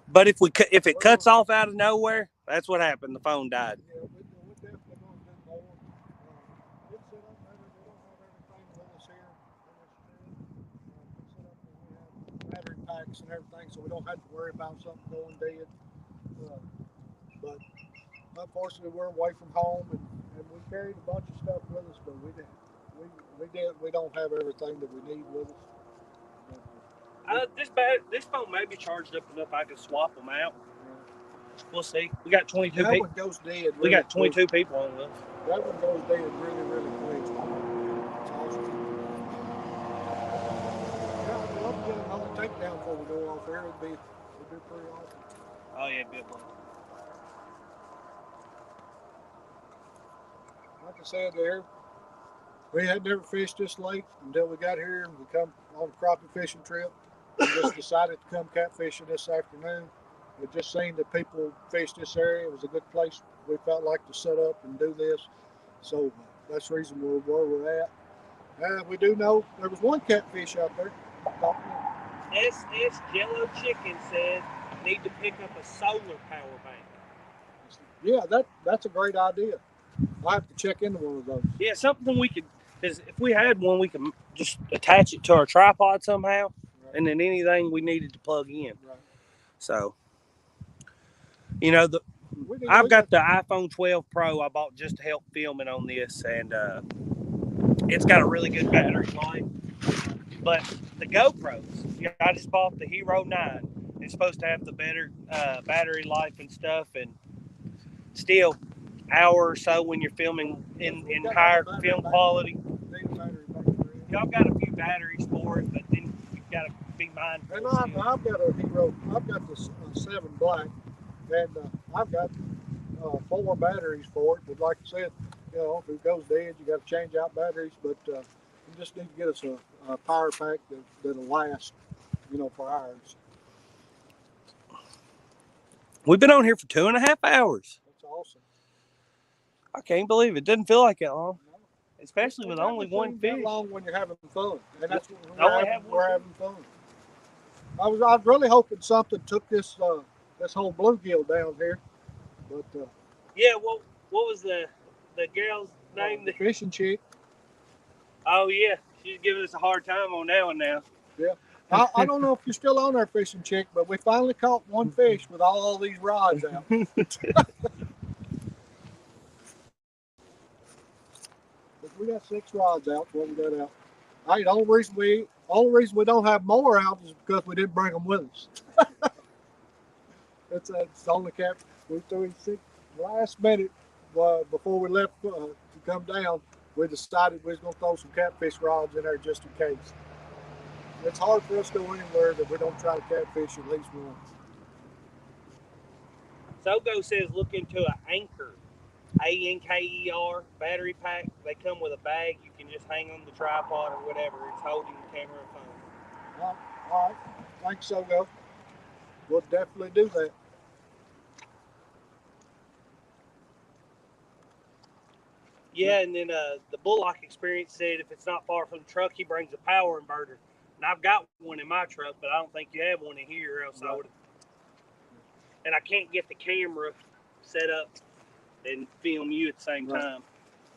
But if it cuts off out of nowhere, that's what happened. The phone died. Yeah, we're definitely going to do more. It's set up better. We don't have everything with us here on this trip. It's set up where we have battery packs and everything, so we don't have to worry about something going dead. But unfortunately, we're away from home, and we carried a bunch of stuff with us, but we don't have everything that we need with us. This phone may be charged up enough I can swap them out. We'll see. We got 22 people. That one goes dead. We got 22 people on this. That one goes dead really, really quick. It's awesome. Yeah, I'd love to get another takedown before we go off here. It'd be pretty awesome. Oh yeah, big one. Like I said there, we had never fished this lake until we got here and we come on a crappie fishing trip. We just decided to come catfishing this afternoon. We just seen that people fish this area. It was a good place we felt like to set up and do this. So that's the reason we're where we're at. We do know there was one catfish out there. SS Jello Chicken said need to pick up a solar power bank. Yeah, that's a great idea. I'll have to check into one of those. Yeah, something we could, is if we had one, we could just attach it to our tripod somehow, right, and then anything we needed to plug in. Right. So, I've got the iPhone 12 Pro I bought just to help filming on this, and it's got a really good battery life. But the GoPros, I just bought the Hero 9. It's supposed to have the better battery life and stuff, and still, hour or so when you're filming in higher film quality. Y'all got a few batteries for it, but then you've got to be mindful. And I've got a Hero. I've got the 7 Black, and I've got 4 batteries for it. But like I said, if it goes dead, you got to change out batteries. But you just need to get us a power pack that'll last, for hours. We've been on here for 2.5 hours. That's awesome. I can't believe it. Doesn't feel like that long. No. Especially with only one fish. That long when you're having fun. And that's what we're having fun. I was really hoping something took this whole bluegill down here. But yeah, well, what was the girl's name? The fishing chick. Oh yeah. She's giving us a hard time on that one now. Yeah. I don't know if you're still on there, fishing chick, but we finally caught one fish with all these rods out. We got 6 rods out. What we got out? Hey, the only reason we don't have more out is because we didn't bring them with us. It's the only cap we threw in 6 last minute before we left to come down. We decided we was gonna throw some catfish rods in there just in case. it's hard for us to go anywhere that we don't try to catfish at least one. Sogo says look into an Anchor, Anker battery pack. They come with a bag. You can just hang on the tripod or whatever. It's holding the camera and phone. All right. Thanks, Sogo. We'll definitely do that. Yeah, and then the Bullock Experience said if it's not far from the truck, he brings a power inverter. And I've got one in my truck, but I don't think you have one in here, else I would. And I can't get the camera set up and film you at the same time.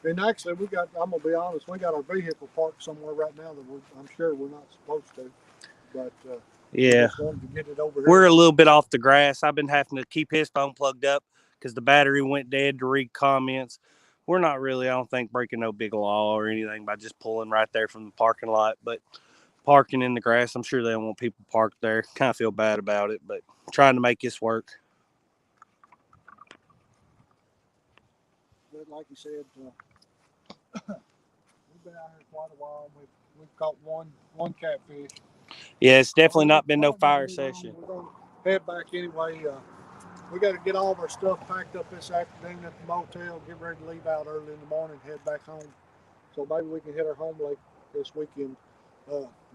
And actually, I'm going to be honest, we got our vehicle parked somewhere right now that I'm sure we're not supposed to. But yeah, just wanted to get it over here. We're a little bit off the grass. I've been having to keep his phone plugged up because the battery went dead to read comments. We're not really, I don't think, breaking no big law or anything by just pulling right there from the parking lot. But parking in the grass, I'm sure they don't want people parked there. Kind of feel bad about it, but trying to make this work. But like you said, we've been out here quite a while. We've caught one catfish. Yeah, it's definitely not been no fire session. We're going to head back anyway. We got to get all of our stuff packed up this afternoon at the motel, get ready to leave out early in the morning, head back home. So maybe we can hit our home lake this weekend.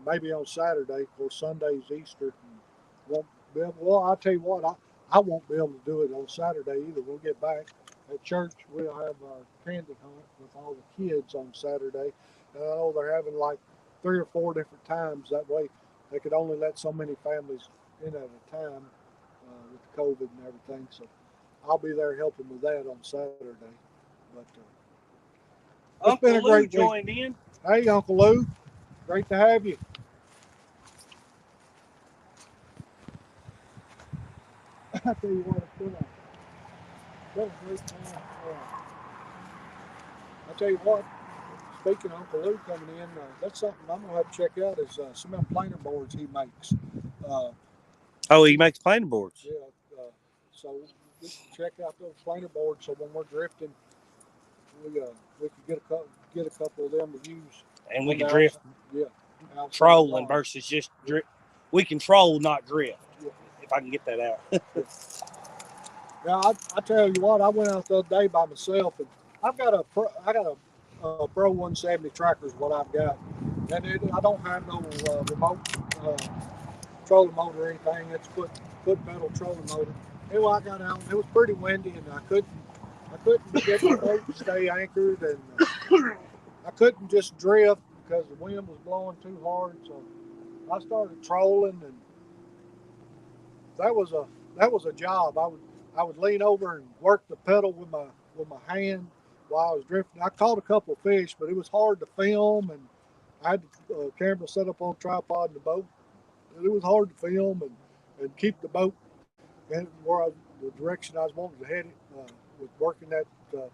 Maybe on Saturday, or Sunday's Easter. Well, I'll tell you what, I won't be able to do it on Saturday either. We'll get back. At church, we'll have our candy hunt with all the kids on Saturday. And I know they're having like 3 or 4 different times. That way they could only let so many families in at a time with COVID and everything. So I'll be there helping with that on Saturday. But it's Uncle been a great Lou joined in. Hey, Uncle Lou. Great to have you. I tell you what, it's been a great time. I tell you what, speaking of Uncle Lou coming in, that's something I'm gonna have to check out. Is some of them planer boards he makes. He makes planer boards. Yeah. So we can check out those planer boards. So when we're drifting, we can get a couple of them to use. And we can drift. Yeah. Trolling versus just drift. We can troll, not drift. Yeah. If I can get that out. Yeah, I tell you what, I went out the other day by myself, and I got a Pro 170 tracker is what I've got, and I don't have no remote trolling motor or anything. It's foot pedal trolling motor. Anyway, I got out. It was pretty windy, and I couldn't get the boat to stay anchored, and I couldn't just drift because the wind was blowing too hard. So I started trolling, and that was a job. I would lean over and work the pedal with my hand while I was drifting. I caught a couple of fish, but it was hard to film, and I had the camera set up on a tripod in the boat. And it was hard to film and keep the boat in the direction I was wanting to head it with working that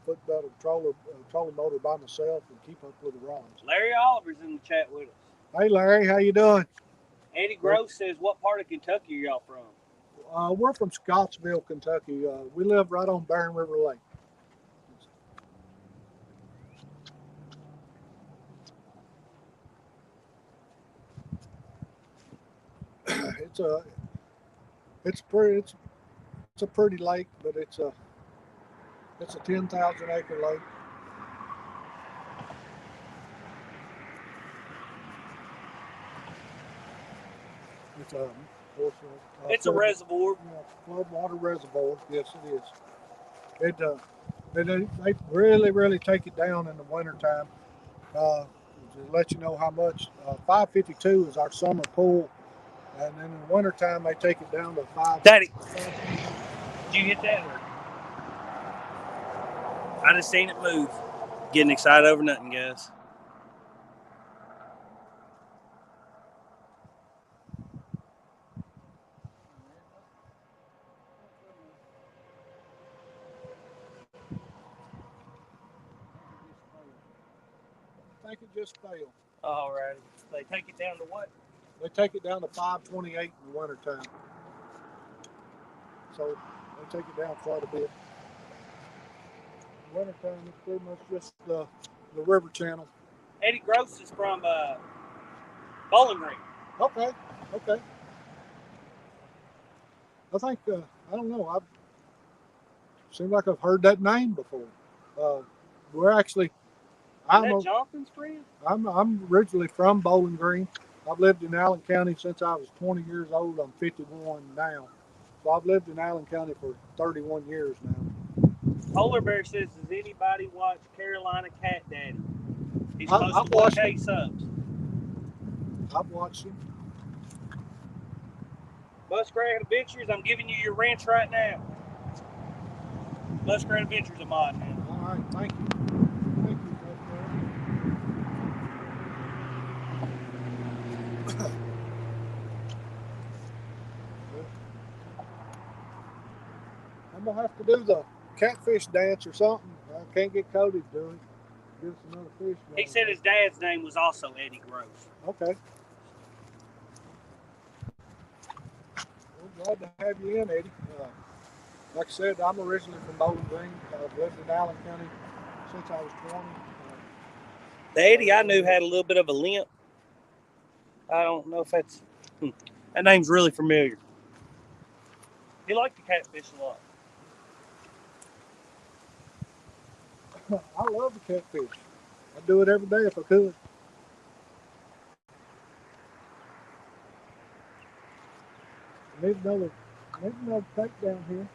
foot pedal trolling motor by myself and keep up with the rods. Larry Oliver's in the chat with us. Hey, Larry, how you doing? Eddie Gross says, what part of Kentucky are y'all from? We're from Scottsville, Kentucky. We live right on Barren River Lake. It's a pretty lake, but it's a 10,000 acre lake. It's a reservoir. Floodwater reservoir. Yes, it is. They really take it down in the wintertime. To let you know how much, 552 is our summer pool, and then in the wintertime they take it down to 5. Daddy, did you hit that? I just seen it move. Getting excited over nothing, guys. I think it just failed. All right. They take it down to what? They take it down to 528 in the wintertime. So they take it down quite a bit. In the wintertime, it's pretty much just the river channel. Eddie Gross is from Bowling Green. Okay. Okay. I think I don't know. I seems like I've heard that name before. Uh, we're actually Is I'm that a, Jonathan's friend? I'm originally from Bowling Green. I've lived in Allen County since I was 20 years old. I'm 51 now, so I've lived in Allen County for 31 years now. Polar Bear says, does anybody watch Carolina Cat Daddy? He's I, close I've to watched 1K him. subs. I've watched him. Muskrat Adventures, I'm giving you your wrench right now. Muskrat Adventures a mod, man. All right, thank you. Thank you, I'm gonna have to do the catfish dance or something. I can't get Cody to do it. Give us another fish. He said his dad's name was also Eddie Gross. Okay. We're glad to have you in, Eddie. Like I said, I'm originally from Bowling Green. I've lived in Allen County since I was 20. The Eddie I knew had a little bit of a limp. I don't know if that's... That name's really familiar. He liked to catfish a lot. I love the catfish. I'd do it every day if I could. Need another take down here.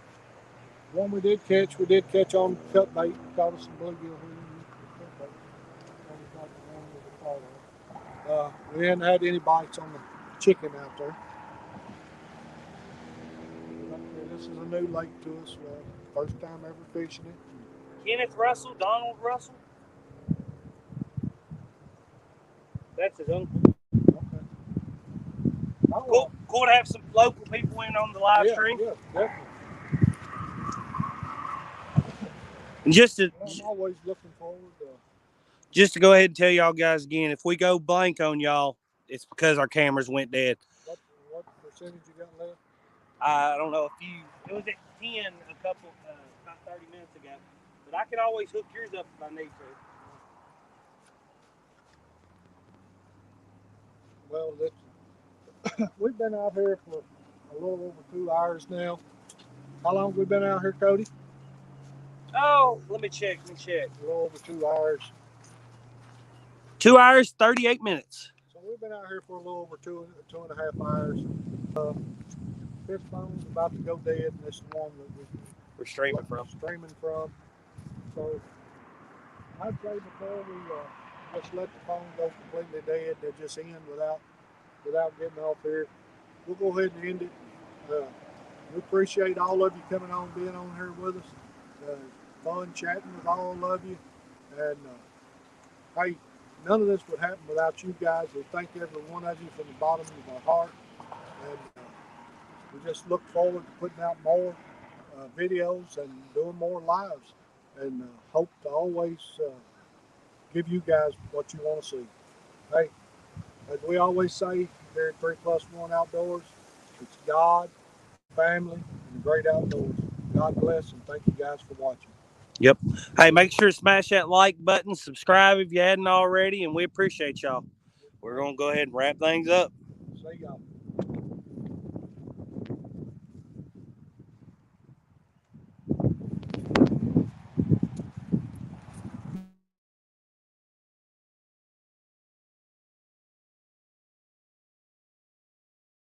One we did catch on cut bait. Caught us some bluegill here. We hadn't had any bites on the chicken out there. This is a new lake to us. First time ever fishing it. Kenneth Russell, Donald Russell. That's his uncle. Okay. Cool to have some local people in on the live stream. Yeah, definitely. And just I'm always looking forward to. Just to go ahead and tell y'all guys again, if we go blank on y'all, it's because our cameras went dead. What percentage you got left? I don't know if it was at 10 about 30 minutes ago. But I can always hook yours up if I need to. Well, we've been out here for a little over 2 hours now. How long have we been out here, Cody? Oh, let me check. A little over 2 hours. 2 hours, 38 minutes. So we've been out here for a little over two and a half hours. This phone's about to go dead, and this is the one that we're streaming from. So I'd say before we just let the phone go completely dead, they just end without getting off here. We'll go ahead and end it. We appreciate all of you coming on, being on here with us. Fun chatting with all of you. And hey, none of this would happen without you guys. We thank every one of you from the bottom of our heart. And we just look forward to putting out more videos and doing more lives. And hope to always give you guys what you want to see. Hey, as we always say here at 3+1 Outdoors, it's God, family, and the great outdoors. God bless, and thank you guys for watching. Yep. Hey, make sure to smash that like button, subscribe if you hadn't already, and we appreciate y'all. We're going to go ahead and wrap things up. See y'all.